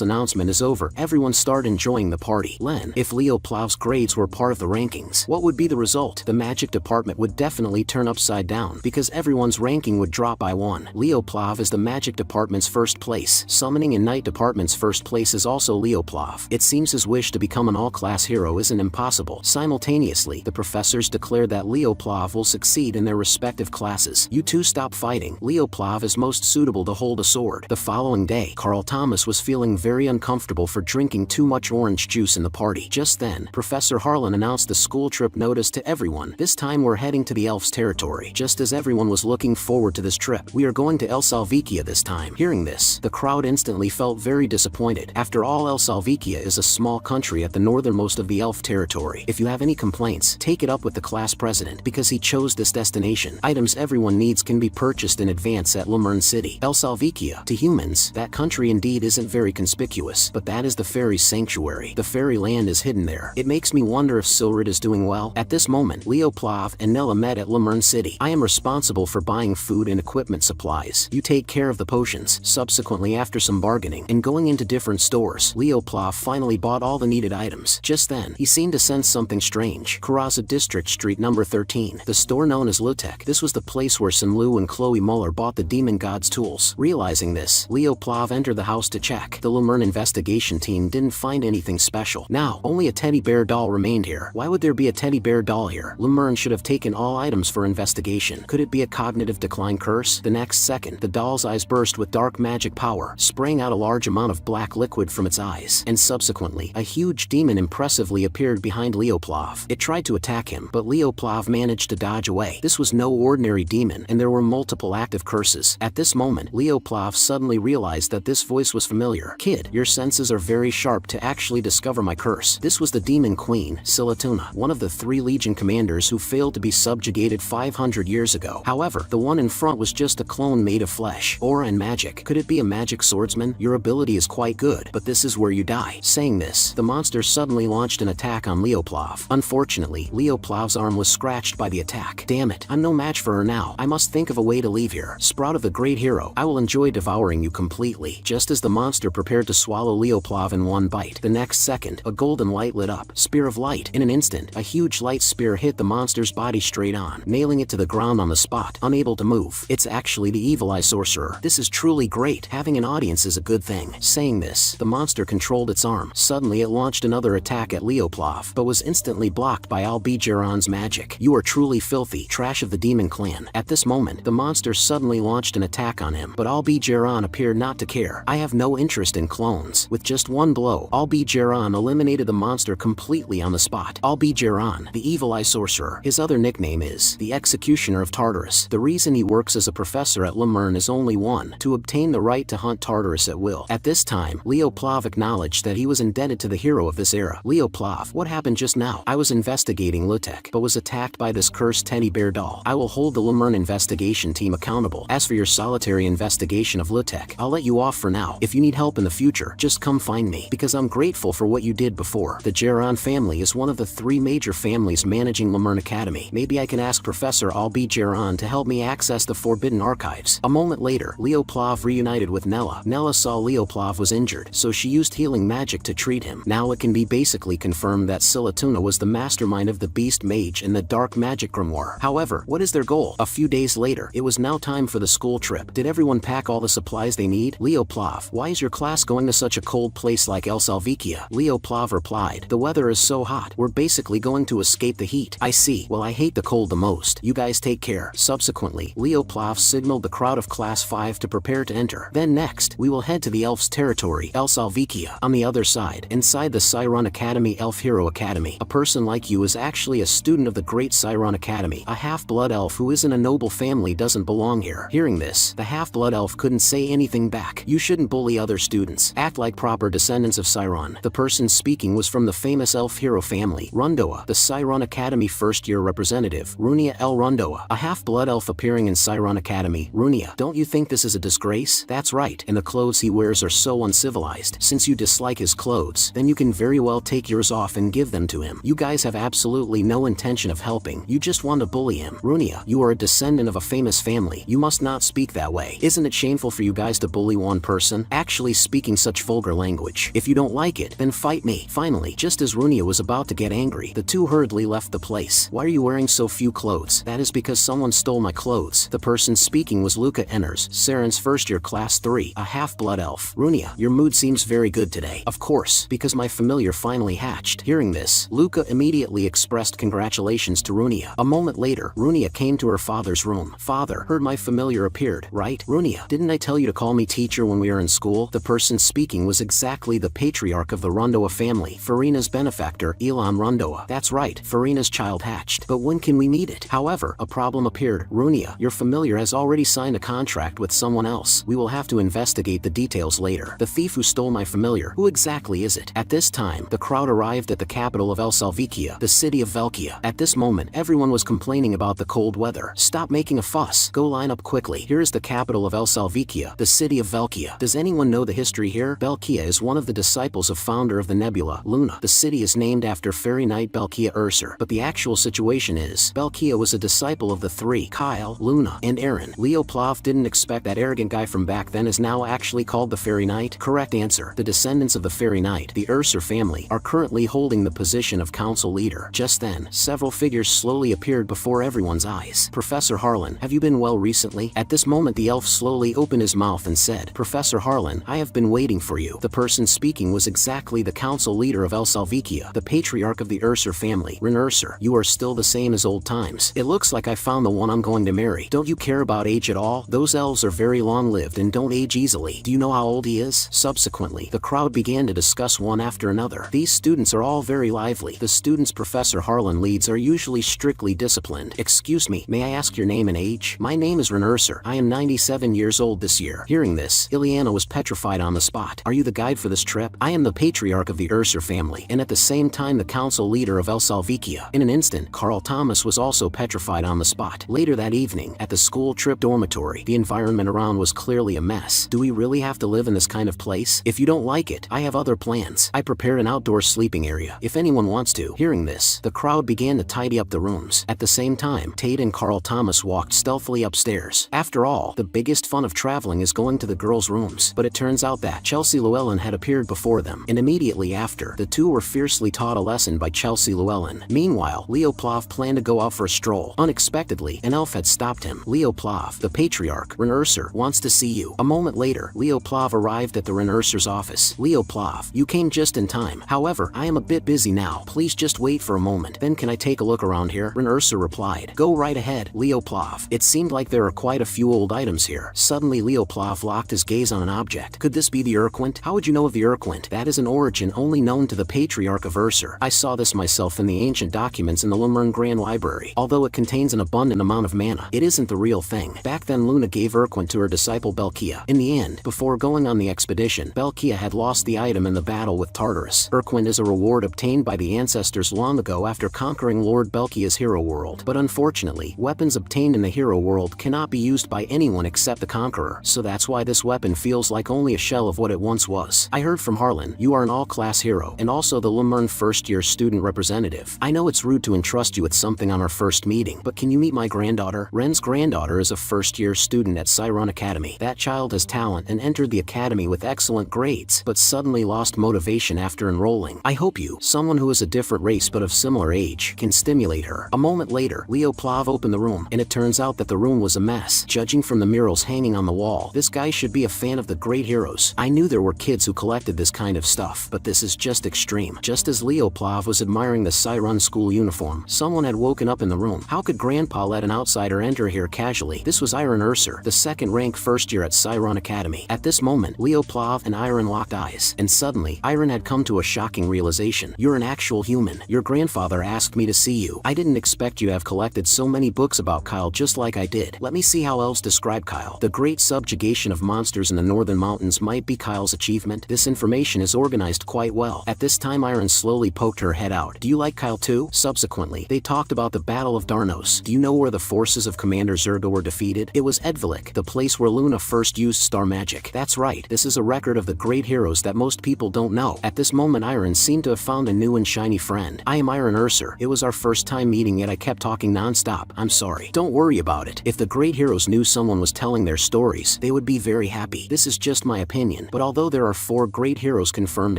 announcement is over, everyone start enjoying the party. Len, if Leo Plov's grades were part of the rankings, what would be the result? The magic department would definitely turn upside down, because everyone's ranking would drop by 1. Leo Plov is the magic department's first place. Summoning and night department's first place is also Leo Plov. It seems his wish to become an all-class hero isn't impossible. Simultaneously, the professors declare that Leo Plov will succeed in their respective classes. You two stop fighting. Leo Plov is most suitable to hold a sword. The following day, Carl Thomas was feeling very uncomfortable for drinking too much orange juice in the party. Just then, Professor Harlan announced the school trip notice to everyone. This time we're heading to the elf's territory. Just as everyone was looking forward to this trip, we are going to El Salvikia this time. Hearing this, the crowd instantly felt very disappointed. After all, El Salvikia is a small country at the northernmost of the elf territory. If you have any complaints, take it up with the class president, because he chose this destination. Items everyone needs can be purchased in advance at Lemurn City. El Salvikia, to humans, that country indeed isn't very conspicuous, but that is the fairy's sanctuary. The fairy land is hidden there. It makes me wonder if Silrid is doing well. At this moment, Leoplav and Nella met at Lemurn City. I am responsible for buying food and equipment supplies. You take care of the potions. Subsequently, after some bargaining and going into different stores, Leoplav finally bought all the needed items. Just then, he seemed to sense something strange. Karaza District Street number 13, the store known as Lutek. This was the place where Sinlu and Chloe Muller bought the demon god's tools. Realizing this, Leoplav entered the house to check. The Lemurn investigation team didn't find anything special. Now, only a teddy bear doll remained here. Why would there be a teddy bear doll here? Lemurn should have taken all items for investigation. Could it be a cognitive decline curse? The next second, the doll's eyes burst with dark magic power, spraying out a large amount of black liquid from its eyes, and subsequently, a huge demon impressively appeared behind Leoplav. It tried to attack him, but Leoplav managed to dodge away. This was no ordinary demon, and there were multiple active curses. At this moment, Leoplav suddenly realized that this voice was familiar. Kid, your senses are very sharp to actually discover my curse. This was the demon queen, Silatuna, one of the 3 legion commanders who failed to be subjugated 500 years ago. However, the one in front was just a clone made of flesh, aura and magic. Could it be a magic swordsman? Your ability is quite good, but this is where you die. Saying this, the monster suddenly launched an attack on Leoplav. Unfortunately, Leoplav's arm was scratched by the attack. Damn it, I'm no match for her now. I must think of a way to leave here. Sprout of the great hero, I will enjoy devouring you completely. Just as the monster prepared to swallow Leoplav in one bite, the next second, a golden light lit up. Spear of light. In an instant, a huge light spear hit the monster's body straight on, nailing it to the ground on the spot, unable to move. It's actually the Evil Eye Sorcerer. This is truly great. Having an audience is a good thing. Saying this, the monster controlled its arm. Suddenly it launched another attack at Leoplav, but was instantly blocked by Albigeron's magic. You are truly filthy, trash of the demon clan. At this moment, the monster suddenly launched an attack on him, but Albigeron appeared not to care. I have no interest in clones. With just one blow, Albigeron eliminated the monster completely on the spot. Albigeron, the Evil Eye Sorcerer. His other nickname is the Executioner of Tartarus. The reason he works as a professor at Lemurn is only one: to obtain the right to hunt Tartarus at will. At this time, Leoplav acknowledged that he was indebted to the hero of this era. Leoplav, what happened just now? I was investigating Lutek, but was attacked by this cursed teddy bear doll. I will hold the Lemurn investigation team accountable. As for your solitary investigation of Lutek, I'll let you off for now. If you need help in the future, just come find me, because I'm grateful for what you did before. The Geron family is one of the 3 major families managing Lemurn Academy. Maybe I can ask Professor Albigeron to help me access the Forbidden Archives. A moment later, Leoplav reunited with Nella. Nella saw Leoplav was injured, so she used healing magic to treat him. Now it can be basically confirmed that Silatuna was the mastermind of the Beast Mage and the Dark Magic Grimoire. However, what is their goal? A few days later, it was now time for the school trip. Did everyone pack all the supplies they need? Leoplav, why is your class going to such a cold place like El Salvikia? Leoplav replied, the weather is so hot, we're basically going to escape the heat. I see. Well, I hate the cold the most. You guys take care. Subsequently, Leoplav signaled the crowd of Class 5 to prepare to enter. Then next, we will head to the Elf's territory, El Salvikia. On the other side, inside the Siron Academy Elf Hero Academy, a person like you is actually a student of the Great Siron Academy. A half-blood elf who isn't a noble family doesn't belong here. Hearing this, the half-blood elf couldn't say anything back. You shouldn't bully other students. Act like proper descendants of Siron. The person speaking was from the famous elf hero family, Rundoa, the Siron Academy first-year representative, Runia El Rundoa, a half-blood elf appearing in Siron Academy. Runia, don't you think this is a disgrace? That's right, and the clothes he wears are so uncivilized. Since you dislike his clothes, then you can very well take yours off and give them to him. You guys have absolutely no intention of helping. You just want to bully him. Runia, you are a descendant of a famous family. You must not speak that way. Isn't it shameful for you guys to bully one person, actually speaking such vulgar language? If you don't like it, then fight me. Finally, just as Runia was about to get angry, the two hurriedly left the place. Why are you wearing so few clothes? That is because someone stole my clothes. The person speaking was Luca Enners, Saren's first-year Class 3, a half-blood elf. Runia, your mood seems very good today. Of course, because my familiar finally hatched. Hearing this, Luca immediately expressed congratulations to Runia. A moment later, Runia came to her father's room. Father, heard my familiar appeared, right? Runia, didn't I tell you to call me teacher when we were in school? The person speaking was exactly the patriarch of the Rundoa family, Farina's benefactor, Elon Rundoa. That's right, Farina's child hatched. But when can we meet made it. However, a problem appeared. Runia, your familiar has already signed a contract with someone else. We will have to investigate the details later. The thief who stole my familiar, who exactly is it? At this time, the crowd arrived at the capital of El Salvikia, the city of Velkia. At this moment, everyone was complaining about the cold weather. Stop making a fuss. Go line up quickly. Here is the capital of El Salvikia, the city of Velkia. Does anyone know the history here? Velkia is one of the disciples of founder of the nebula, Luna. The city is named after fairy knight Belkia Ursur, but the actual situation is, Belkia was a disciple of the three, Kyle, Luna, and Aaron. Leo Plov didn't expect that arrogant guy from back then is now actually called the fairy knight. Correct answer. The descendants of the fairy knight, the Ursur family, are currently holding the position of council leader. Just then, several figures slowly appeared before everyone's eyes. Professor Harlan, have you been well recently? At this moment the elf slowly opened his mouth and said, Professor Harlan, I have been waiting for you. The person speaking was exactly the council leader of El Salvikia, the patriarch of the Ursur family, Ren Ursur. You are still the same as old times. It looks like I found the one I'm going to marry. Don't you care about age at all? Those elves are very long-lived and don't age easily. Do you know how old he is? Subsequently, the crowd began to discuss one after another. These students are all very lively. The students Professor Harlan leads are usually strictly disciplined. Excuse me, may I ask your name and age? My name is Ren Ursur. I am 97 years old this year. Hearing this, Ileana was petrified on the spot. Are you the guide for this trip? I am the patriarch of the Ursur family, and at the same time the council leader of El Salvikia. In an instant, Carl Thomas was also petrified on the spot. Later that evening, at the school trip dormitory, the environment around was clearly a mess. Do we really have to live in this kind of place? If you don't like it, I have other plans. I prepared an outdoor sleeping area, if anyone wants to. Hearing this, the crowd began to tidy up the rooms. At the same time, Tate and Carl Thomas walked stealthily upstairs. After all, the biggest fun of traveling is going to the girls' rooms. But it turns out that Chelsea Llewellyn had appeared before them, and immediately after, the two were fiercely taught a lesson by Chelsea Llewellyn. Meanwhile, Leo Plov planned to go out for a stroll. Unexpectedly, an elf had stopped him. Leo Plov, the patriarch, Ren Ursur, wants to see you. A moment later, Leo Plov arrived at the Ren Ursur's office. Leo Plov, you came just in time. However, I am a bit busy now. Please just wait for a moment. Then can I take a look around here? Ren Ursur replied. Go right ahead, Leo Plov. It seemed like there are quite a few old items here. Suddenly Leo Plov locked his gaze on an object. Could this be the Urquint? How would you know of the Urquint? That is an origin only known to the patriarch of Ursur. I saw this myself in the ancient documents in the Lumern Grand Library. Although it contains an abundant amount of mana, it isn't the real thing. Back then Luna gave Urquint to her disciple Belkia. In the end, before going on the expedition, Belkia had lost the item in the battle with Tartarus. Urquint is a reward obtained by the ancestors long ago after conquering Lord Belkia's hero world. But unfortunately, weapons obtained in the hero world cannot be used by anyone except the conqueror, so that's why this weapon feels like only a shell of what it once was. I heard from Harlan, you are an all-class hero, and also the Lumern first-year student representative. I know it's rude to entrust you with something on our first meeting, but can you meet my granddaughter? Ren's granddaughter is a first-year student at Cyron Academy. That child has talent and entered the academy with excellent grades, but suddenly lost motivation after enrolling. I hope you, someone who is a different race but of similar age, can stimulate her. A moment later, Leo Plov opened the room, and it turns out that the room was a mess. Judging from the murals hanging on the wall, this guy should be a fan of the great heroes. I knew there were kids who collected this kind of stuff, but this is just extreme. Just as Leo Plov was admiring the Cyron school uniform, someone had woken up in the room. How could Grandpa let an outsider enter here casually? This was Iron Ursur, the second-ranked first year at Cyron Academy. At this moment, Leo Plov and Iron locked eyes, and suddenly, Iron had come to a shocking realization. You're an actual human. Your grandfather asked me to see you. I didn't expect you to have collected so many books about Kyle just like I did. Let me see how elves describe Kyle. The great subjugation of monsters in the northern mountains might be Kyle's achievement. This information is organized quite well. At this time Iron slowly poked her head out. Do you like Kyle too? Subsequently, they talked about the Battle of Darnos. Do you know where the forces of Commander Zerga were defeated? It was Edvilik, the place where Luna first used star magic. That's right, this is a record of the great heroes that most people don't know. At this moment Iron seemed to have found a new and shiny friend. I am Iron Ursur. It was our first time meeting yet I kept talking non-stop. I'm sorry. Don't worry about it. If the great heroes knew someone was telling their stories, they would be very happy. This is just my opinion, but although there are 4 great heroes confirmed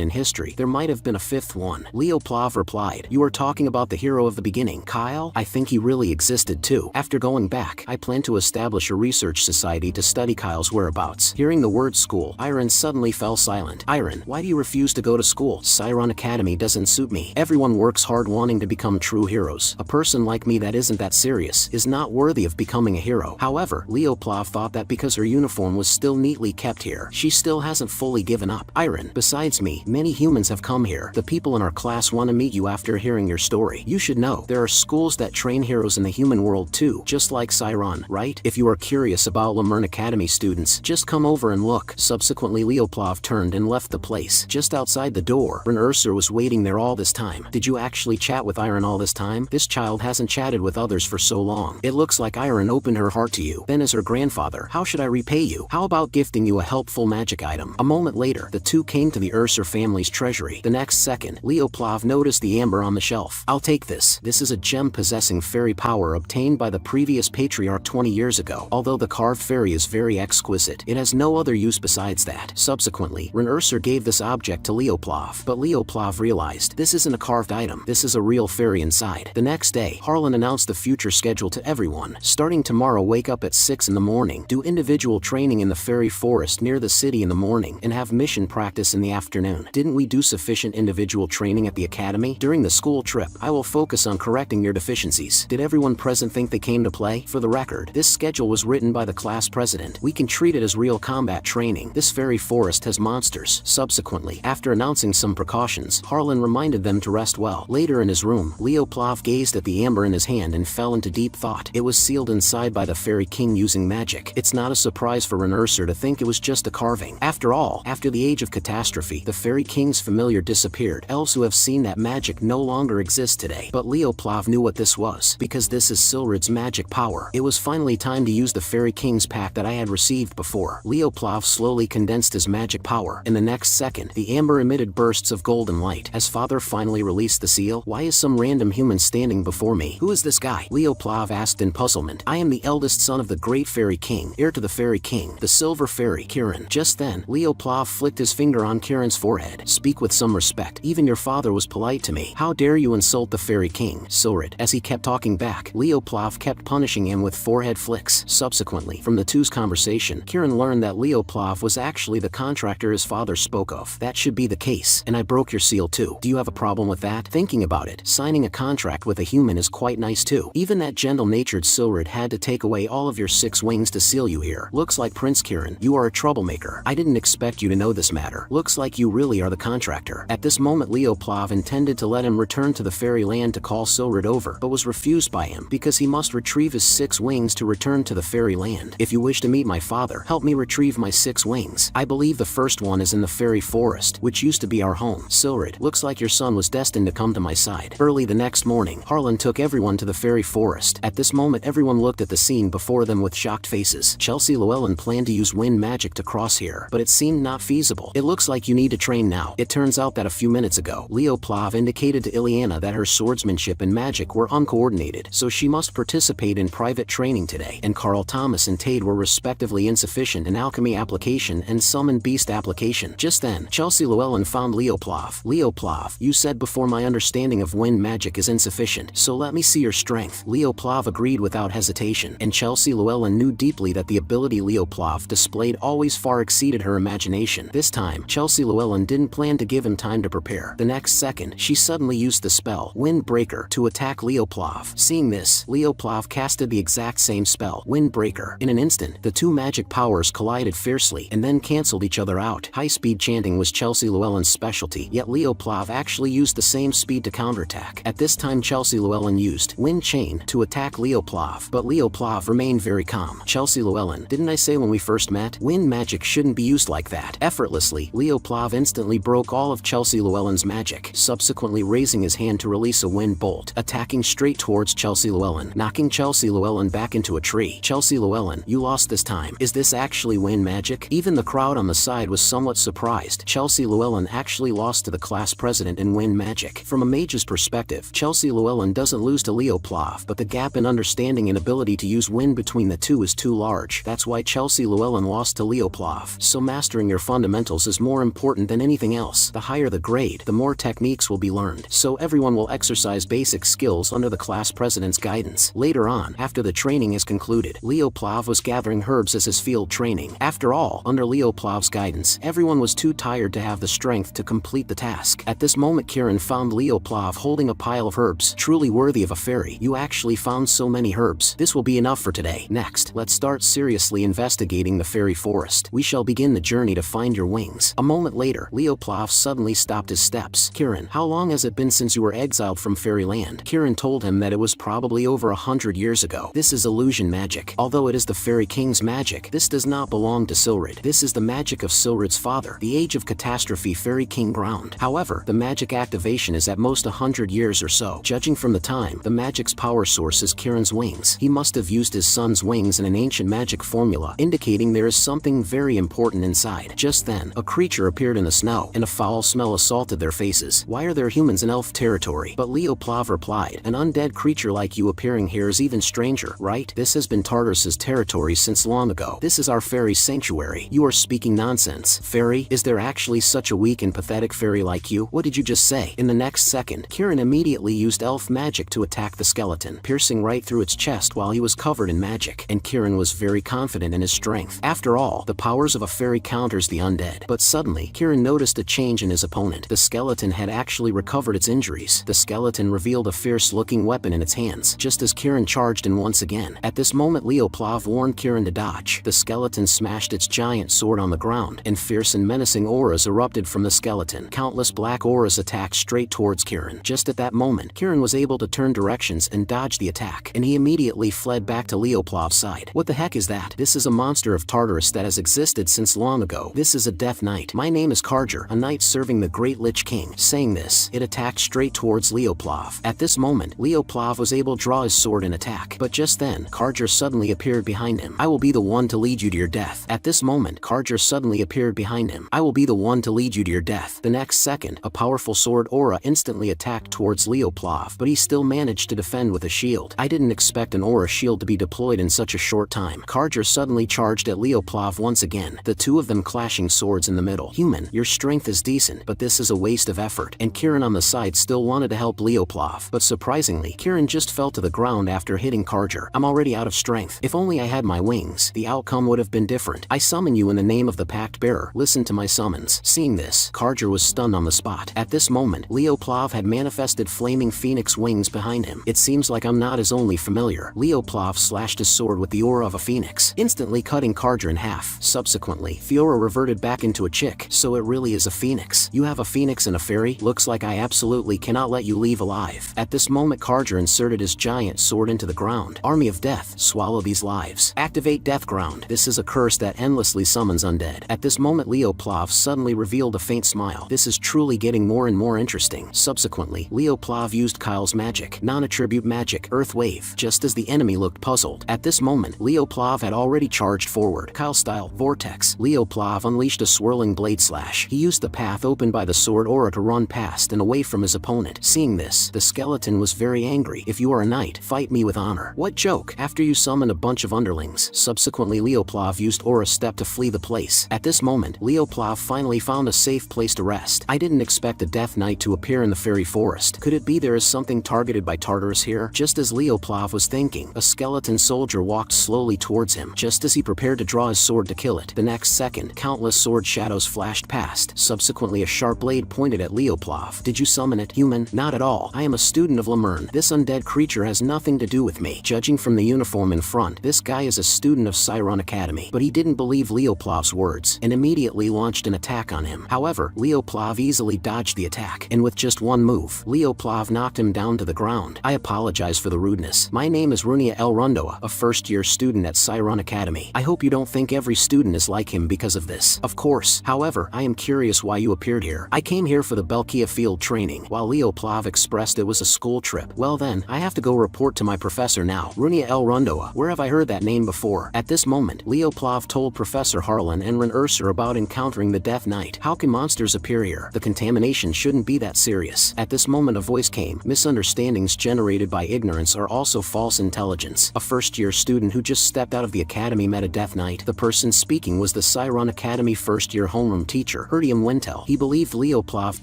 in history, there might have been a 5th one. Leo Plov replied, you are talking about the hero of the beginning, Kyle? I think he really existed too. After going back, I plan to establish a research society to study Kyle's whereabouts. Hearing the word school, Iron suddenly fell silent. Iron, why do you refuse to go to school? Cyron Academy doesn't suit me. Everyone works hard wanting to become true heroes. A person like me that isn't that serious is not worthy of becoming a hero. However, Leo Plov thought that because her uniform was still neatly kept here, she still hasn't fully given up. Iron, besides me, many humans have come here. The people in our class want to meet you after hearing your story. You should know, there are schools that that train heroes in the human world too, just like Siron, right? If you are curious about Lemern Academy students, just come over and look. Subsequently, Leoplav turned and left the place. Just outside the door, Ursur was waiting there all this time. Did you actually chat with Iron all this time? This child hasn't chatted with others for so long. It looks like Iron opened her heart to you. Then as her grandfather, how should I repay you? How about gifting you a helpful magic item? A moment later, the two came to the Ursur family's treasury. The next second, Leoplav noticed the amber on the shelf. I'll take this. This is a gem possessing fairy power obtained by the previous patriarch 20 years ago. Although the carved fairy is very exquisite, it has no other use besides that. Subsequently, Ursur gave this object to Leoplav, but Leoplav realized this isn't a carved item. This is a real fairy inside. The next day, Harlan announced the future schedule to everyone. Starting tomorrow, wake up at 6 in the morning, do individual training in the fairy forest near the city in the morning, and have mission practice in the afternoon. Didn't we do sufficient individual training at the academy? During the school trip, I will focus on correcting your deficiencies. Did everyone present think they came to play? For the record, this schedule was written by the class president. We can treat it as real combat training. This fairy forest has monsters. Subsequently, after announcing some precautions, Harlan reminded them to rest well. Later in his room, Leoplav gazed at the amber in his hand and fell into deep thought. It was sealed inside by the fairy king using magic. It's not a surprise for Ursur to think it was just a carving. After all, after the age of catastrophe, the fairy king's familiar disappeared. Elves who have seen that magic no longer exist today. But Leoplav knew what this was, because this is Silrid's magic power. It was finally time to use the fairy king's pack that I had received before. Leoplav slowly condensed his magic power. In the next second, the amber emitted bursts of golden light. Has father finally released the seal? Why is some random human standing before me? Who is this guy? Leoplav asked in puzzlement. I am the eldest son of the great fairy king, heir to the fairy king, the silver fairy, Kirin. Just then, Leoplav flicked his finger on Kirin's forehead. Speak with some respect. Even your father was polite to me. How dare you insult the fairy king, Silrid? As he kept talking back, Leoplav kept punishing him with forehead flicks. Subsequently, from the two's conversation, Kirin learned that Leoplav was actually the contractor his father spoke of. That should be the case, and I broke your seal too. Do you have a problem with that? Thinking about it, signing a contract with a human is quite nice too. Even that gentle-natured Silrid had to take away all of your 6 wings to seal you here. Looks like Prince Kirin, you are a troublemaker. I didn't expect you to know this matter. Looks like you really are the contractor. At this moment, Leoplav intended to let him return to the fairyland to call Silrid over, but was refused by him because he must retrieve his 6 wings to return to the fairyland. If you wish to meet my father, help me retrieve my 6 wings. I believe the first one is in the fairy forest, which used to be our home. Silrid, looks like your son was destined to come to my side. Early the next morning, Harlan took everyone to the fairy forest. At this moment, everyone looked at the scene before them with shocked faces. Chelsea Llewellyn planned to use wind magic to cross here, but it seemed not feasible. It looks like you need to train now. It turns out that a few minutes ago, Leoplav indicated to Ileana that her swordsmanship and magic were uncoordinated, so she must participate in private training today, and Carl Thomas and Tade were respectively insufficient in alchemy application and summon beast application. Just then, Chelsea Llewellyn found Leoplav. Leoplav, you said before my understanding of wind magic is insufficient, so let me see your strength. Leoplav agreed without hesitation, and Chelsea Llewellyn knew deeply that the ability Leoplav displayed always far exceeded her imagination. This time, Chelsea Llewellyn didn't plan to give him time to prepare. The next second, she suddenly used the spell, Windbreaker, to attack Leoplav. Seeing this, Leoplav casted the exact same spell, Windbreaker. In an instant, the two magic powers collided fiercely and then cancelled each other out. High-speed chanting was Chelsea Llewellyn's specialty, yet Leoplav actually used the same speed to counterattack. At this time, Chelsea Llewellyn used Wind Chain to attack Leoplav, but Leoplav remained very calm. Chelsea Llewellyn, didn't I say when we first met? Wind magic shouldn't be used like that. Effortlessly, Leoplav instantly broke all of Chelsea Llewellyn's magic, subsequently raising his hand to release a wind bolt, attacking straight towards Chelsea Llewellyn, knocking Chelsea Llewellyn back into a tree. Chelsea Llewellyn, you lost this time. Is this actually wind magic? Even the crowd on the side was somewhat surprised. Chelsea Llewellyn actually lost to the class president in wind magic. From a mage's perspective, Chelsea Llewellyn doesn't lose to Leoplav, but the gap in understanding and ability to use wind between the two is too large. That's why Chelsea Llewellyn lost to Leoplav. So mastering your fundamentals is more important than anything else. The higher the grade, the more techniques will be learned. So everyone will exercise basic skills under the class president's guidance. Later on, after the training is concluded, Leoplav was gathering herbs as his field training. After all, under Leoplav's guidance, everyone was too tired to have the strength to complete the task. At this moment, Kirin found Leoplav holding a pile of herbs, truly worthy of a fairy. You actually found so many herbs. This will be enough for today. Next, let's start seriously investigating the fairy forest. We shall begin the journey to find your wings. A moment later, Leoplav suddenly stopped his steps. Kirin, how long has it been since you were exiled from fairyland? Kirin told told him that it was probably over 100 years ago. This is illusion magic. Although it is the Fairy King's magic, this does not belong to Silrid. This is the magic of Silrid's father, the Age of Catastrophe Fairy King ground. However, the magic activation is at most 100 years or so. Judging from the time, the magic's power source is Kieran's wings. He must have used his son's wings in an ancient magic formula, indicating there is something very important inside. Just then, a creature appeared in the snow, and a foul smell assaulted their faces. Why are there humans in elf territory? But Leoplav replied, an undead creature like you appearing here is even stranger, right? This has been Tartarus's territory since long ago. This is our fairy's sanctuary. You are speaking nonsense. Fairy? Is there actually such a weak and pathetic fairy like you? What did you just say? In the next second, Kieran immediately used elf magic to attack the skeleton, piercing right through its chest while he was covered in magic, and Kieran was very confident in his strength. After all, the powers of a fairy counters the undead. But suddenly, Kieran noticed a change in his opponent. The skeleton had actually recovered its injuries. The skeleton revealed a fierce-looking weapon in its hands, just as Kieran charged in once again. At this moment, Leoplav warned Kieran to dodge. The skeleton smashed its giant sword on the ground, and fierce and menacing auras erupted from the skeleton. Countless black auras attacked straight towards Kieran. Just at that moment, Kieran was able to turn directions and dodge the attack, and he immediately fled back to Leoplav's side. What the heck is that? This is a monster of Tartarus that has existed since long ago. This is a Death Knight. My name is Karger, a knight serving the Great Lich King. Saying this, it attacked straight towards Leoplav. At this moment, Leoplav was able to draw his sword and attack. But just then, Karger suddenly appeared behind him. I will be the one to lead you to your death. At this moment, Karger suddenly appeared behind him. I will be the one to lead you to your death. The next second, a powerful sword aura instantly attacked towards Leoplav, but he still managed to defend with a shield. I didn't expect an aura shield to be deployed in such a short time. Karger suddenly charged at Leoplav once again, the two of them clashing swords in the middle. Human, your strength is decent, but this is a waste of effort. And Kieran on the side still wanted to help Leoplav, but surprisingly, Kieran just fell to the ground after hitting Karger. I'm already out of strength. If only I had my wings, the outcome would have been different. I summon you in the name of the Pact Bearer. Listen to my summons. Seeing this, Karger was stunned on the spot. At this moment, Leoplav had manifested flaming phoenix wings behind him. It seems like I'm not his only familiar. Leoplav slashed his sword with the aura of a phoenix, instantly cutting Karger in half. Subsequently, Fiora reverted back into a chick. So it really is a phoenix. You have a phoenix and a fairy? Looks like I absolutely cannot let you leave alive. At this moment, Karger inserted his giant sword into the ground. Army of Death, swallow these lives. Activate Death Ground. This is a curse that endlessly summons undead. At this moment, Leoplav suddenly revealed a faint smile. This is truly getting more and more interesting. Subsequently, Leoplav used Kyle's magic, non-attribute magic, Earth Wave, just as the enemy looked puzzled. At this moment, Leoplav had already charged forward. Kyle-style, Vortex. Leoplav unleashed a swirling blade slash. He used the path opened by the sword aura to run past and away from his opponent. Seeing this, the skeleton was very angry. If you are a knight, fight me with honor. What joke? After you summon a bunch of underlings. Subsequently, Leoplav used Aura Step to flee the place. At this moment, Leoplav finally found a safe place to rest. I didn't expect a Death Knight to appear in the fairy forest. Could it be there is something targeted by Tartarus here? Just as Leoplav was thinking, a skeleton soldier walked slowly towards him, just as he prepared to draw his sword to kill it. The next second, countless sword shadows flashed past. Subsequently, a sharp blade pointed at Leoplav. Did you summon it, human? Not at all. I am a student of Lemurn. This undead creature has nothing to do with me. Judging from the uniform in front, this guy is a student of Siron Academy. But he didn't believe Leoplav's words, and immediately launched an attack on him. However, Leoplav easily dodged the attack, and with just one move, Leoplav knocked him down to the ground. I apologize for the rudeness. My name is Runia El Rundoa, a first-year student at Siron Academy. I hope you don't think every student is like him because of this. Of course. However, I am curious why you appeared here. I came here for the Belkia field training. While Leoplav expressed it was a school trip. Well then, I have to go report to my professor now. Runia El Rundoa. Where have I heard that name before? At this moment, Leoplav told Professor Harlan and Ren Urser about encountering the Death Knight. How can monsters appear here? The contamination shouldn't be that serious. At this moment a voice came. Misunderstandings generated by ignorance are also false intelligence. A first-year student who just stepped out of the academy met a Death Knight. The person speaking was the Siron Academy first-year homeroom teacher, Herdium Wintel. He believed Leoplav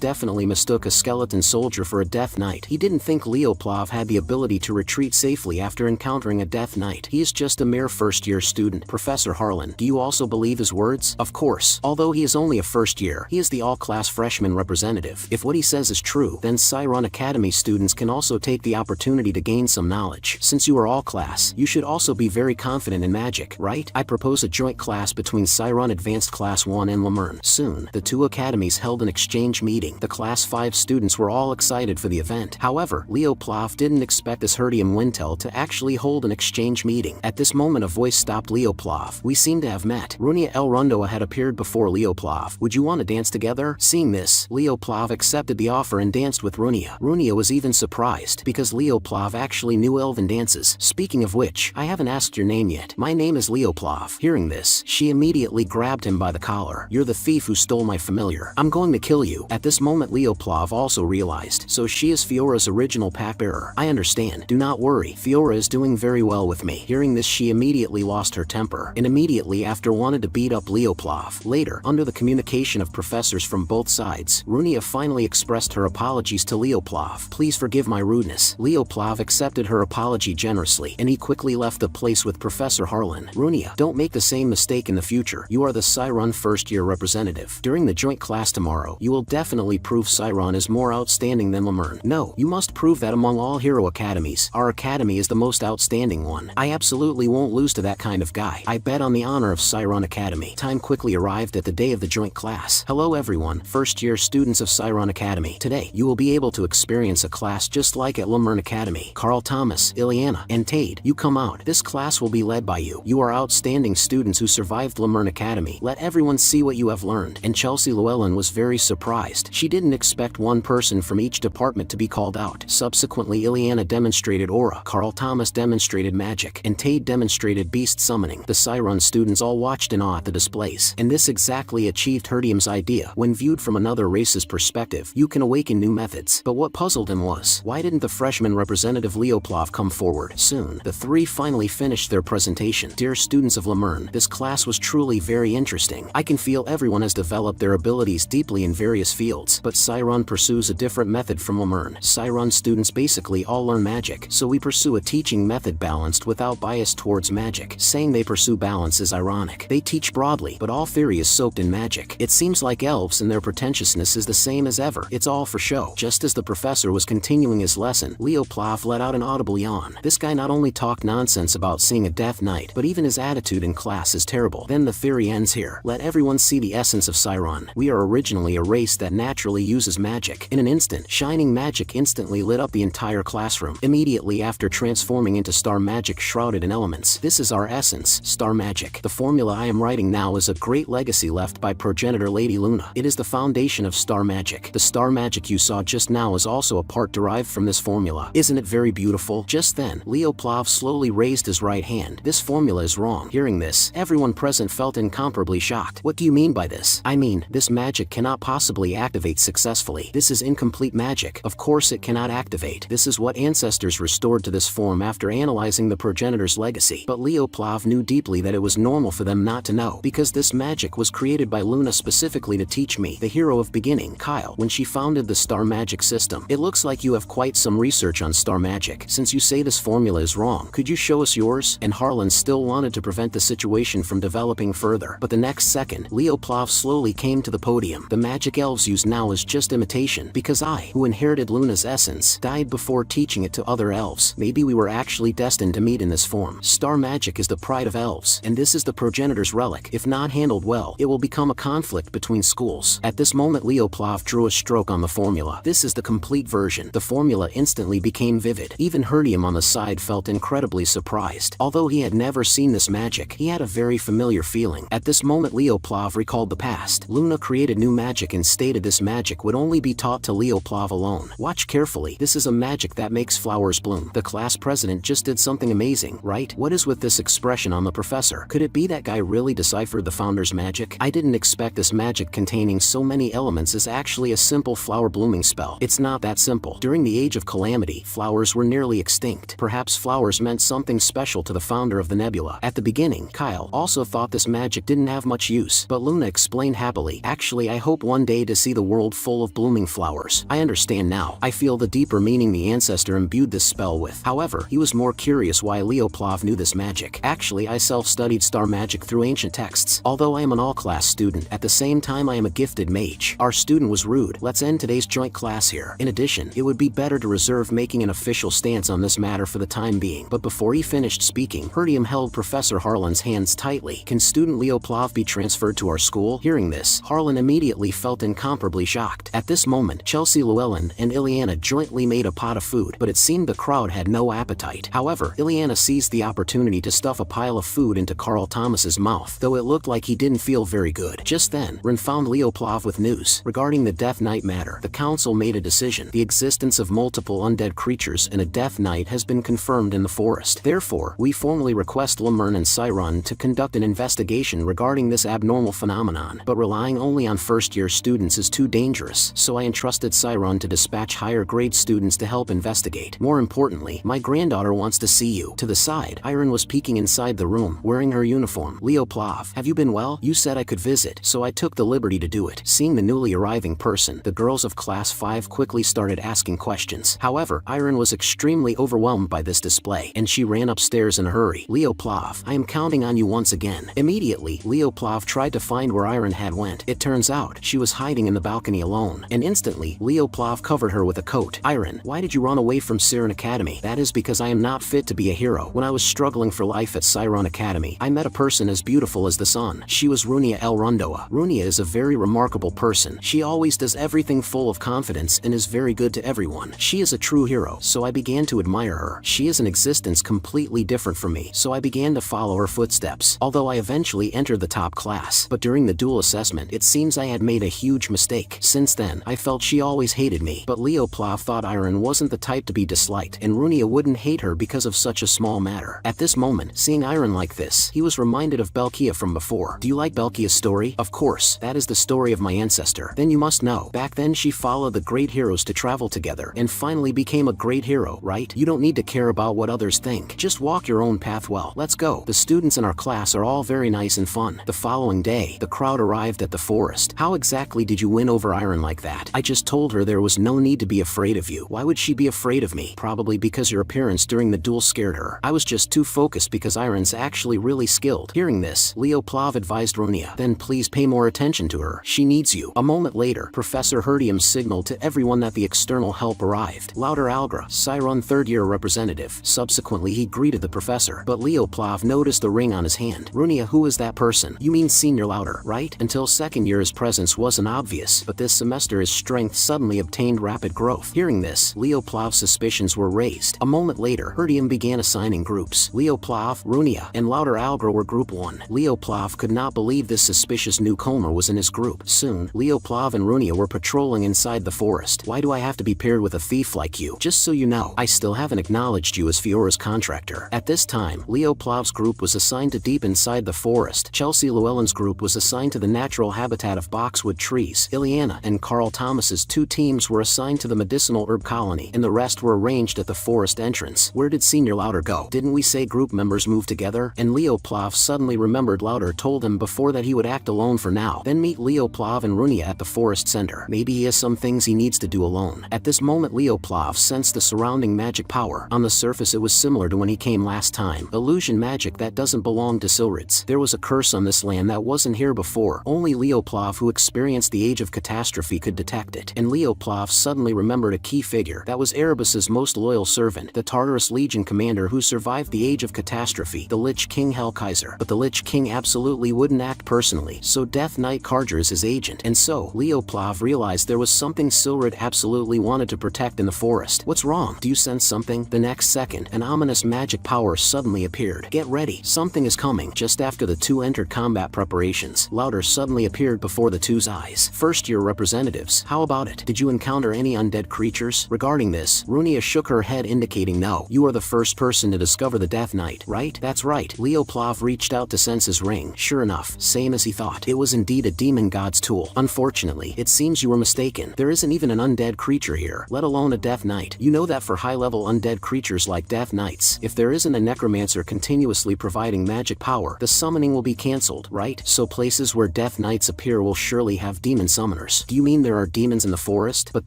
definitely mistook a skeleton soldier for a Death Knight. He didn't think Leoplav had the ability to retreat safely after encountering a Death Knight. He is just a mere first-year student. Professor Harlan, do you also believe his words? Of course. Although he is only a first year, he is the all-class freshman representative. If what he says is true, then Siron Academy students can also take the opportunity to gain some knowledge. Since you are all-class, you should also be very confident in magic, right? I propose a joint class between Siron Advanced Class 1 and Lemurn. Soon, the two academies held an exchange meeting. The Class 5 students were all excited for the event. However, Leoplav Leoplov didn't expect this Herdium Wintel to actually hold an exchange meeting. At this moment a voice stopped Leoplov. We seem to have met. Runia Elrundoa had appeared before Leoplov. Would you want to dance together? Seeing this, Leoplov accepted the offer and danced with Runia. Runia was even surprised, because Leoplov actually knew elven dances. Speaking of which, I haven't asked your name yet. My name is Leoplov. Hearing this, she immediately grabbed him by the collar. You're the thief who stole my familiar. I'm going to kill you. At this moment Leoplov also realized, so she is Fiora's original pack-bearer. I understand. Do not worry. Fiora is doing very well with me. Hearing this, she immediately lost her temper, and immediately after wanted to beat up Leoplov. Later, under the communication of professors from both sides, Runia finally expressed her apologies to Leoplov. Please forgive my rudeness. Leoplov accepted her apology generously, and he quickly left the place with Professor Harlan. Runia, don't make the same mistake in the future. You are the Siron first-year representative. During the joint class tomorrow, you will definitely prove Siron is more outstanding than Lemurn. No, you must prove that among all hero academies, our academy is the most outstanding one. I absolutely won't lose to that kind of guy. I bet on the honor of Siron Academy. Time quickly arrived at the day of the joint class. Hello everyone, first-year students of Siron Academy. Today, you will be able to experience a class just like at Lemurn Academy. Carl Thomas, Ileana, and Tade, you come out. This class will be led by you. You are outstanding students who survived Lemurn Academy. Let everyone see what you have learned. And Chelsea Llewellyn was very surprised. She didn't expect one person from each department to be called out. Subsequently, Ileana demonstrated aura, Carl Thomas demonstrated magic, and Tade demonstrated beast summoning. The Siron students all watched in awe at the displays, and this exactly achieved Herdium's idea. When viewed from another race's perspective, you can awaken new methods. But what puzzled him was, why didn't the freshman representative Leoplov come forward? Soon, the three finally finished their presentation. Dear students of Lemurn, this class was truly very interesting. I can feel everyone has developed their abilities deeply in various fields, but Siron pursues a different method from Lemurn. Siron students basically all learn magic, so we pursue a teaching method balanced without bias towards magic. Saying they pursue balance is ironic. They teach broadly, but all theory is soaked in magic. It seems like elves and their pretentiousness is the same as ever. It's all for show. Just as the professor was continuing his lesson, Leoplov let out an audible yawn. This guy not only talked nonsense about seeing a death knight, but even his attitude in class is terrible. Then the theory ends here. Let everyone see the essence of Siron. We are originally a race that naturally uses magic. In an instant, shining magic instantly lit up the entire classroom, immediately after transforming into star magic shrouded in elements. This is our essence, star magic. The formula I am writing now is a great legacy left by progenitor Lady Luna. It is the foundation of star magic. The star magic you saw just now is also a part derived from this formula. Isn't it very beautiful? Just then, Leoplov slowly raised his right hand. This formula is wrong. Hearing this, everyone present felt incomparably shocked. What do you mean by this? I mean, this magic cannot possibly activate successfully. This is incomplete magic. Of course it cannot activate. This is what ancestors restored to this form after analyzing the progenitor's legacy. But Leoplov knew deeply that it was normal for them not to know, because this magic was created by Luna specifically to teach me, the hero of beginning, Kyle, when she founded the star magic system. It looks like you have quite some research on star magic. Since you say this formula is wrong, could you show us yours? And Harlan still wanted to prevent the situation from developing further. But the next second, Leoplov slowly came to the podium. The magic elves use now is just imitation, because I, who inherited Luna's essence, died before teaching it to other elves. Maybe we were actually destined to meet in this form. Star magic is the pride of elves, and this is the progenitor's relic. If not handled well, it will become a conflict between schools. At this moment Leoplov drew a stroke on the formula. This is the complete version. The formula instantly became vivid. Even Herdium on the side felt incredibly surprised. Although he had never seen this magic, he had a very familiar feeling. At this moment Leoplov recalled the past. Luna created new magic and stated this magic would only be taught to Leoplov alone. Watch carefully. This is a magic that makes flowers bloom. The class president just did something amazing, right? What is with this expression on the professor? Could it be that guy really deciphered the founder's magic? I didn't expect this magic containing so many elements is actually a simple flower blooming spell. It's not that simple. During the Age of Calamity, flowers were nearly extinct. Perhaps flowers meant something special to the founder of the nebula. At the beginning, Kyle also thought this magic didn't have much use, but Luna explained happily, actually I hope one day to see the world full of blooming flowers. I understand now. I feel the deeper meaning the ancestor imbued this spell with. However, he was more curious why Leoplov knew this magic. Actually, I self-studied star magic through ancient texts. Although I am an all-class student, at the same time I am a gifted mage. Our student was rude. Let's end today's joint class here. In addition, it would be better to reserve making an official stance on this matter for the time being. But before he finished speaking, Herdium held Professor Harlan's hands tightly. Can student Leoplov be transferred to our school? Hearing this, Harlan immediately felt incomparably shocked. At this moment, Chelsea Llewellyn and Ileana jointly made a pot of food, but it seemed the crowd had no appetite. However, Ileana seized the opportunity to stuff a pile of food into Carl Thomas's mouth, though it looked like he didn't feel very good. Just then, Ren found Leoplav with news. Regarding the Death Knight matter, the council made a decision. The existence of multiple undead creatures and a Death Knight has been confirmed in the forest. Therefore, we formally request Lemurn and Siron to conduct an investigation regarding this abnormal phenomenon. But relying only on first-year students is too dangerous, so I entrusted Siron to dispatch higher-grade students to help investigate. More importantly, my granddaughter wants to see you. To the side, Iron was peeking inside the room, wearing her uniform. Leoplav, have you been well? You said I could visit, so I took the liberty to do it. Seeing the newly arriving person, the girls of Class 5 quickly started asking questions. However, Iron was extremely overwhelmed by this display, and she ran upstairs in a hurry. Leoplav, I am counting on you once again. Immediately, Leoplav tried to find where Iron had went. It turns out, she was hiding in the balcony alone, and instantly, Leoplav covered her with a coat. Iron, why did you run away from Siren Academy? That is because I am not fit to be a hero. When I was struggling for life at Siron Academy, I met a person as beautiful as the sun. She was Runia El Rundoa. Runia is a very remarkable person. She always does everything full of confidence and is very good to everyone. She is a true hero, so I began to admire her. She is an existence completely different from me, so I began to follow her footsteps, although I eventually entered the top class. But during the dual assessment, it seems I had made a huge mistake. Since then, I felt she always hated me. But Leoplav thought Iron wasn't the type to be disliked, and Runia wouldn't hate her because of such a small matter. At this moment, seeing Iron like this, he was reminded of Belkia from before. Do you like Belkia's story? Of course, that is the story of my ancestor. Then you must know, back then she followed the great heroes to travel together, and finally became a great hero, right? You don't need to care about what others think. Just walk your own path well. Let's go. The students in our class are all very nice and fun. The following day, the crowd arrived at the forest. How exactly did you win over Iron like that? I just told her there was no need to be afraid of you. Why would she be afraid of me? Probably because your appearance during the duel scared her. I was just too focused because Iron's actually really skilled. Hearing this, Leoplav advised Runia, then please pay more attention to her. She needs you. A moment later, Professor Herdium signaled to everyone that the external help arrived. Louder Algra, Siron third-year representative. Subsequently, he greeted the professor, but Leoplav noticed the ring on his hand. Runia, who is that person? You mean Senior Louder, right? Until second year his presence wasn't obvious, but this semester his strength suddenly obtained rapid growth. Hearing this, Leoplav's suspicions were raised. A moment later, Herdium began assigning groups. Leoplav, Runia, and Louder Algra were Group 1. Leoplav could not believe this suspicious newcomer was in his group. Soon, Leoplav and Runia were patrolling inside the forest. Why do I have to be paired with a thief like you? Just so you know, I still haven't acknowledged you as Fiora's contractor. At this time, Leoplav's group was assigned to deep inside the forest. Chelsea Llewellyn's group was assigned to the natural habitat of boxwood trees. Ileana and Carl Thomas's two teams were assigned to the medicinal herb colony, and the rest were arranged at the forest entrance. Where did Senior Louder go? Didn't we say group members move together? And Leoplav suddenly remembered Louder told him before that he would act alone for now, then meet Leoplav and Runia at the forest center. Maybe he has some things he needs to do alone. At this moment, Leoplav sensed the surrounding magic power. On the surface it was similar to when he came last time. Illusion magic that doesn't belong to Silrids. There was a curse on this land that wasn't here before. Only Leoplav, who experienced the Age of Catastrophe, could detect it. And Leoplav suddenly remembered a key figure. That was Erebus's most loyal servant, the Tartarus Legion commander who survived the Age of Catastrophe, the Lich King Hellkaiser. But the Lich King absolutely wouldn't act personally, so Death Knight Karger is his agent. And so, Leoplav realized there was something Silrid absolutely wanted to protect in the forest. What's wrong? Do you sense something? The next second, an ominous magic power suddenly appeared. Get ready, something is coming. Just after the two entered combat preparations, Louder suddenly appeared before the two's eyes. First-year representatives, how about it? Did you encounter any undead creatures? Regarding this, Runia shook her head indicating no. You are the first person to discover the Death Knight, right? That's right. Leoplav reached out to sense his ring. Sure enough, same as he thought. It was indeed a demon god's tool. Unfortunately, it seems you were mistaken. There isn't even an undead creature here, let alone a Death Knight. You know that for high-level undead creatures like Death Knights, if there isn't a necromancer continuously providing magic power, the summoning will be cancelled, right? So places where Death Knights appear will surely have demon summoners. Do you mean there are demons in the forest? But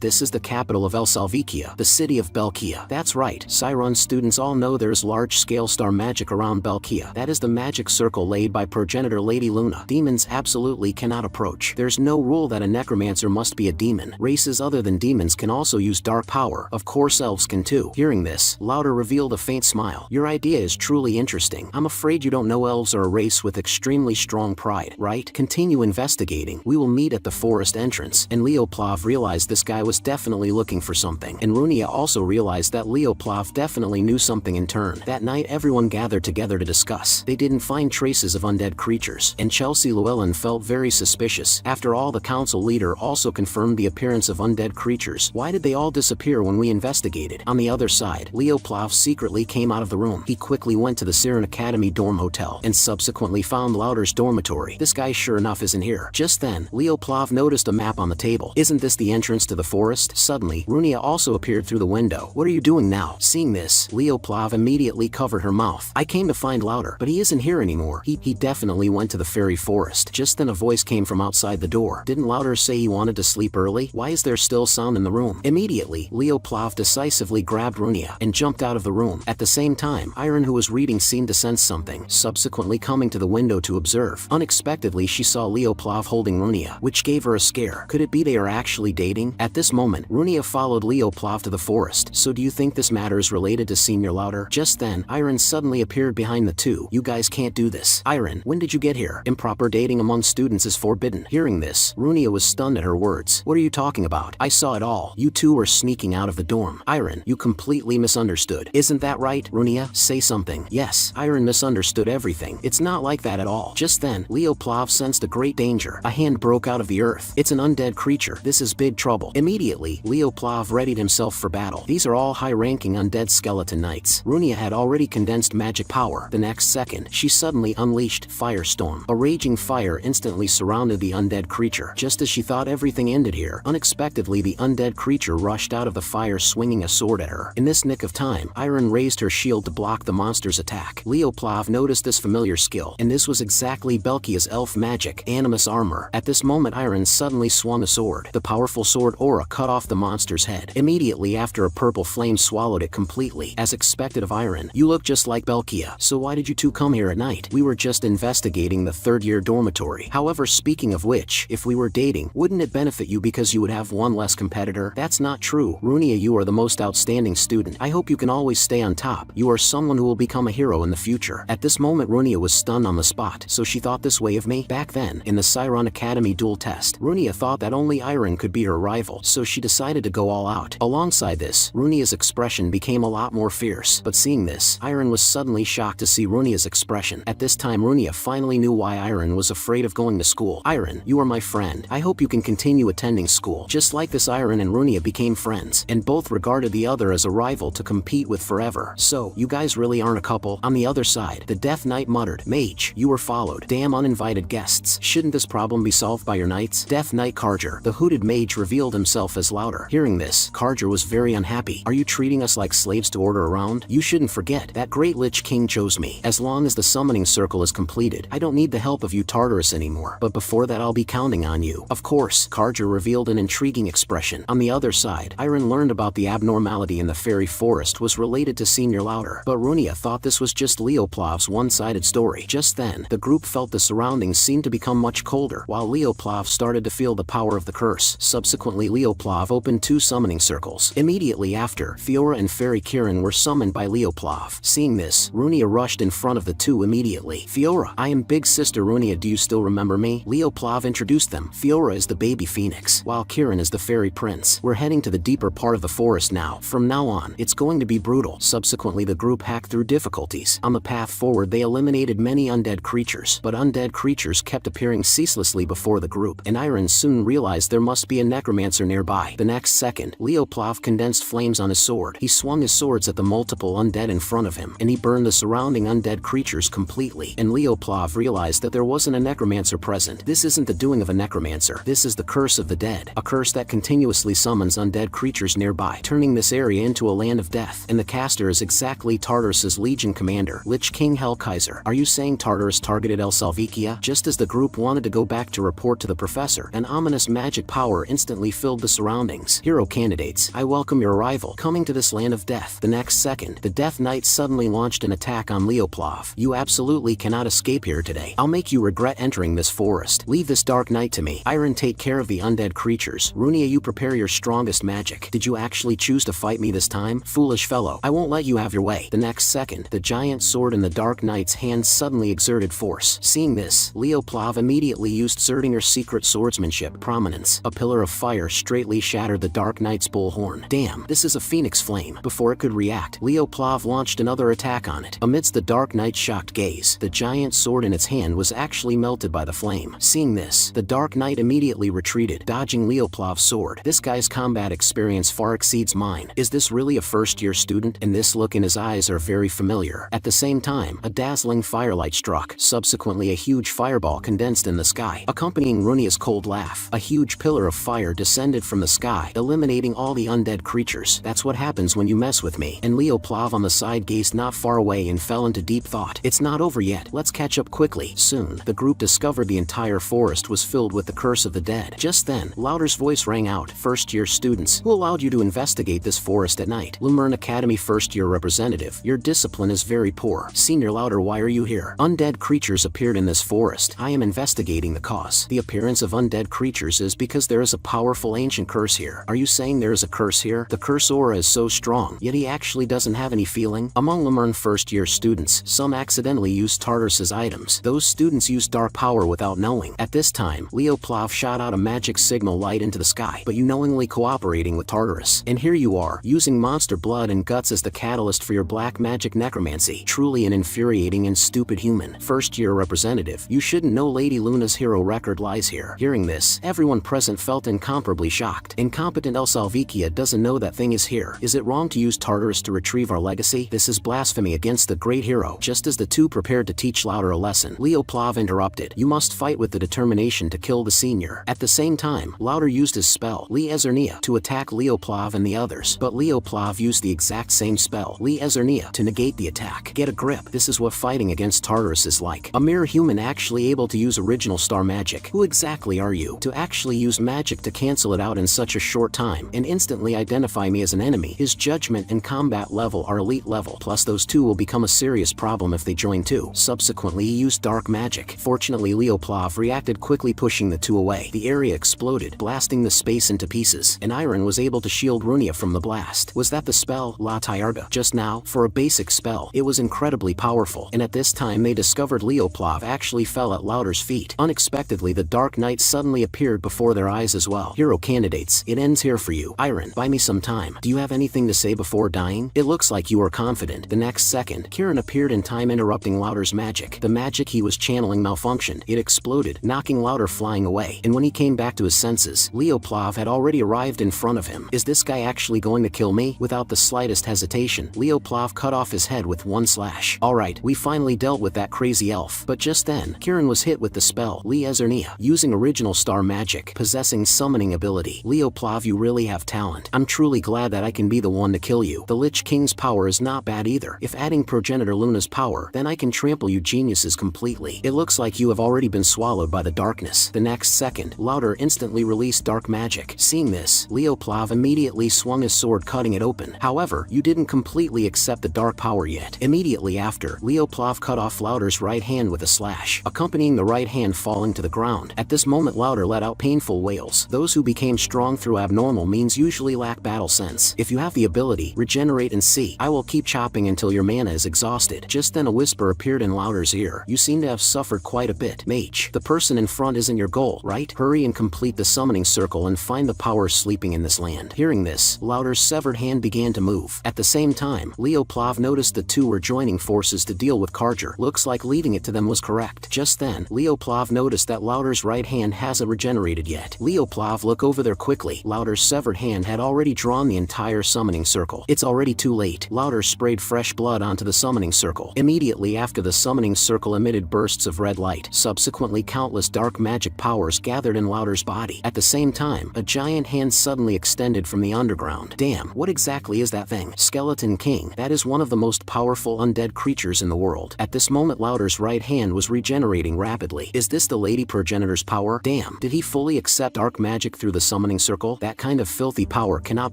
this is the capital of El Salvikia, the city of Belkia. That's right. Siron students all know there's large-scale star magic around Belkia. That is the magic circle laid by progenitor Lady Luna. Demons absolutely cannot approach. There's no rule that a necromancer must be a demon. Races other than demons can also use dark power. Of course elves can too. Hearing this, Louder revealed a faint smile. Your idea is truly interesting. I'm afraid you don't know elves are a race with extremely strong pride, right? Continue investigating. We will meet at the forest entrance. And Leoplav realized this guy was definitely looking for something. and Runia also realized that Leoplav definitely knew something in turn. That night everyone gathered together to discuss. They didn't find traces of undead creatures, and Chelsea Llewellyn felt very suspicious. After all, the council leader also confirmed the appearance of undead creatures. Why did they all disappear when we investigated? On the other side, Leoplav secretly came out of the room. He quickly went to the Siren Academy dorm hotel and subsequently found Louder's dormitory. This guy sure enough isn't here. Just then, Leoplav noticed a map on the table. Isn't this the entrance to the forest? Suddenly, Runia also appeared through the window. What are you doing now? Seeing this, Leoplav immediately covered her mouth. I came to find Louder, but he isn't here anymore. He definitely went to the fairy forest. Just then a voice came from outside the door. Didn't Louder say he wanted to sleep early? Why is there still sound in the room? Immediately, Leoplav decisively grabbed Runia and jumped out of the room. At the same time, Iron, who was reading, seemed to sense something, subsequently coming to the window to observe. Unexpectedly, she saw Leoplav holding Runia, which gave her a scare. Could it be they are actually dating? At this moment, Runia followed Leoplav to the forest. So do you think this matter is related to Senior Louder? Just then, Iron suddenly appeared behind the two. You guys can't do this. Iron, when did you get here? Improper dating among students is forbidden. Hearing this, Runia was stunned at her words. What are you talking about? I saw it all. You two were sneaking out of the dorm. Iron, you completely misunderstood. Isn't that right? Runia, say something. Yes, Iron misunderstood everything. It's not like that at all. Just then, Leoplav sensed a great danger. A hand broke out of the earth. It's an undead creature. This is big trouble. Immediately, Leoplav readied himself for battle. These are all high-ranking undead skeleton knights. Runia had already condensed magic power. The next second, she suddenly unleashed Firestorm. A raging fire instantly surrounded the undead creature. Just as she thought everything ended here, unexpectedly the undead creature rushed out of the fire swinging a sword at her. In this nick of time, Iron raised her shield to block the monster's attack. Leoplav noticed this familiar skill, and this was exactly Belkia's elf magic, Animus Armor. At this moment, Iron suddenly swung a sword. The powerful sword aura cut off the monster's head. Immediately after, a purple flame swallowed it completely. As expected of Iron, you look just like Belkia. So why did you two come here at night? We were just investigating the third-year dormitory. However, speaking of which, if we were dating, wouldn't it benefit you because you would have one less competitor? That's not true. Runia, you are the most outstanding student. I hope you can always stay on top. You are someone who will become a hero in the future. At this moment, Runia was stunned on the spot. So she thought this way of me? Back then, in the Siren Academy duel test, Runia thought that only Iron could be her rival, so she decided to go all out. Alongside this, Runia's expression became a lot more fierce. But seeing this, Iron was suddenly shocked to see Runia's expression. At this time, Runia finally knew why Iron was afraid of going to school. Iron, you are my friend. I hope you can continue attending school. Just like this, Iron and Runia became friends, and both regarded the other as a rival to compete with forever. So, you guys really aren't a couple? On the other side, the Death Knight muttered, Mage, you were followed. Damn uninvited guests. Shouldn't this problem be solved by your knights? Death Knight Karger, the hooded mage, revealed himself as Louder. Hearing this, Karger was very unhappy. Are you treating us like slaves to order around? You shouldn't forget that Great Lich King chose me. As long as the summoning circle is completed, I don't need the help of you Tartarus anymore. But before that, I'll be counting on you. Of course, Karger revealed an intriguing expression. On the other side, Iron learned about the abnormality in the fairy forest was related to Senior Louder. But Runia thought this was just Leoplav's one-sided story. Just then, the group felt the surroundings seemed to become much colder, while Leoplav started to feel the power of the curse. Subsequently, Leoplav opened 2 summoning circles. Immediately after, Fiora and Fairy Kirin were summoned by Leoplav. Seeing this, Runia rushed in front of the two immediately. Fiora, I am Big Sister Runia, do you still remember me? Leoplav introduced them. Fiora is the baby phoenix, while Kirin is the fairy prince. We're heading to the deeper part of the forest now. From now on, it's going to be brutal. Subsequently, the group hacked through difficulties. On the path forward, they eliminated many undead creatures, but undead creatures kept appearing ceaselessly before the group, and Iron soon realized there must be a necromancer nearby. The next second, Leoplav condensed flames on his sword. He swung his swords at the multiple undead in front of him, and he burned the surrounding undead creatures completely. And Leoplav realized that there wasn't a necromancer present. This isn't the doing of a necromancer. This is the curse of the dead, a curse that continuously summons undead creatures nearby, turning this area into a land of death. And the caster is exactly Tartarus's legion commander, Lich King Hellkaiser. Are you saying Tartarus targeted El Salvikia? Just as the group wanted to go back to report to the professor, an ominous magic power instantly filled the surroundings. Hero candidates, I welcome your arrival, coming to this land of death. The next second, the Death Knight suddenly launched an attack on Leoplav. You absolutely cannot escape here today. I'll make you regret entering this forest. Leave this dark night to me. Iron, take care of the undead creatures. Runia, you prepare your strongest magic. Did you actually choose to fight me this time? Foolish fellow, I won't let you have your way. The next second, the giant sword in the Dark Knight's hand suddenly exerted force. Seeing this, Leoplav immediately used Zerdinger's secret swordsmanship prominence. A pillar of fire straightly shattered the Dark Knight's bull bullhorn. Damn, this is a phoenix flame. Before it could react, Leoplav launched another attack on it. Amidst the Dark Knight's shocked gaze, the giant sword in its hand was actually melted by the flame. Seeing this, the Dark Knight immediately retreated, dodging Leoplav's sword. This guy's combat experience far exceeds mine. Is this really a first-year student? And this look in his eyes are very familiar. At the same time, a dazzling firelight struck. Subsequently, a huge fireball condensed in the sky. Accompanying Runia's cold laugh, a huge pillar of fire descended from the sky, eliminating all the undead creatures. That's what happens when you mess with me. And Leoplav on the side gazed not far away and fell into deep thought. It's not over yet. Let's catch up quickly. Soon, the group discovered the entire forest was filled with the curse of the dead. Just then, Lauder's voice rang out. First-year students, who allowed you to investigate this forest at night? Lumern Academy first-year representative, your discipline is very poor. Senior Lauder, why are you here? Undead creatures appeared in this forest. I am investigating the cause. The appearance of undead creatures is because there is a powerful ancient curse here. Are you saying there is a curse here? The curse aura is so strong, yet he actually doesn't have any feeling. Among Lumern first-year students, some accidentally use Tartarus's items. Those students use dark power without knowing. At this time, Leoplav shot out a magic signal light into the sky, but you knowingly cooperating with Tartarus. And here you are, using monster blood and guts as the catalyst for your black magic necromancy. Truly an infuriating and stupid human. First-year representative, you shouldn't know Lady Luna's hero record lies here. Hearing this, everyone present felt incomparably shocked. Incompetent El Salvikia doesn't know that thing is here. Is it wrong to use Tartarus to retrieve our legacy? This is blasphemy against the great hero. Just as the two prepared to teach Lauder a lesson, Leoplav interrupted. You must fight with the determination to kill the senior. At the same time, Lauder used his spell, Li Ezernia, to attack Leoplav and the others, but Leoplav used the exact same spell, Li Ezernia, to negate the attack. Get a grip. This is what fighting against Tartarus is like. A mere human actually able to use original star magic. Who exactly are you to actually use magic to cancel it out in such a short time and instantly identify me as an enemy? His judgment and combat level are elite level, plus those two will become a serious problem if they join too. Subsequently, he used dark magic. Fortunately, Leoplav reacted quickly, pushing the two away. The area exploded, blasting the space into pieces, and Iron was able to shield Runia from the blast. Was that the spell, La Tiarga? Just now, for a basic spell, it was incredibly powerful, and at this time they discovered Leoplav actually fell at Lauder's feet. Unexpectedly, the Dark Knight suddenly appeared before their eyes as well. Hero candidates, it ends here for you. Iron, buy me some time. Do you have anything to say before dying? It looks like you are confident. The next second, Kieran appeared in time, interrupting Lauder's magic. The magic he was channeling malfunctioned. It exploded, knocking Lauder flying away, and when he came back to his senses, Leoplav had already arrived in front of him. Is this guy actually going to kill me? Without the slightest hesitation, Leoplav cut off his head with one slash. Alright, we finally dealt with that crazy elf. But just then, Kieran was hit with the spell, Li Ezernia, using original star magic, possessing summoning ability. Leoplav, you really have talent. I'm truly glad that I can be the one to kill you. The Lich King's power is not bad either. If adding Progenitor Luna's power, then I can trample you geniuses completely. It looks like you have already been swallowed by the darkness. The next second, Lauder instantly released dark magic. Seeing this, Leoplav immediately swung his sword, cutting it open. However, you didn't completely accept the dark power yet. Immediately after, Leoplav cut off Lauder's right hand with a slash, accompanying the right hand falling to the ground. At this moment, Lauder let out painful wails. Those who became strong through abnormal means usually lack battle sense. If you have the ability, regenerate and see. I will keep chopping until your mana is exhausted. Just then a whisper appeared in Lauder's ear. You seem to have suffered quite a bit. Mage, the person in front isn't your goal, right? Hurry and complete the summoning circle and find the power sleeping in this land. Hearing this, Lauder's severed hand began to move. At the same time, Leoplav noticed the two were joining forces to deal with Karger. Looks like leaving it to them was correct. Just then, Leoplav noticed that Lauder's right hand hasn't regenerated yet. Leoplav looked over there quickly. Lauder's severed hand had already drawn the entire summoning circle. It's already too late. Lauder sprayed fresh blood onto the summoning circle. Immediately after, the summoning circle emitted bursts of red light. Subsequently, countless dark magic powers gathered in Lauder's body. At the same time, a giant hand suddenly extended from the underground. Damn, what exactly is that thing? Skeleton King. That is one of the most powerful undead creatures in the world. At this moment, Lauder's right hand was regenerating rapidly. Is this the Lady Progenitor's power? Damn, did he fully accept dark magic through the summoning circle? That kind of filthy power cannot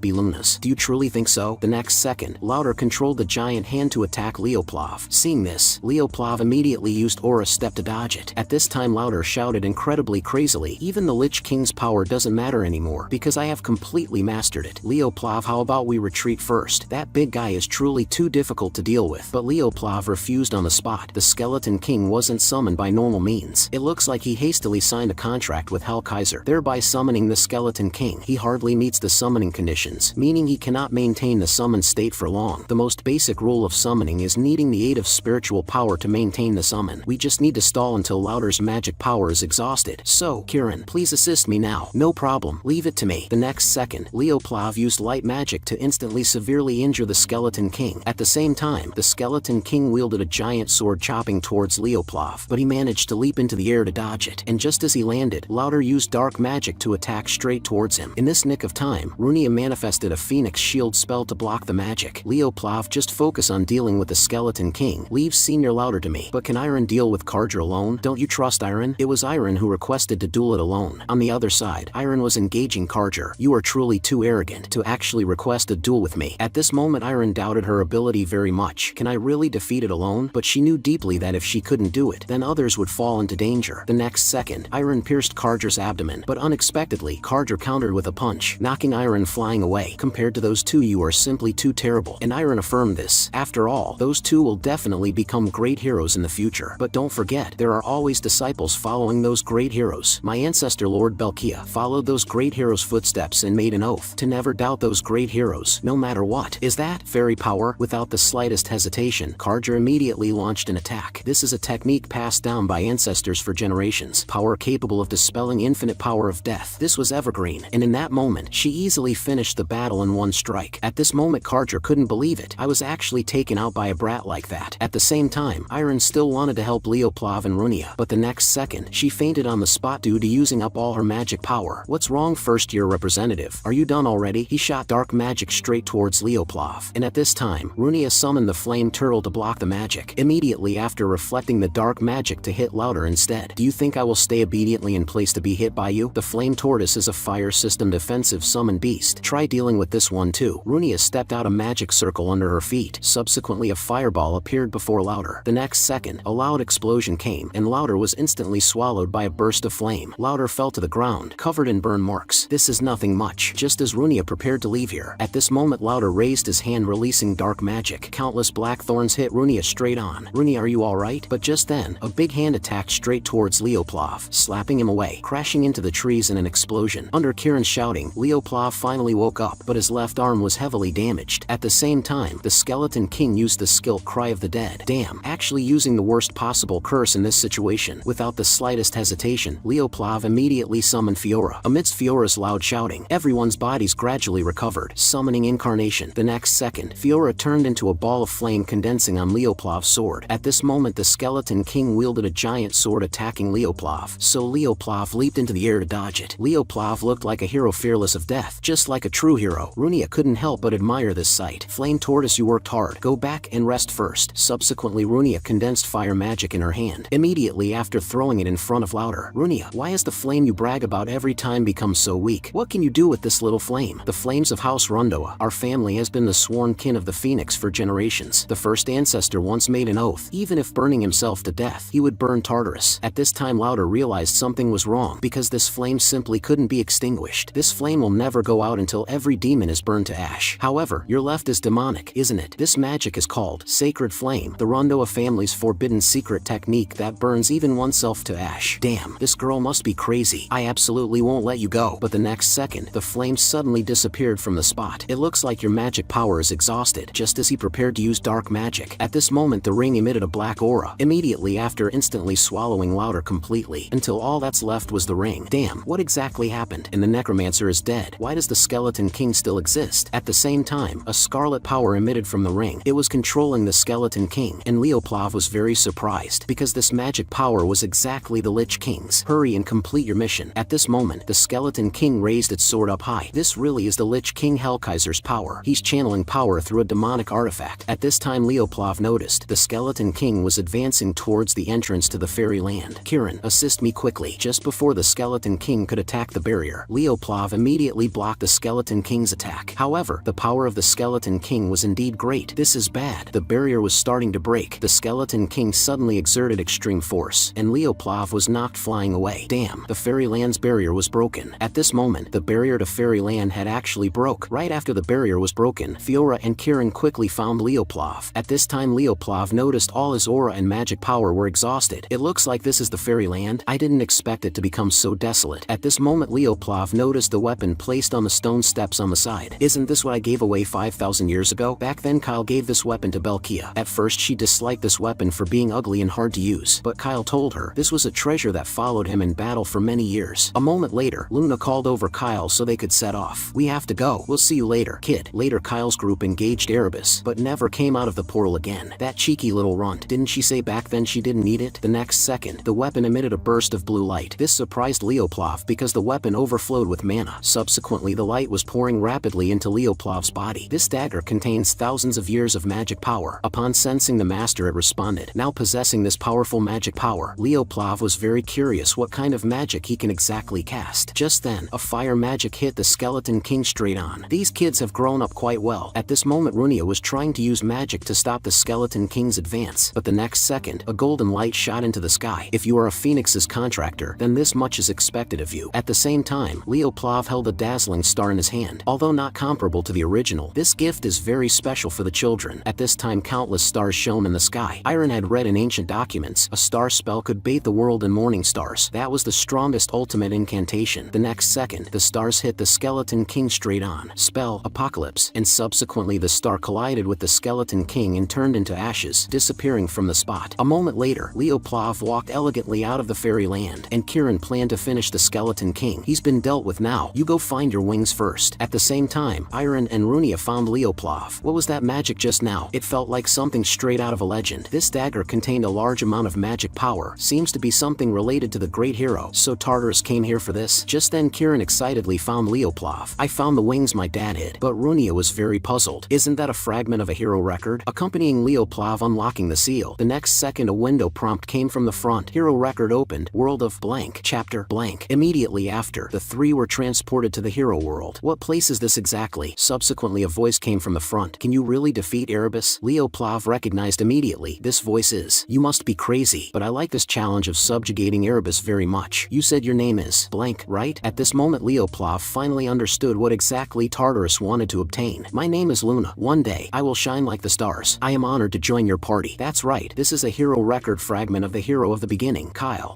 be Luna's. Do you truly think so? The next second, Lauder controlled the giant hand to attack Leoplav. Seeing this, Leoplav immediately used Aura Step to dodge it. At this time, Lauder shouted incredibly crazily, even the Lich King's power doesn't matter anymore, because I have completely mastered it. Leoplav, how about we retreat first? That big guy is truly too difficult to deal with. But Leoplav refused on the spot. The Skeleton King wasn't summoned by normal means. It looks like he hastily signed a contract with Hellkaiser, thereby summoning the Skeleton King. He hardly meets the summoning conditions, meaning he cannot maintain the summoned state for long. The most basic rule of summoning is needing the aid of spiritual power to maintain the summon. We just need to stall until Louder's magic power is exhausted. So, Kirin, please assist me now. No problem, leave it to me. The next second, Leoplav used light magic to instantly severely injure the Skeleton King. At the same time, the Skeleton King wielded a giant sword chopping towards Leoplav, but he managed to leap into the air to dodge it, and just as he landed, Louder used dark magic to attack straight towards him. In this nick of time, Runia manifested a Phoenix Shield spell to block the magic. Leoplav, just focus on dealing with the Skeleton King. Leave Senior Louder to me. But can Iron deal with Karja alone? Don't you trust Iron? It was Iron who requested to duel it alone. On the other side, Iron was engaging Karja. You are truly too arrogant to actually request a duel with me. At this moment, Iron doubted her ability very much. Can I really defeat it alone? But she knew deeply that if she couldn't do it, then others would fall into danger. The next second, Iron pierced Karja's abdomen, but unexpectedly, Karja countered with a punch, knocking Iron flying away. Compared to those two, you are simply too terrible. And Iron affirmed this. After all, those two will definitely become great heroes in the future. But don't forget, there are always disciples following those great heroes. My ancestor Lord Belkia followed those great heroes' footsteps and made an oath to never doubt those great heroes, no matter what. Is that fairy power? Without the slightest hesitation, Karja immediately launched an attack. This is a technique passed down by ancestors for generations. Power capable of dispelling infinite power of death. This was evergreen, and in that moment, she easily finished the battle in one strike. At this moment, Karja couldn't believe it. I was actually taken out by a brat like that. At the same time, Iron still wanted to help Leoplav and Runia, but the next second, she fainted on the spot due to using up all her magic power. What's wrong, first-year representative? Are you done already? He shot dark magic straight towards Leoplav, and at this time, Runia summoned the flame turtle to block the magic, immediately after reflecting the dark magic to hit Louder instead. Do you think I will stay obediently in place to be hit by you? The flame tortoise is a fire system defensive summon beast. Try dealing with this one too. Runia stepped out a magic circle under her feet. Subsequently, a fireball appeared before Louder. The next second, a loud explosion came, and Louder was instantly swallowed by a burst of flame. Louder fell to the ground, covered in burn marks. This is nothing much. Just as Runia prepared to leave here, at this moment Louder raised his hand, releasing dark magic. Countless black thorns hit Runia straight on. Runia, are you alright? But just then, a big hand attacked straight towards Leoplav, slapping him away, crashing into the trees in an explosion. Under Kirin's shouting, Leoplav finally woke up, but his left arm was heavily damaged. At the same time, the Skeleton King used the skill Cry of the Dead. Damn, actually using the worst possible curse in this situation. Without the slightest hesitation, Leoplav immediately summoned Fiora. Amidst Fiora's loud shouting, everyone's bodies gradually recovered, summoning Incarnation. The next second, Fiora turned into a ball of flame condensing on Leoplav's sword. At this moment, the Skeleton King wielded a giant sword attacking Leoplav, so Leoplav leaped into the air to dodge it. Leoplav looked like a hero fearless of death, just like a true hero. Runia couldn't help but admire this sight. Flame Tortoise, you worked hard. Go back and rest first. Subsequently, Runia condensed fire magic in her hand, immediately after throwing it in front of Louder. Runia, why has the flame you brag about every time become so weak? What can you do with this little flame? The flames of House Rundoa. Our family has been the sworn kin of the Phoenix for generations. The first ancestor once made an oath, even if burning himself to death, he would burn Tartarus. At this time, Louder realized something was wrong, because this flame simply couldn't be extinguished. This flame will never go out until every demon is burned to ash. However, your left is demonic, isn't it? This magic is called Sacred Flame, the Rundoa family's forbidden secret technique that burns even oneself to ash. Damn, this girl must be crazy. I absolutely won't let you go. But the next second, the flame suddenly disappeared from the spot. It looks like your magic power is exhausted. Just as he prepared to use dark magic, at this moment the ring emitted a black aura, immediately after instantly swallowing Louder completely, until all that's left was the ring. Damn, what exactly happened? And the necromancer is dead. Why does the Skeleton King still exist? At the same time, a scarlet power emitted from the ring. It was controlling the Skeleton King, and Leoplav was very surprised, because this magic power was exactly the Lich King's. Hurry and complete your mission. At this moment, the Skeleton King raised its sword up high. This really is the Lich King Hellkaiser's power. He's channeling power through a demonic artifact. At this time, Leoplav noticed the Skeleton King was advancing towards the entrance to the fairy land. Kirin, assist me quickly. Just before the Skeleton King could attack the barrier, Leoplav immediately blocked the Skeleton King's attack. However, the power of the Skeleton King was indeed great. This is bad. The barrier was starting to break. The Skeleton King suddenly exerted extreme force, and Leoplav was knocked flying away. Damn, the fairyland's barrier was broken. At this moment, the barrier to fairyland had actually broke. Right after the barrier was broken, Fiora and Kirin quickly found Leoplav. At this time, Leoplav noticed all his aura and magic power were exhausted. It looks like this is the fairyland. I didn't expect it to become so desolate. At this moment, Leoplav noticed the weapon placed placed on the stone steps on the side. Isn't this what I gave away 5,000 years ago? Back then Kyle gave this weapon to Belkia. At first she disliked this weapon for being ugly and hard to use, but Kyle told her this was a treasure that followed him in battle for many years. A moment later, Luna called over Kyle so they could set off. We have to go. We'll see you later, kid. Later Kyle's group engaged Erebus, but never came out of the portal again. That cheeky little runt. Didn't she say back then she didn't need it? The next second, the weapon emitted a burst of blue light. This surprised Leoplav because the weapon overflowed with mana. Subsequently, the light was pouring rapidly into Leoplav's body. This dagger contains thousands of years of magic power. Upon sensing the master, it responded. Now possessing this powerful magic power, Leoplav was very curious what kind of magic he can exactly cast. Just then, a fire magic hit the Skeleton King straight on. These kids have grown up quite well. At this moment Runia was trying to use magic to stop the Skeleton King's advance, but the next second, a golden light shot into the sky. If you are a Phoenix's contractor, then this much is expected of you. At the same time, Leoplav held a dazzling star in his hand. Although not comparable to the original, this gift is very special for the children. At this time countless stars shone in the sky. Iron had read in ancient documents, a star spell could bathe the world in morning stars. That was the strongest ultimate incantation. The next second, the stars hit the Skeleton King straight on. Spell, Apocalypse, and subsequently the star collided with the Skeleton King and turned into ashes, disappearing from the spot. A moment later, Leoplav walked elegantly out of the fairyland, and Kirin planned to finish the Skeleton King. He's been dealt with now. You go find your wings first. At the same time, Iron and Runia found Leoplav. What was that magic just now? It felt like something straight out of a legend. This dagger contained a large amount of magic power. Seems to be something related to the great hero. So Tartarus came here for this? Just then Kirin excitedly found Leoplav. I found the wings my dad hid. But Runia was very puzzled. Isn't that a fragment of a hero record? Accompanying Leoplav unlocking the seal. The next second a window prompt came from the front. Hero record opened. World of blank. Chapter blank. Immediately after, the three were transported to the hero world. What place is this exactly? Subsequently a voice came from the front. Can you really defeat Erebus? Leoplav recognized immediately. This voice is. You must be crazy. But I like this challenge of subjugating Erebus very much. You said your name is blank, right? At this moment Leoplav finally understood what exactly Tartarus wanted to obtain. My name is Luna. One day, I will shine like the stars. I am honored to join your party. That's right. This is a hero record fragment of the hero of the beginning, Kyle.